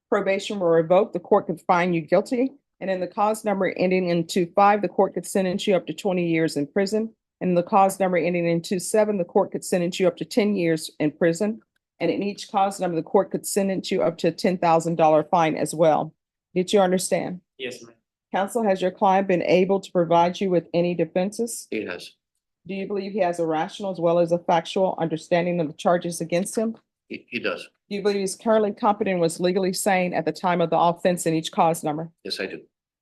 probation were revoked, the court could find you guilty? And in the cause number ending in 25, the court could sentence you up to 20 years in prison. And in the cause number ending in 27, the court could sentence you up to 10 years in prison. And in each cause number, the court could sentence you up to a $10,000 fine as well. Did you understand? Yes, ma'am. Counsel, has your client been able to provide you with any defenses? He has. Do you believe he has a rational as well as a factual understanding of the charges against him? He does. Do you believe he's currently competent and was legally sane at the time of the offense in each cause number? Yes, I do.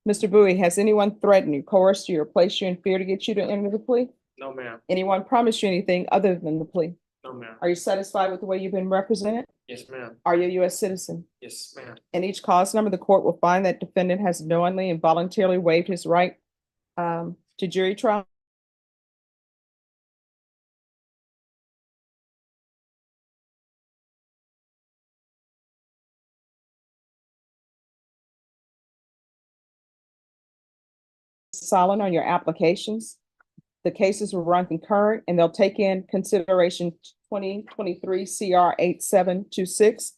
Mr. Bowie, has anyone threatened you, coerced you, or placed you in fear to get you to enter the plea? No, ma'am. Anyone promised you anything other than the plea? No, ma'am. Are you satisfied with the way you've been represented? Yes, ma'am. Are you a U.S. citizen? Yes, ma'am. In each cause number, the court will find that defendant has knowingly and voluntarily waived his right to jury trial. Silent on your applications. The cases will run concurrent and they'll take in consideration 2023 CR 8726